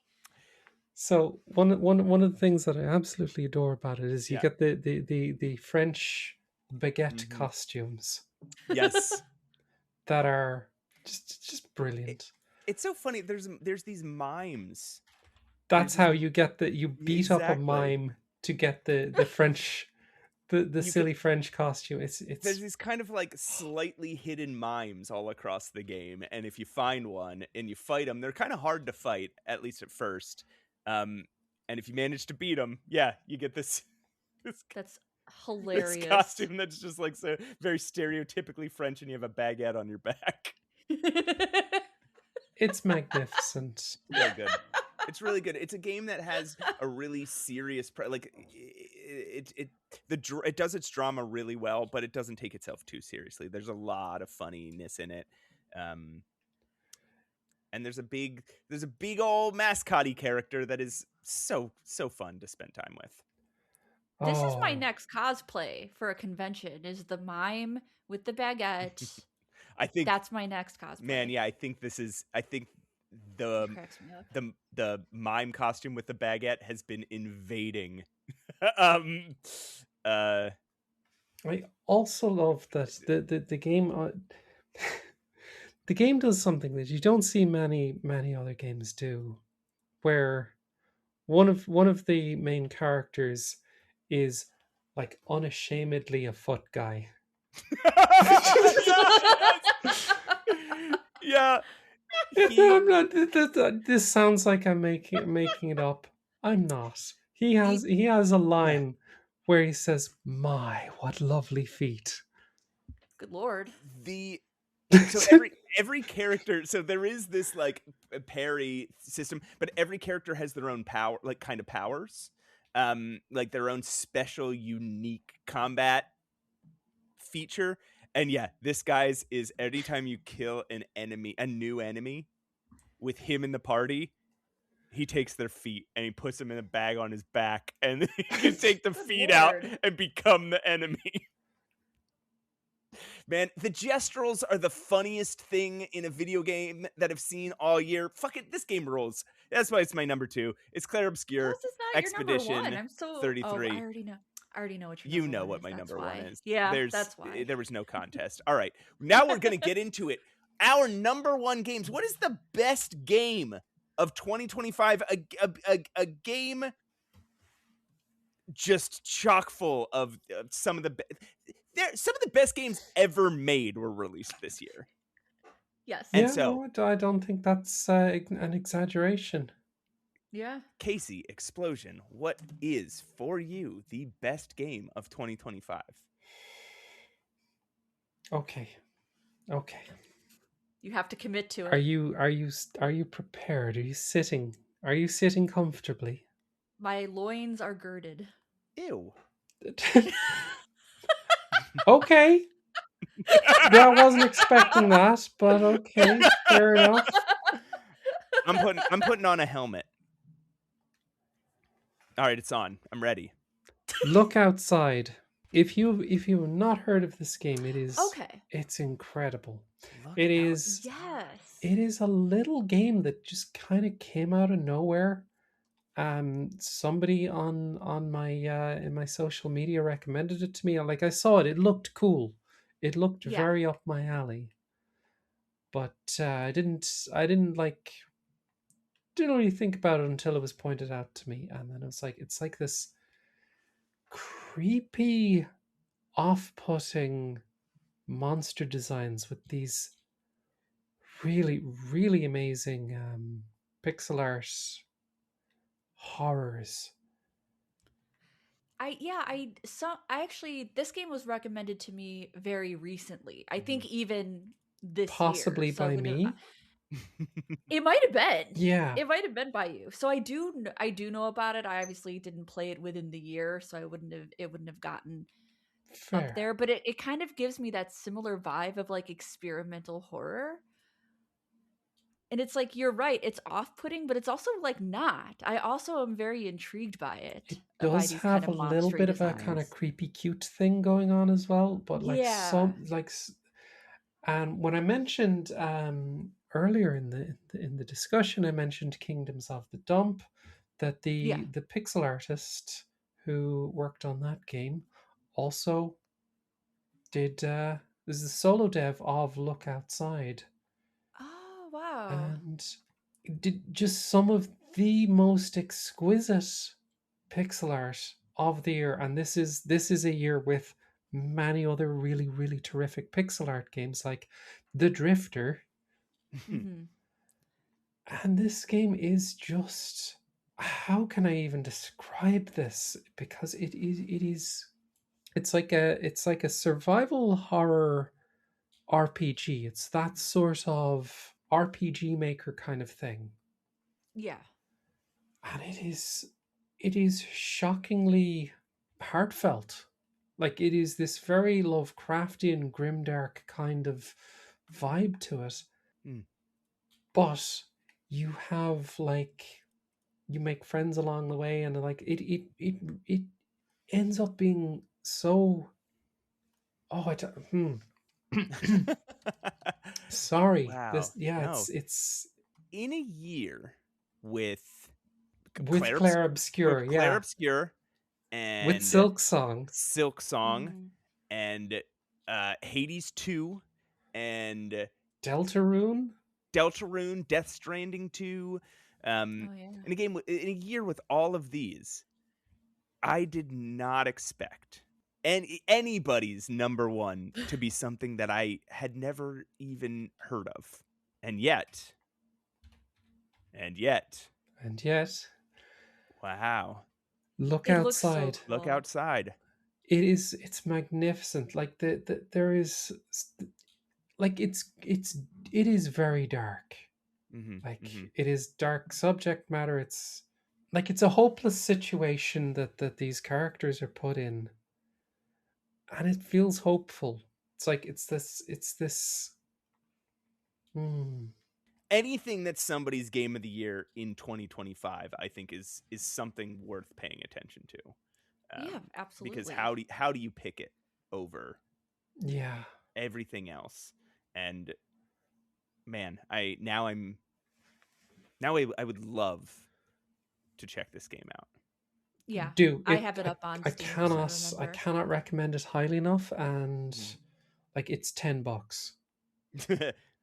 So one of the things that I absolutely adore about it is you Yeah. get the French baguette costumes. Yes. That are just brilliant. It's so funny. There's these mimes. That's how you get you beat up a Exactly. mime to get the French the silly French costume. It's There's these kind of like slightly hidden mimes all across the game, and if you find one and you fight them, they're kind of hard to fight, at least at first. And if you manage to beat them, yeah, you get this That's hilarious. This costume that's just like so very stereotypically French, and you have a baguette on your back. It's magnificent. Real good. It's really good. It's a game that has a really serious it does its drama really well, but it doesn't take itself too seriously. There's a lot of funniness in it. And there's a big old mascot-y character that is so fun to spend time with. This is my next cosplay for a convention, is the mime with the baguette. I think that's my next cosplay. Man, yeah, I think the mime costume with the baguette has been invading. I also love that the game the game does something that you don't see many other games do, where one of the main characters is like unashamedly a foot guy. Yeah. I'm not. This sounds like I'm making it up. I'm not. He has a line where he says, "My, what lovely feet." Good Lord. So every character, so there is this like parry system, but every character has their own power, like kind of powers, like their own special, unique combat feature. And yeah, this guy's is anytime you kill a new enemy with him in the party, he takes their feet and he puts them in a bag on his back, and he can take the feet out and become the enemy. Man, the gestuals are the funniest thing in a video game that I've seen all year. Fuck it, this game rules. That's why it's my number 2. It's Claire Obscure This is not Expedition your number 1. I'm so 33. I already know what your You number know one what is. my number That's 1 why. is. Yeah, that's why. There was no contest. All right, now we're going to get into it. Our number 1 games. What is the best game of 2025? A game just chock full of some of the best games ever made were released this year. Yes. And I don't think that's an exaggeration. Yeah. Casey, Explosion, what is for you the best game of 2025? Okay. You have to commit to it. Are you prepared? Are you sitting comfortably? My loins are girded. Ew. Okay. Yeah, I wasn't expecting that, but okay, fair enough. I'm putting on a helmet. All right, it's on. I'm ready. Look outside. If you've not heard of this game, Okay. it's incredible. Look It out. is Yes. it is a little game that just kind of came out of nowhere. Somebody on my in my social media recommended it to me. Like, I saw it, it looked cool. It looked Yeah. very up my alley. But I didn't didn't really think about it until it was pointed out to me, and then it's like this creepy, off-putting monster designs with these really, really amazing pixel art horrors. I actually, this game was recommended to me very recently. I think even this year. Possibly So by me. it might have been. Yeah, It might have been by you. So I do know about it. I obviously didn't play it within the year, so it wouldn't have gotten up fair. there, but it kind of gives me that similar vibe of like experimental horror. And it's like, you're right, it's off-putting, but it's also like not. I also am very intrigued by It it, by does these kind have a of little monstery bit of a kind of designs. creepy cute thing going on as well, but like Yeah. some like and when I mentioned earlier in the discussion, I mentioned Kingdoms of the Dump, that Yeah. the pixel artist who worked on that game also did this is the solo dev of Look Outside, Oh, wow. and did just some of the most exquisite pixel art of the year. And this is a year with many other really, really terrific pixel art games like The Drifter. Mhm. And this game is just, how can I even describe this? Because it's like a survival horror RPG. It's that sort of RPG maker kind of thing. Yeah. And it is shockingly heartfelt. Like, it is this very Lovecraftian grimdark kind of vibe to it. Mm. But you have like, you make friends along the way, and like it ends up being so, oh I don't- sorry, Wow. this, yeah, No. it's In a year with with Claire, Obs- Claire Obscure, Claire yeah, Obscure with and Silk Song, Silk Song Mhm. and Hades 2 and Deltarune. Deltarune, Death Stranding 2. Oh, yeah. In a year with all of these, I did not expect anybody's number one to be something that I had never even heard of. And yet, And yet, wow. look It looks so outside. Look cool. outside. It's magnificent. Like there is like it is very dark. Mm-hmm, Like, mm-hmm. it is dark subject matter. It's like it's a hopeless situation that these characters are put in, and it feels hopeful. It's like it's this hmm, Anything that's somebody's game of the year in 2025, I think is something worth paying attention to. Yeah, Because absolutely. how do you pick it over yeah. everything else? And man, I would love to check this game out. Yeah. Do I it. have it up on I Steam, so I I remember. cannot recommend it highly enough. And Mm. like, it's $10.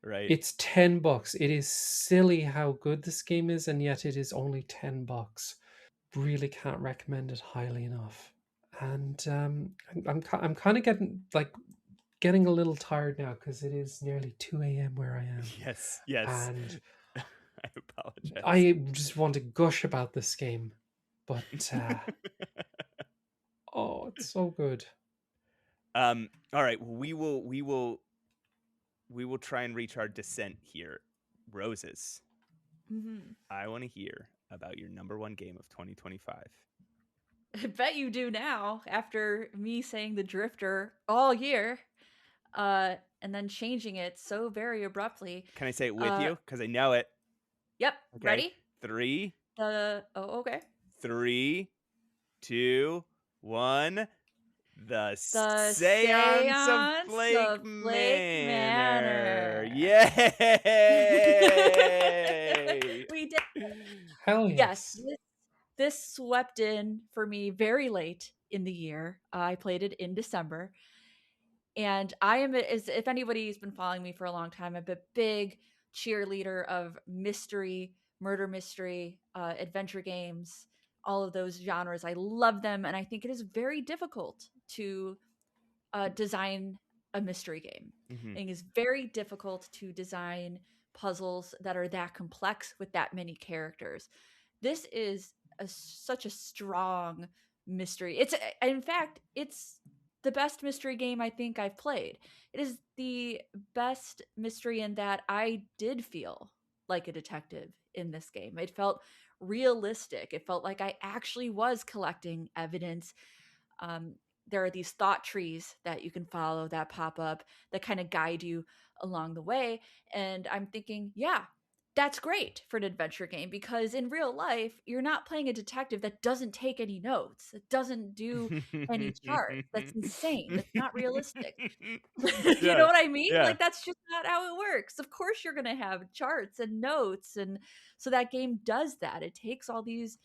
Right. It's $10. It is silly how good this game is, and yet it is only $10. Really can't recommend it highly enough. And I'm kind of getting a little tired now because it is nearly 2 a.m. where I am, Yes, yes. and I apologize. I just want to gush about this game. But oh, it's so good. All right, well, we will try and reach our descent here. Roses, Mhm. I want to hear about your number one game of 2025. I bet you do now after me saying the Drifter all year, and then changing it so very abruptly. Can I say it with you? Because I know it. Yep. Okay. Ready? 3. Okay. 3, 2, 1. The The Séance of Seance Blake of Blake Manor. Manor. Yay! We did. Hell Yes. yes. This swept in for me very late in the year. I played it in December. And I am, if anybody's been following me for a long time, I'm a big cheerleader of mystery, murder mystery, adventure games, all of those genres. I love them. And I think it is very difficult to design a mystery game. Mm-hmm. I think it's very difficult to design puzzles that are that complex with that many characters. This is such a strong mystery. In fact, it's the best mystery game I think I've played. It is the best mystery in that I did feel like a detective in this game. It felt realistic. It felt like I actually was collecting evidence. Um, there are these thought trees that you can follow that pop up that kind of guide you along the way. And I'm thinking, yeah, that's great for an adventure game because in real life, you're not playing a detective that doesn't take any notes, that doesn't do any charts. That's insane. That's not realistic. You know Yeah. what I mean? Yeah. Like that's just not how it works. Of course you're going to have charts and notes, and so that game does that. It takes all these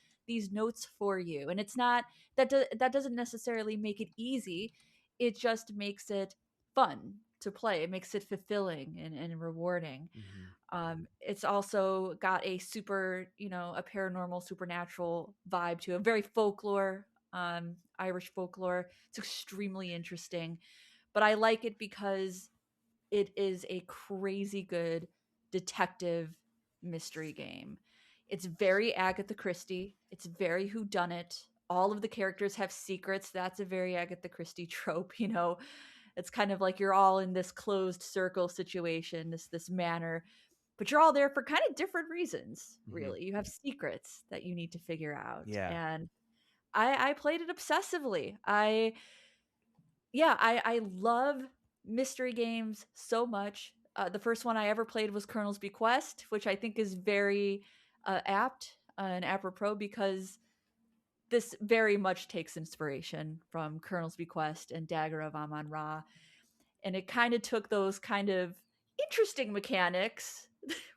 notes for you, and it's not that doesn't necessarily make it easy. It just makes it fun to play. It makes it fulfilling and rewarding. Mm-hmm. It's also got a super, a paranormal, supernatural vibe to it. Very folklore, Irish folklore. It's extremely interesting, but I like it because it is a crazy good detective mystery game. It's very Agatha Christie. It's very whodunit. All of the characters have secrets. That's a very Agatha Christie trope, It's kind of like you're all in this closed circle situation, this manor, but you're all there for kind of different reasons, Mm-hmm. really. You have secrets that you need to figure out. Yeah. And I played it obsessively. I love mystery games so much. The first one I ever played was Colonel's Bequest, which I think is very apt and apropos because this very much takes inspiration from Colonel's Bequest and Dagger of Amon-Ra. And it kind of took those kind of interesting mechanics,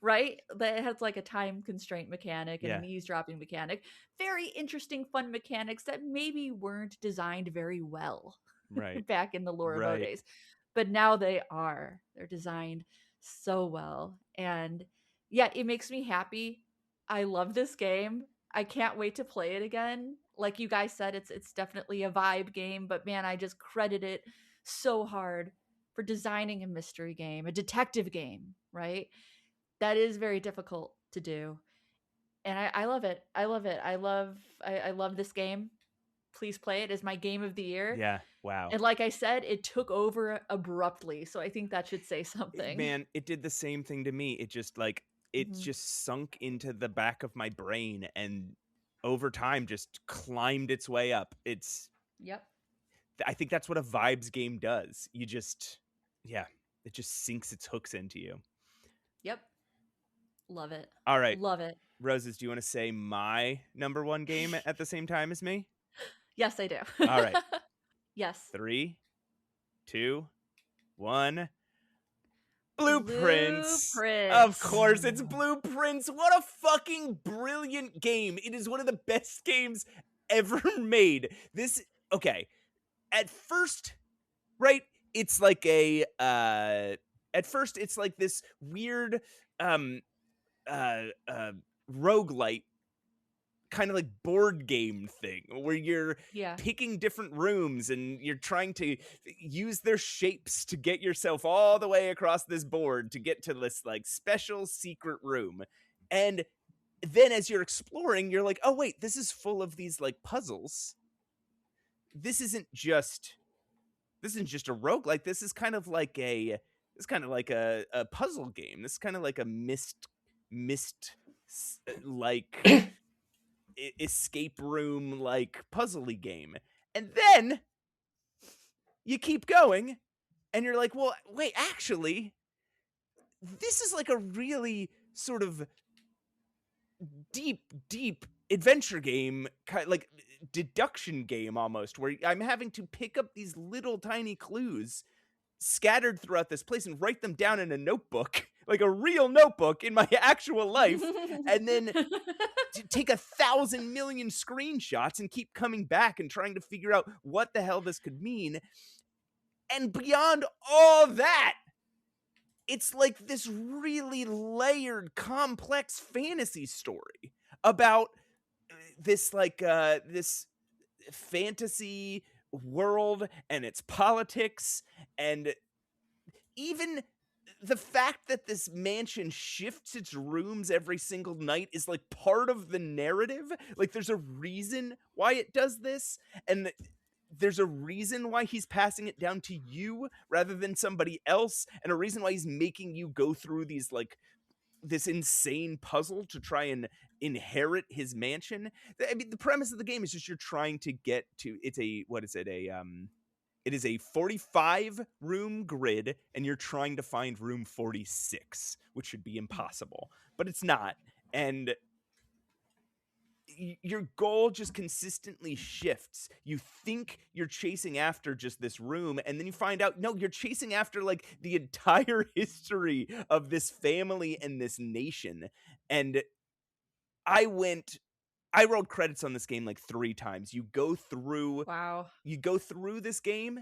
right? That has like a time constraint mechanic and Yeah. an eavesdropping mechanic. Very interesting, fun mechanics that maybe weren't designed very well Right. back in the Lorabo Right. days. But now they are. They're designed so well. And yeah, it makes me happy. I love this game. I can't wait to play it again. Like you guys said, it's definitely a vibe game, but man, I just credit it so hard for designing a mystery game, a detective game, right? That is very difficult to do. And I love it. I love it. I love this game. Please play it as my game of the year. Yeah. Wow. And like I said, it took over abruptly. So I think that should say something. Man, it did the same thing to me. It just just sunk into the back of my brain and over time just climbed its way up. Yep. I think that's what a vibes game does. You just, yeah, it just sinks its hooks into you. Yep. Love it. All right. Love it. Roses, do you want to say my number one game at the same time as me? Yes, I do. All right. Yes. 3, 2, 1. Blueprints. Of course, it's Blueprints. What a fucking brilliant game. It is one of the best games ever made. Okay. At first, right, it's like this weird roguelite kind of like board game thing where you're picking different rooms and you're trying to use their shapes to get yourself all the way across this board to get to this like special secret room. And then as you're exploring, you're like, oh wait, this is full of these like puzzles. This isn't just a roguelike. This is kind of like a puzzle game. This is kind of like a mist like escape room like puzzly game. And then you keep going and you're like, well, wait, actually, this is like a really sort of deep adventure game, kind of like deduction game almost, where I'm having to pick up these little tiny clues scattered throughout this place and write them down in a notebook, like a real notebook in my actual life, and then to take 1,000 million screenshots and keep coming back and trying to figure out what the hell this could mean. And beyond all that, it's like this really layered, complex fantasy story about this this fantasy world and its politics, and even the fact that this mansion shifts its rooms every single night is like part of the narrative. Like there's a reason why it does this, and there's a reason why he's passing it down to you rather than somebody else, and a reason why he's making you go through these like this insane puzzle to try and inherit his mansion. I mean, the premise of the game is just you're trying to get to, it's a, what is it? It is a 45 room grid, and you're trying to find room 46, which should be impossible, but it's not. And your goal just consistently shifts. You think you're chasing after just this room, and then you find out, no, you're chasing after like the entire history of this family and this nation. And I rolled credits on this game like 3 times. You go through this game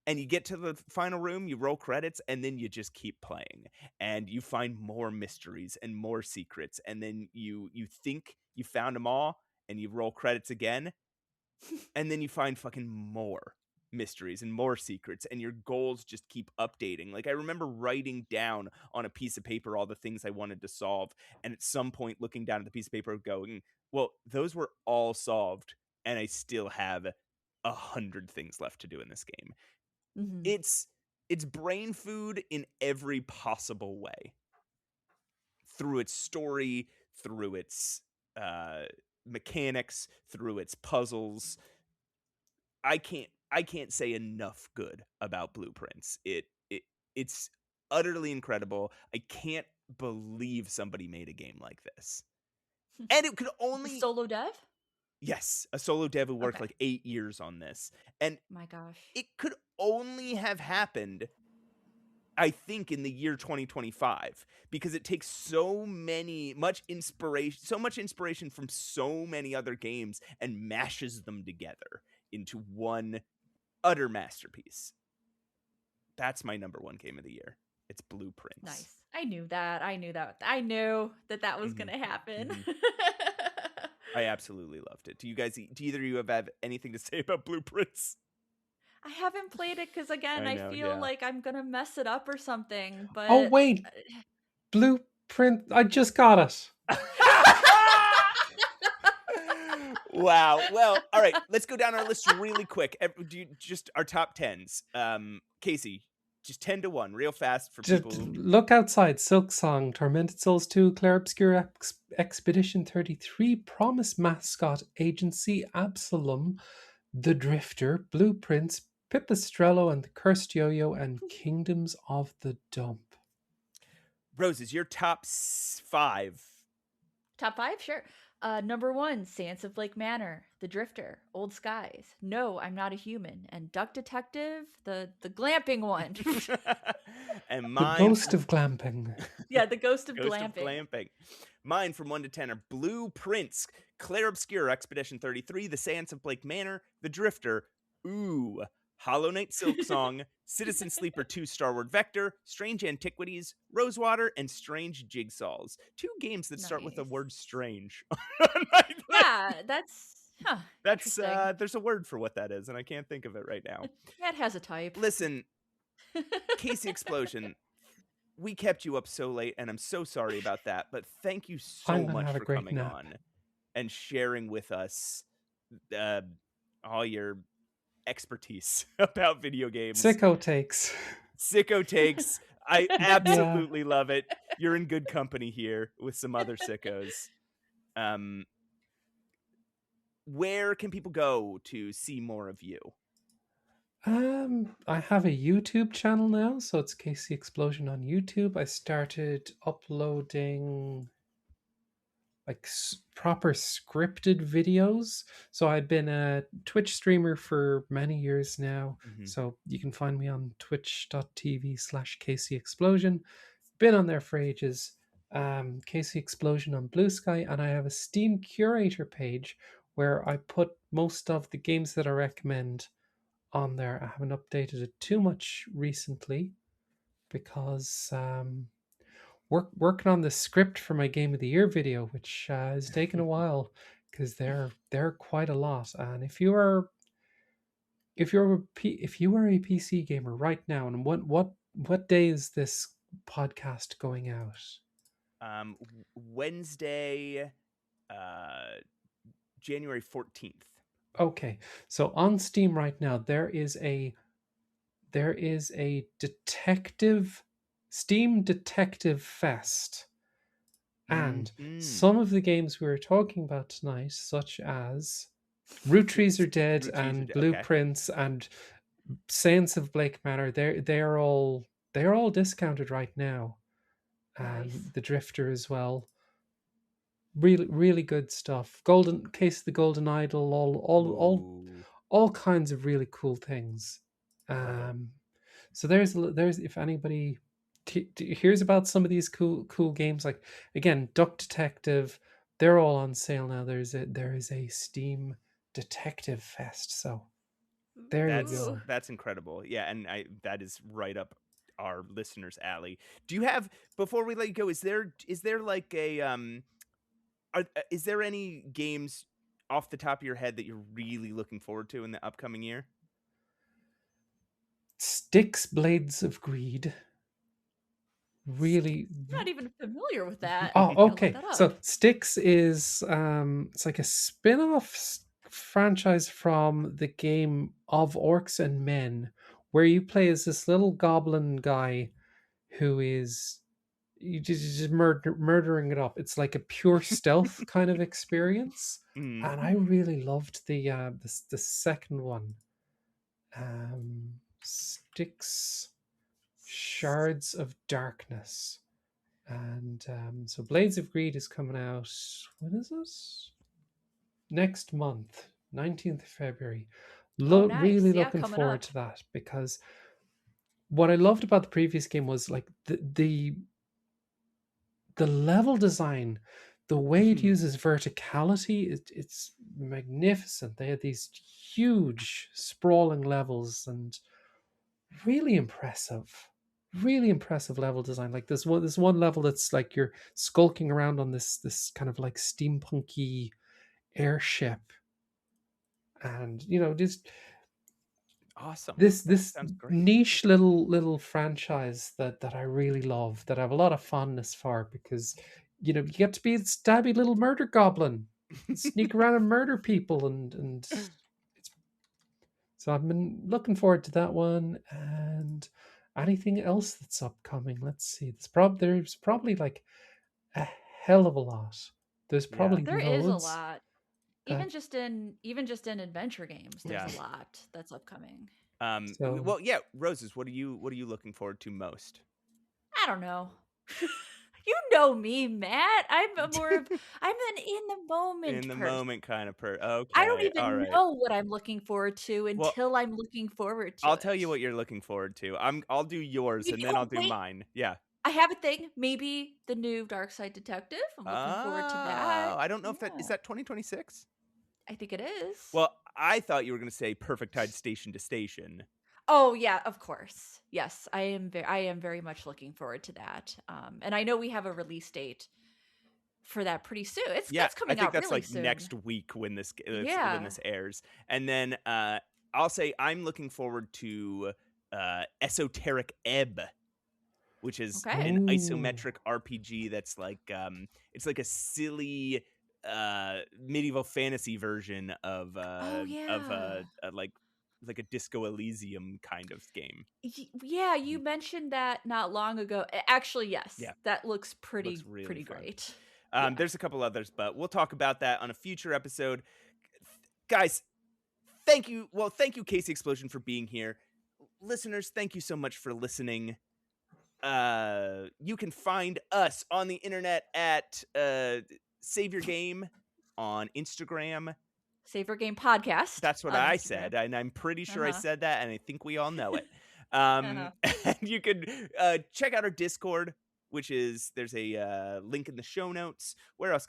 and you get to the final room, you roll credits, and then you just keep playing, and you find more mysteries and more secrets, and then you think you found them all, and you roll credits again, and then you find fucking more mysteries and more secrets, and your goals just keep updating. Like I remember writing down on a piece of paper all the things I wanted to solve, and at some point looking down at the piece of paper going, well, those were all solved, and I still have 100 things left to do in this game. Mm-hmm. It's brain food in every possible way. Through its story, through its mechanics, through its puzzles. I can't say enough good about Blueprints. It's utterly incredible. I can't believe somebody made a game like this. And it could only solo dev? Yes, a solo dev who worked like 8 years on this. And my gosh, it could only have happened, I think, in the year 2025, because it takes so much inspiration from so many other games and mashes them together into one utter masterpiece. That's my number 1 game of the year. It's Blueprints. Nice. I knew that that was going to happen. Mm-hmm. I absolutely loved it. Do either of you have anything to say about Blueprints? I haven't played it because, again, I feel like I'm going to mess it up or something. But oh, wait. Blueprint. I just got it. Wow. Well, all right. Let's go down our list really quick. Just our top 10s. Casey, just 10 to 1, real fast for people. Look Outside, Silk Song, Tormented Souls 2, Clair Obscur Expedition 33, Promise Mascot, Agency, Absalom, The Drifter, Blueprints, Pipistrello and the Cursed Yo-Yo, and Kingdoms of the Dump. Roses, your top 5. Top 5? Sure. Number 1, Séance of Lake Manor, The Drifter, Old Skies, No, I'm Not a Human, and Duck Detective, the glamping one. And mine, The Ghost of Glamping. Yeah, the Ghost of Glamping. Mine from 1 to 10 are Blueprints, Clair Obscur Expedition 33, The Séance of Lake Manor, The Drifter, Hollow Knight Silk Song, Citizen Sleeper 2 Starward Vector, Strange Antiquities, Rosewater, and Strange Jigsaws. 2 games that start with the word strange. Yeah, that's there's a word for what that is, and I can't think of it right now. Yeah, it has a type. Listen, Casey Explosion, we kept you up so late, and I'm so sorry about that, but thank you so much for coming on and sharing with us all your expertise about video games. Sicko takes. I absolutely love it. You're in good company here with some other sickos. where can people go to see more of you? I have a YouTube channel now, so it's Casey Explosion on YouTube. I started uploading like proper scripted videos. So I've been a Twitch streamer for many years now. Mm-hmm. So you can find me on twitch.tv/Casey Explosion. Been on there for ages. Casey Explosion on Blue Sky, and I have a Steam curator page where I put most of the games that I recommend on there. I haven't updated it too much recently because working on the script for my Game of the Year video, which has taken a while because they're quite a lot. And if you are if you are a PC gamer right now, and what day is this podcast going out? Wednesday, January 14th. Okay, so on Steam right now there is a Steam Detective Fest. And some of the games we were talking about tonight, such as Root Trees Are Dead and Blueprints and Séance of Blake Manor, they are all discounted right now. And The Drifter as well. Really, really good stuff. Case of the Golden Idol, all kinds of really cool things. So there's if anybody hears about some of these cool games, like again Duck Detective, they're all on sale now. There is a Steam Detective Fest, so there you go. That's incredible. Yeah, and that is right up our listeners' alley. Do you have, before we let you go, is there like a is there any games off the top of your head that you're really looking forward to in the upcoming year? Styx Blades of Greed. Really, I'm not even familiar with that. Oh, okay. So Styx is it's like a spin-off franchise from the game of Orcs and Men, where you play as this little goblin guy who is just murdering it up. It's like a pure stealth kind of experience, and I really loved the second one. Styx Shards of Darkness. And so Blades of Greed is coming out, when is this? Next month, 19th of February. Nice. Really looking forward to that, because what I loved about the previous game was like the level design, the way it uses verticality, it's magnificent. They had these huge sprawling levels and really impressive level design. Like this one level that's like you're skulking around on this kind of like steampunky airship, and just awesome. This niche little franchise that I really love, that I have a lot of fondness for, because you get to be a stabby little murder goblin, sneak around and murder people, and so I've been looking forward to that one. And anything else that's upcoming? Let's see. There's probably like a hell of a lot. There's probably there is a lot. Even just in adventure games, there's a lot that's upcoming. Well, yeah, Roses, what are you looking forward to most? I don't know. You know me, Matt. I'm an in the moment kind of person. Okay. I don't even know what I'm looking forward to until I'm looking forward to I'll tell you what you're looking forward to. I'll do yours and then I'll do mine. Yeah. I have a thing. Maybe the new Dark Side Detective. I'm looking forward to that. I don't know if is that 2026? I think it is. Well, I thought you were going to say Perfect Tide Station to Station. Oh yeah, of course. Yes, I am very much looking forward to that. And I know we have a release date for that pretty soon. That's coming out really soon. I think that's like next week when this airs. And then I'll say I'm looking forward to Esoteric Ebb, which is an isometric RPG that's like it's like a silly medieval fantasy version of like a Disco Elysium kind of game. Yeah, you mentioned that not long ago. Actually, yes. Yeah. That looks pretty great. There's a couple others, but we'll talk about that on a future episode. guys, thank you. Well, thank you, Casey Explosion, for being here. Listeners, thank you so much for listening. You can find us on the internet at Save Your Game on Instagram. Save Your Game Podcast. That's what on I Instagram. said, and I'm pretty sure I said that, and I think we all know it. Uh-huh. And you can check out our Discord, which is there's a link in the show notes. What else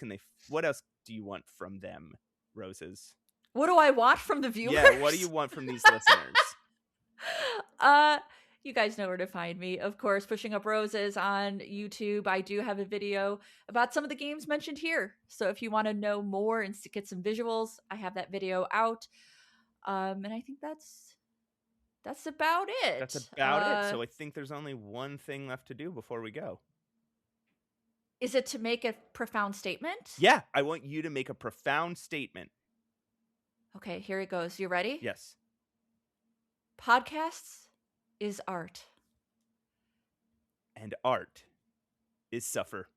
do you want from them, Roses? What do I want from the viewers? Yeah, what do you want from these listeners? You guys know where to find me. Of course, Pushing Up Roses on YouTube. I do have a video about some of the games mentioned here. So if you want to know more and get some visuals, I have that video out. And I think that's about it. That's about it. So I think there's only one thing left to do before we go. Is it to make a profound statement? Yeah, I want you to make a profound statement. Okay, here it goes. You ready? Yes. Podcasts is art. And art is suffer.